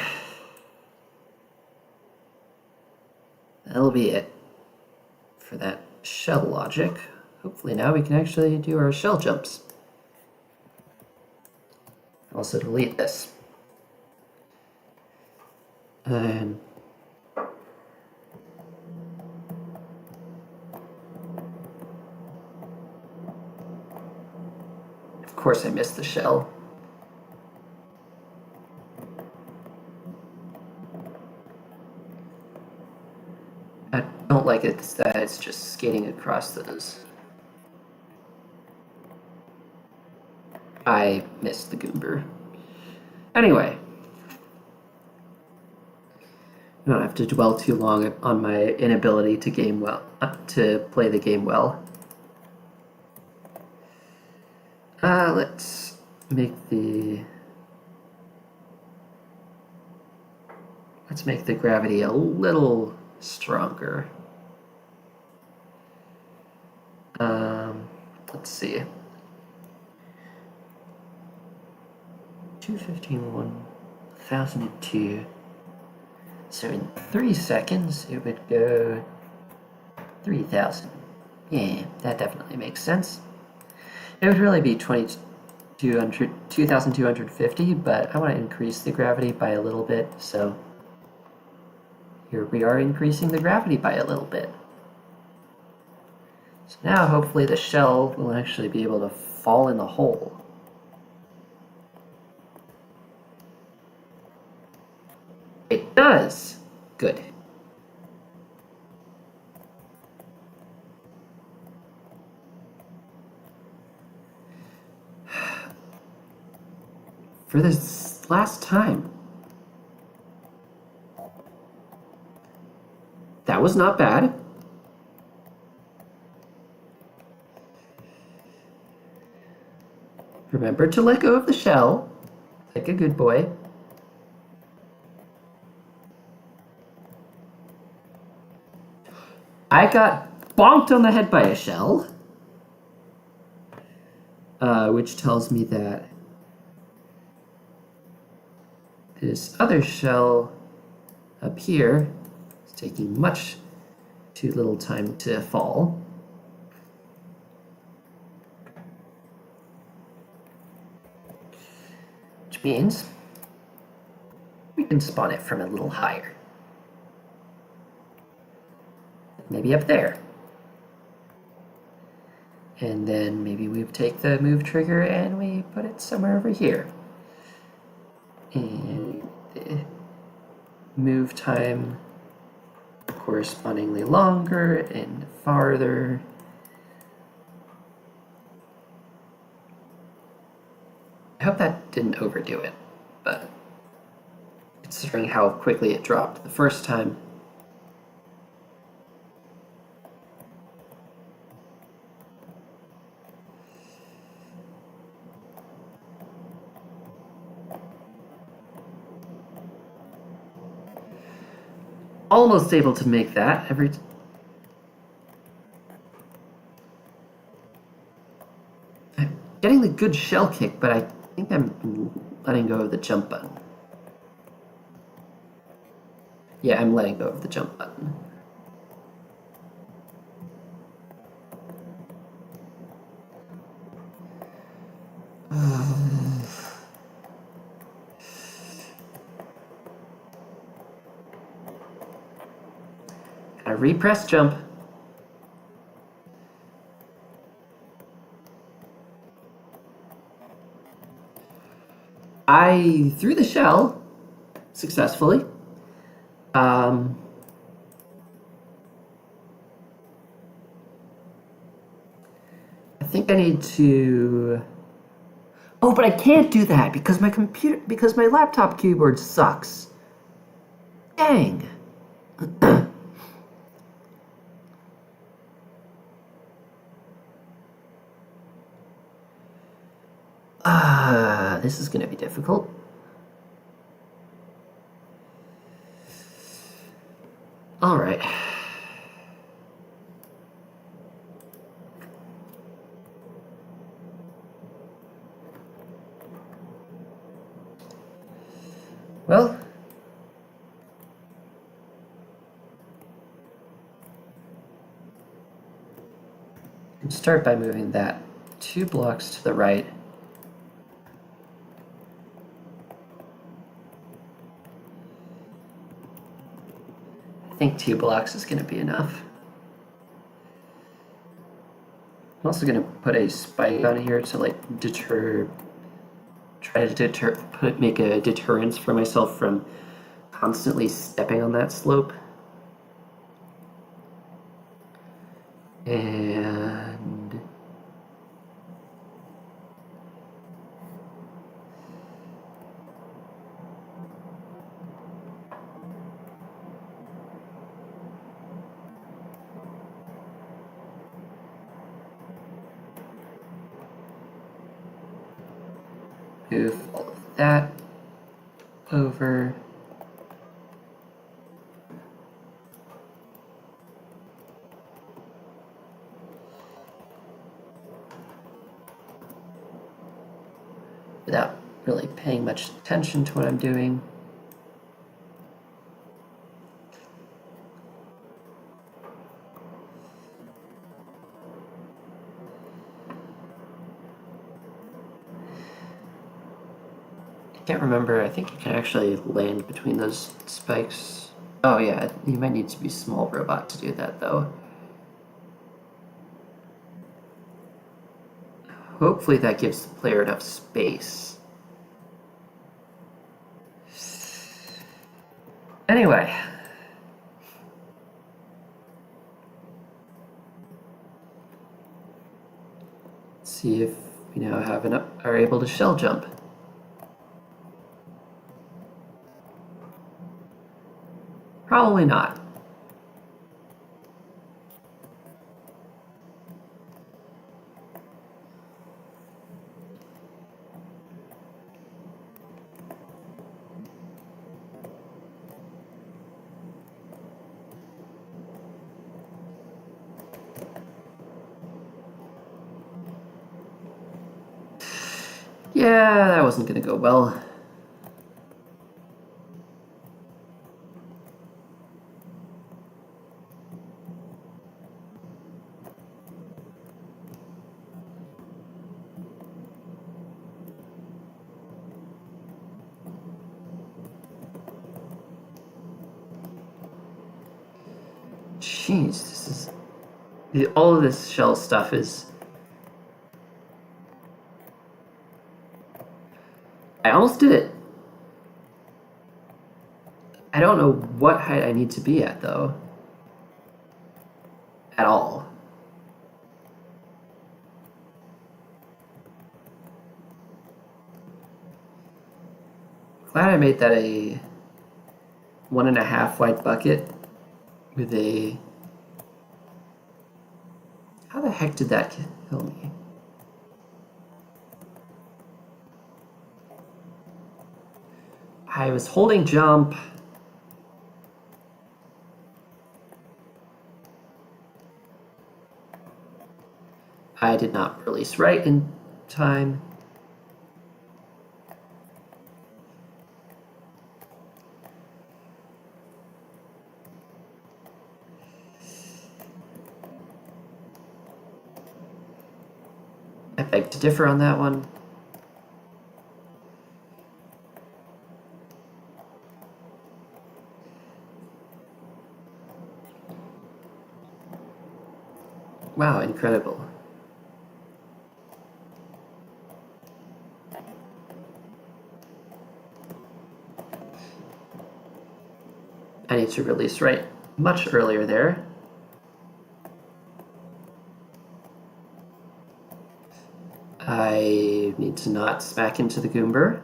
That'll be it for that shell logic. Hopefully now we can actually do our shell jumps. Also delete this. course I missed the shell. I don't like it that it's just skating across those. I missed the goober. Anyway, I don't have to dwell too long on my inability to to play the game well. Let's make the gravity a little stronger. Let's see. 215, 1002. So in 3 seconds, it would go 3,000. Yeah, that definitely makes sense. It would really be 2,250, but I want to increase the gravity by a little bit, so here we are increasing the gravity by a little bit. So now hopefully the shell will actually be able to fall in the hole. It does! Good. For this last time. That was not bad. Remember to let go of the shell, like a good boy. I got bonked on the head by a shell, which tells me that this other shell up here is taking much too little time to fall. Which means we can spawn it from a little higher. Maybe up there. And then maybe we take the move trigger and we put it somewhere over here. And the move time correspondingly longer and farther. I hope that didn't overdo it, but considering how quickly it dropped the first time. Almost able to make that every I'm getting the good shell kick, but I think I'm letting go of the jump button. Yeah, I'm letting go of the jump button. I repress jump. I threw the shell successfully. I think I need to. Oh, but I can't do that because my laptop keyboard sucks. Dang. This is going to be difficult. All right. Well, you can start by moving that 2 blocks to the right. I think 2 blocks is going to be enough. I'm also gonna put a spike on here to like make a deterrence for myself from constantly stepping on that slope. And move all of that over. Without really paying much attention to what I'm doing. I can't remember, I think you can actually land between those spikes. Oh yeah, you might need to be a small robot to do that though. Hopefully that gives the player enough space. Anyway. Let's see if we now are able to shell jump. Probably not. Yeah, that wasn't gonna go well. Jeez, all of this shell stuff is... I almost did it. I don't know what height I need to be at, though. At all. Glad I made that a 1.5 wide bucket with a... How the heck did that kill me? I was holding jump. I did not release right in time. I beg to differ on that one. Wow, incredible. I need to release right much earlier there. I need to not smack into the Goomber.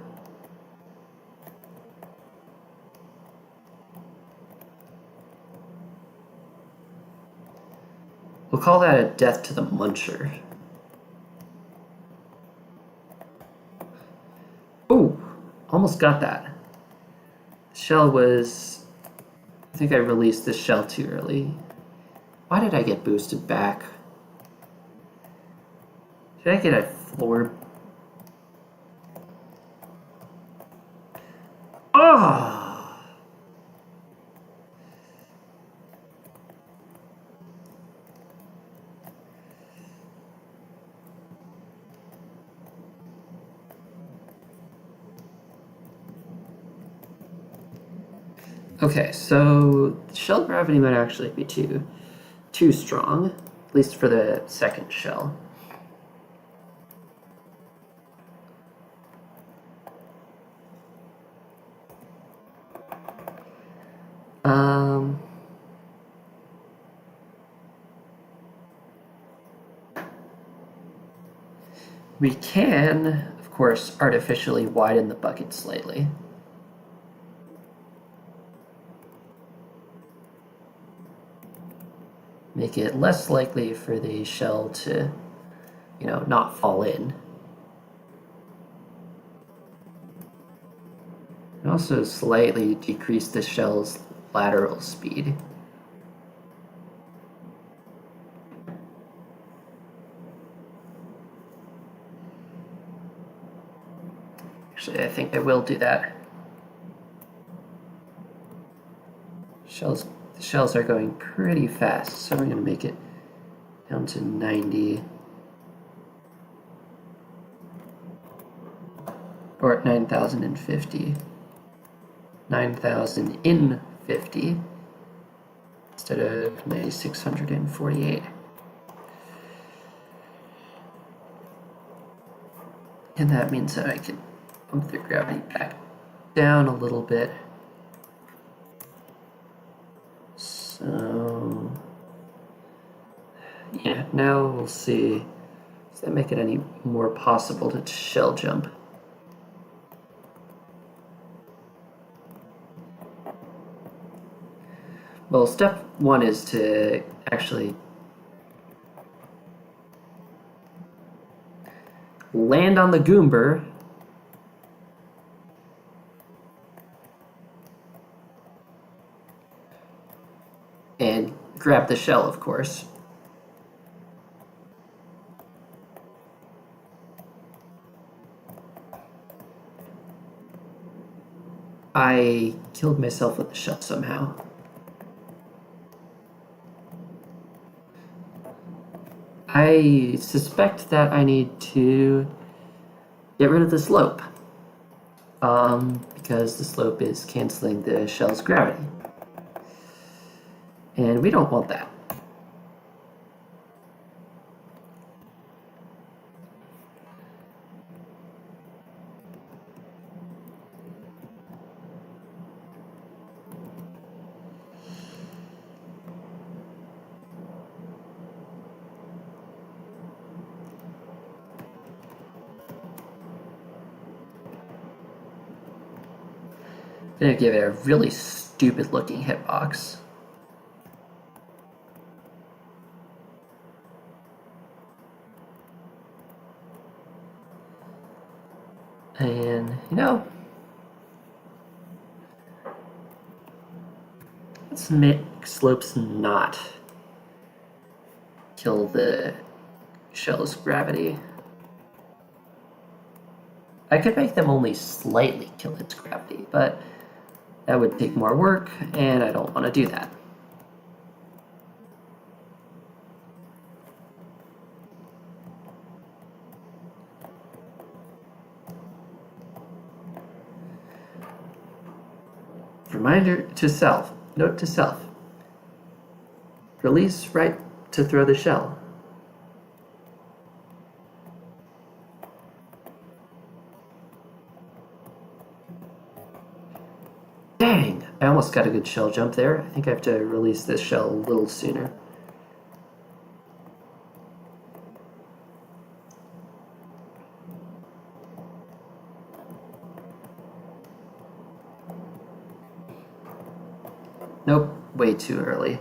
We'll call that a death to the Muncher. Oh, almost got that. Shell was... I think I released this shell too early. Why did I get boosted back? Did I get a floor? Oh! Okay, so shell gravity might actually be too strong, at least for the second shell. We can, of course, artificially widen the bucket slightly. Make it less likely for the shell to, not fall in. And also slightly decrease the shell's lateral speed. Actually, I think I will do that. The shells are going pretty fast, so we're going to make it down to 90. Or 9,050. 9,050 instead of 9,648. And that means that I can bump the gravity back down a little bit. So, yeah, now we'll see. Does that make it any more possible to shell jump? Well, step one is to actually land on the goomber and grab the shell, of course. I killed myself with the shell somehow. I suspect that I need to get rid of the slope. Because the slope is canceling the shell's gravity. And we don't want that. Gonna give it a really stupid looking hitbox. And, let's make slopes not kill the shell's gravity. I could make them only slightly kill its gravity, but that would take more work, and I don't want to do that. Reminder to self, note to self, release right to throw the shell. Dang, I almost got a good shell jump there. I think I have to release this shell a little sooner. Nope, way too early.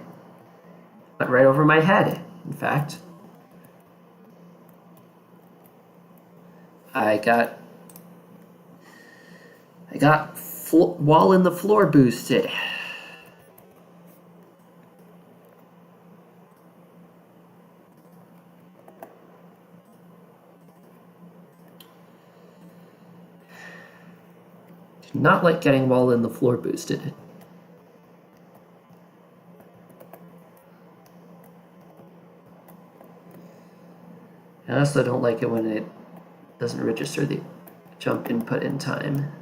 Went right over my head, in fact. I got wall in the floor boosted. Do not like getting wall in the floor boosted. I also don't like it when it doesn't register the jump input in time.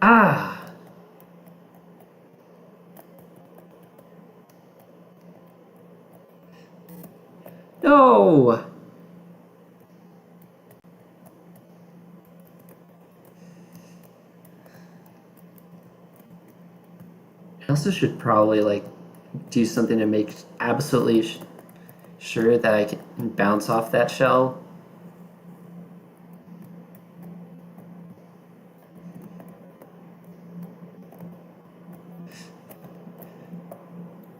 Ah! No! also should probably like do something to make absolutely sure that I can bounce off that shell.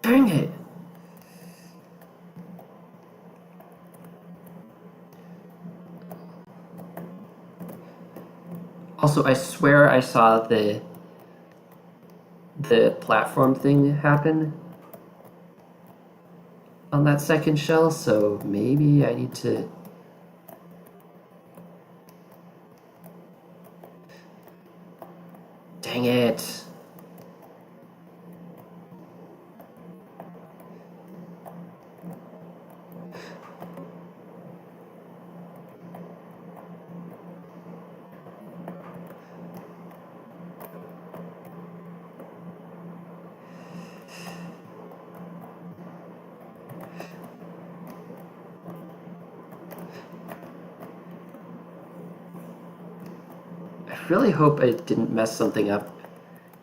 Dang it! Also, I swear I saw the platform thing happen on that second shell, so maybe I need to... Dang it! I really hope I didn't mess something up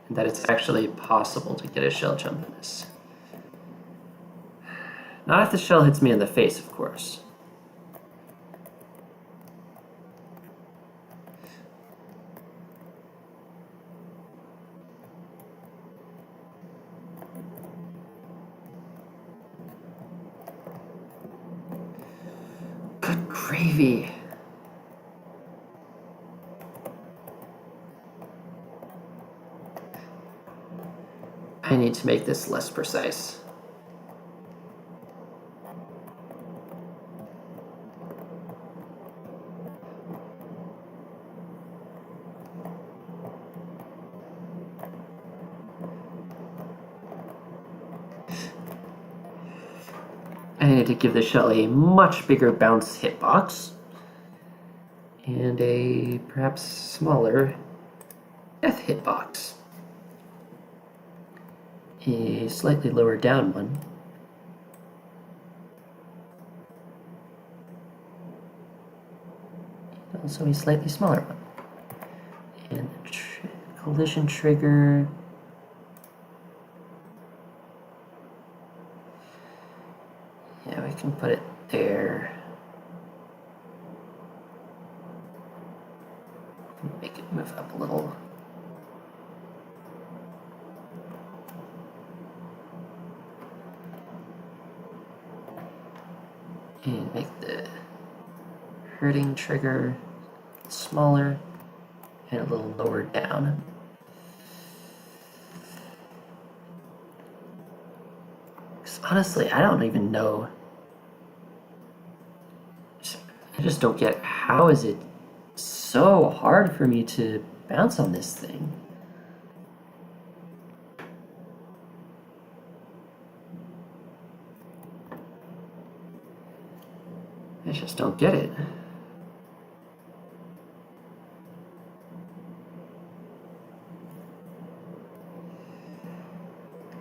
and that it's actually possible to get a shell jump in this. Not if the shell hits me in the face, of course. Good gravy. I need to make this less precise. I need to give the shell a much bigger bounce hitbox and a perhaps smaller death hitbox. A slightly lower down one. And also a slightly smaller one. And a collision trigger. Yeah, we can put it there. Make it move up a little. And make the hurting trigger smaller and a little lower down. Because honestly, I don't even know. I just don't get how is it so hard for me to bounce on this thing. I just don't get it.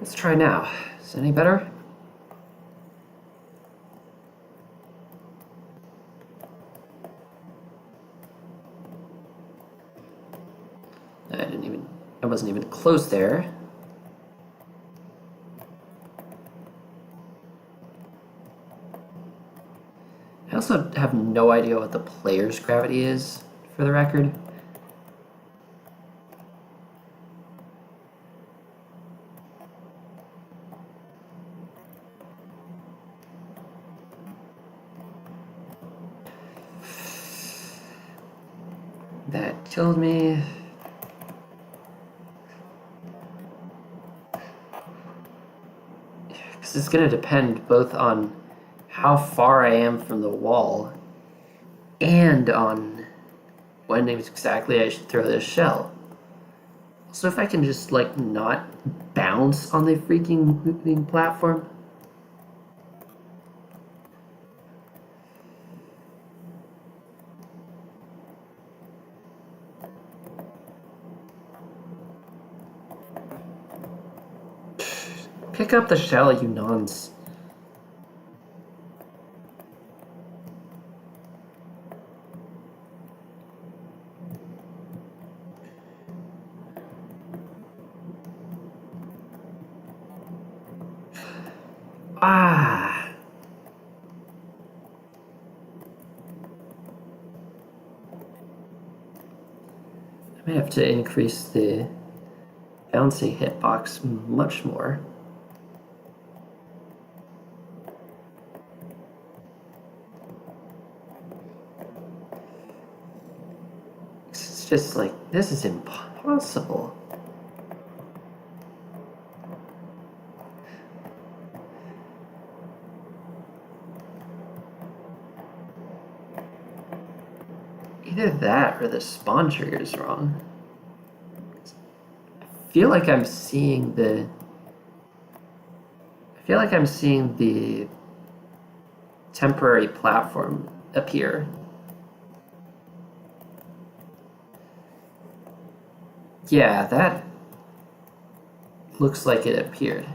Let's try now. Is it any better? I wasn't even close there. I also have no idea what the player's gravity is, for the record. That killed me. Because it's going to depend both on how far I am from the wall and on when exactly I should throw this shell. So if I can just like not bounce on the freaking moving platform. Pick up the shell, you nons. Ah! I may have to increase the bouncing hitbox much more. It's just like, this is impossible. Either that or the spawn trigger is wrong. I feel like I'm seeing the temporary platform appear. Yeah, that looks like it appeared.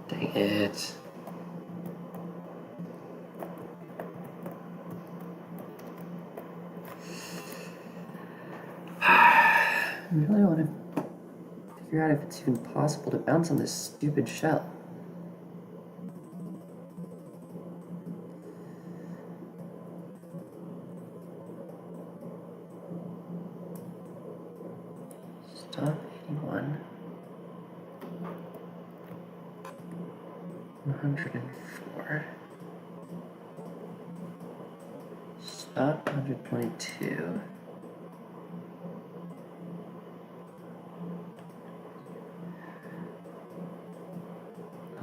Dang it. I really want to figure out if it's even possible to bounce on this stupid shell. Stop 81. 104. Stop 122.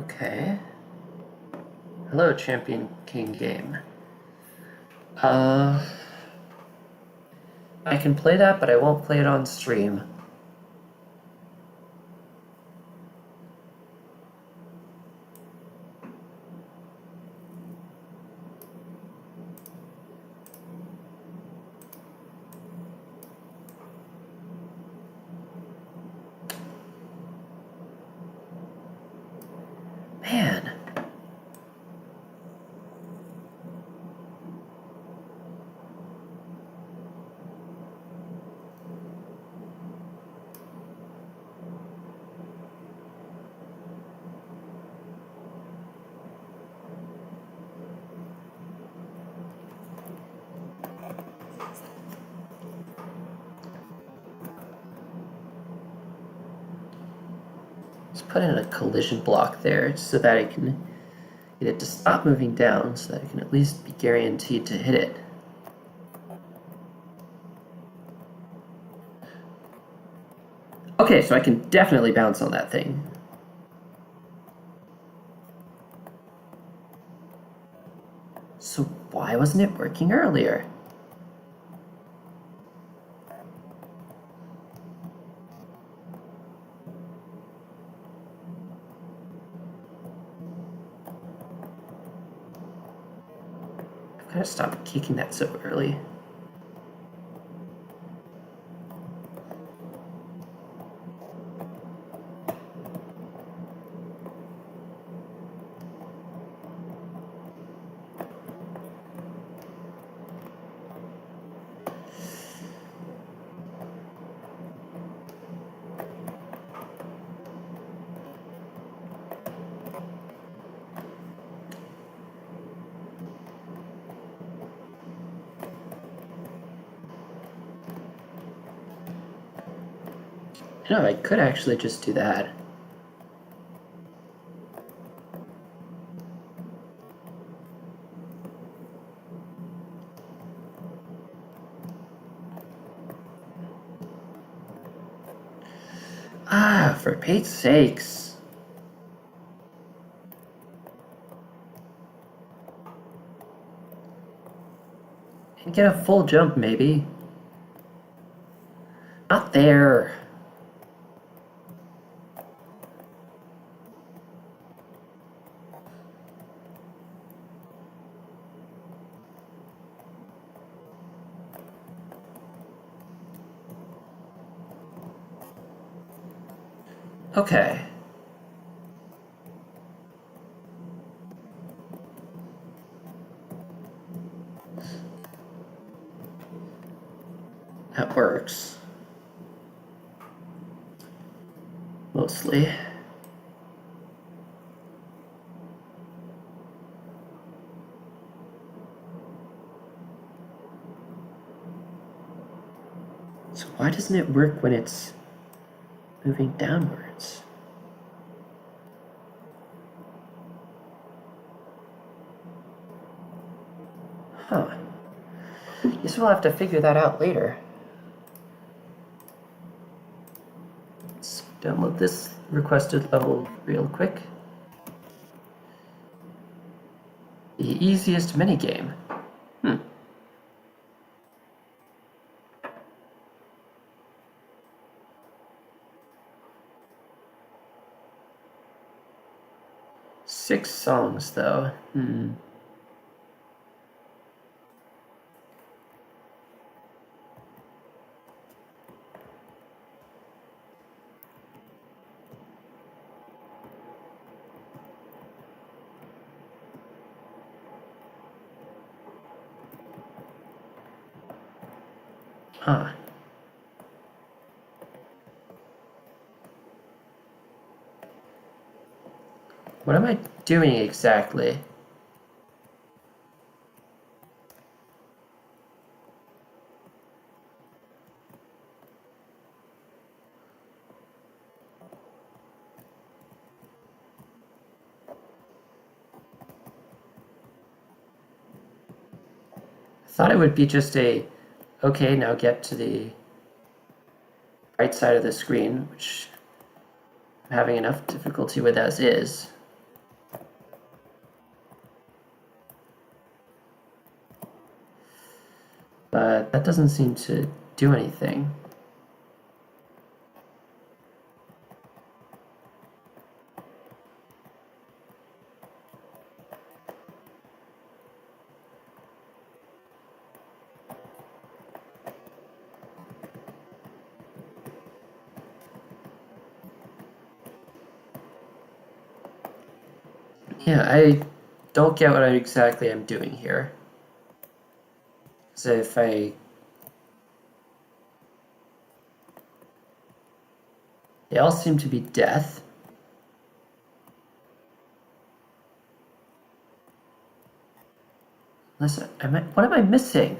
Okay. Hello, Champion King game. I can play that, but I won't play it on stream. Man. Just put in a collision block there so that I can get it to stop moving down so that I can at least be guaranteed to hit it. Okay, so I can definitely bounce on that thing. So why wasn't it working earlier? I've got to stop kicking that so early. No, I could actually just do that. Ah, for Pete's sakes. And get a full jump, maybe. Not there. Okay. That works. Mostly. So why doesn't it work when it's moving downwards? Huh. Guess we'll have to figure that out later. Let's download this requested level real quick. The easiest minigame. 6 songs, though. Huh. What am I doing exactly? I thought it would be just a, okay, now get to the right side of the screen, which I'm having enough difficulty with as is. But that doesn't seem to do anything. Yeah, I don't get what exactly I'm doing here. So if I... They all seem to be death. Unless, what am I missing?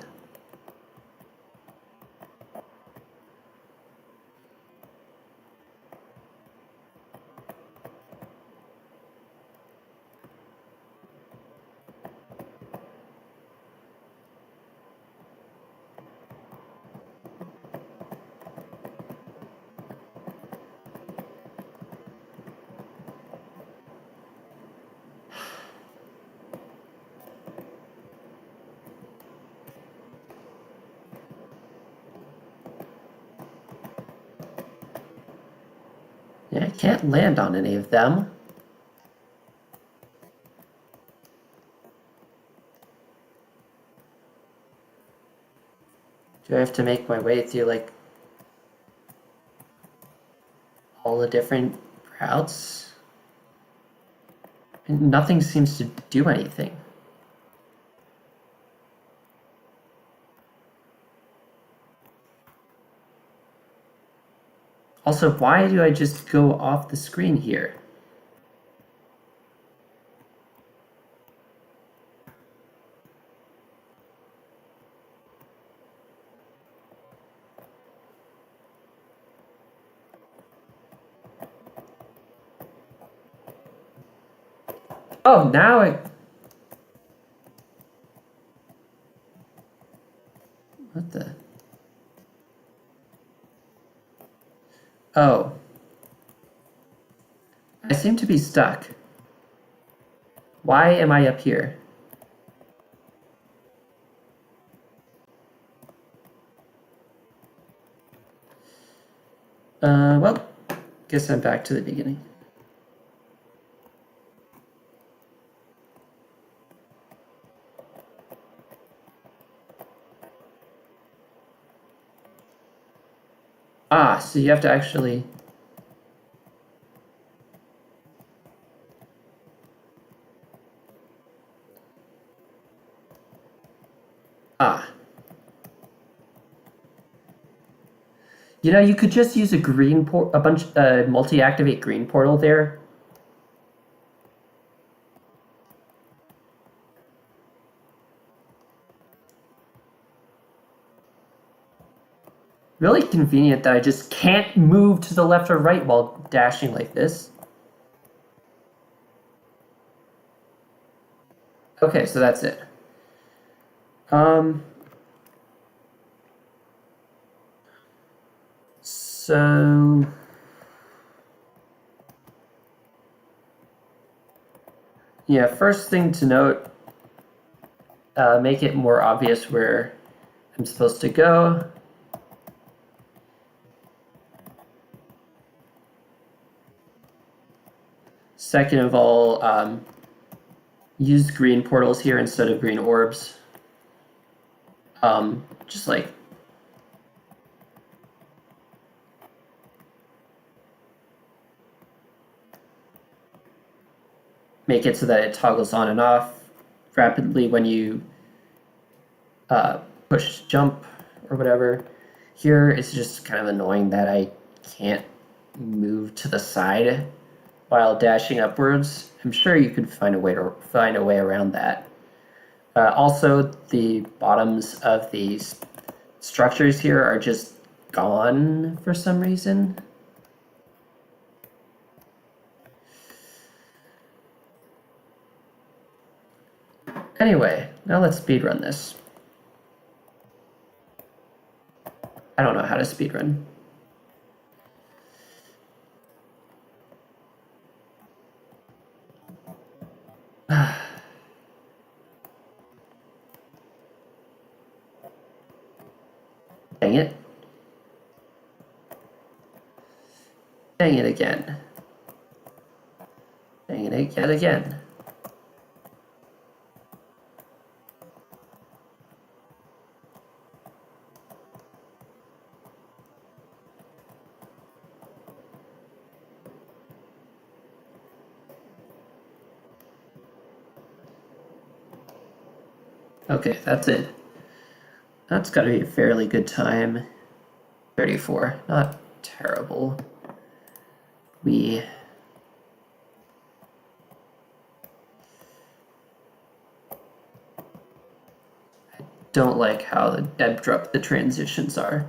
Yeah, I can't land on any of them. Do I have to make my way through, like, all the different routes? And nothing seems to do anything. Also, why do I just go off the screen here? Oh, now I... What the... Oh. I seem to be stuck. Why am I up here? Well, guess I'm back to the beginning. Ah, so you have to actually... Ah. You know, you could just use a multi-activate green portal there. Really convenient that I just can't move to the left or right while dashing like this. Okay, so that's it. So yeah, first thing to note, make it more obvious where I'm supposed to go. Second of all, use green portals here instead of green orbs. Just like make it so that it toggles on and off rapidly when you push jump or whatever. Here it's just kind of annoying that I can't move to the side while dashing upwards. I'm sure you could find a way around that. Also, the bottoms of these structures here are just gone for some reason. Anyway, now let's speedrun this. I don't know how to speedrun. Dang it. Dang it again. Dang it yet again. Okay, that's it. That's gotta be a fairly good time. 34, not terrible. I don't like how abrupt the transitions are.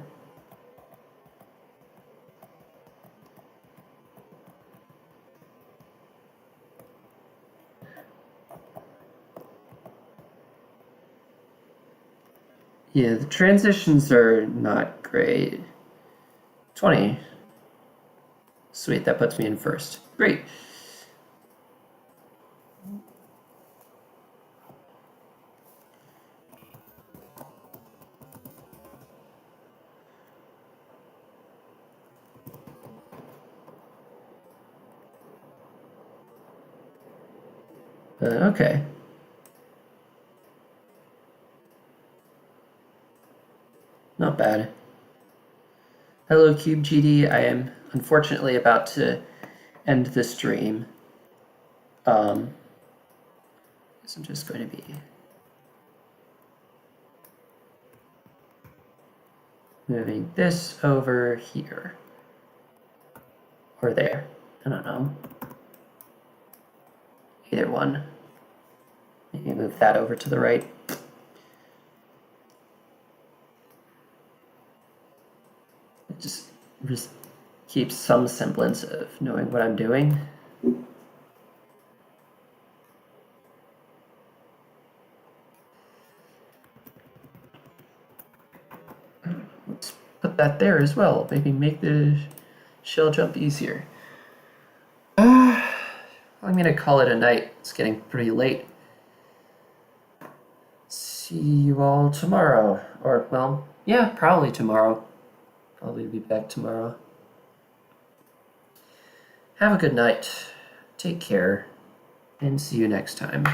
Yeah, the transitions are not great. 20. Sweet, that puts me in first. Great. Okay. Not bad. Hello, Cube GD. I am unfortunately about to end the stream. So I'm just going to be moving this over here. Or there. I don't know. Either one. Maybe move that over to the right. It just keeps some semblance of knowing what I'm doing. Let's put that there as well. Maybe make the shell jump easier. I'm gonna call it a night. It's getting pretty late. See you all tomorrow. Or, well, yeah, probably tomorrow. Probably be back tomorrow. Have a good night. Take care. And see you next time.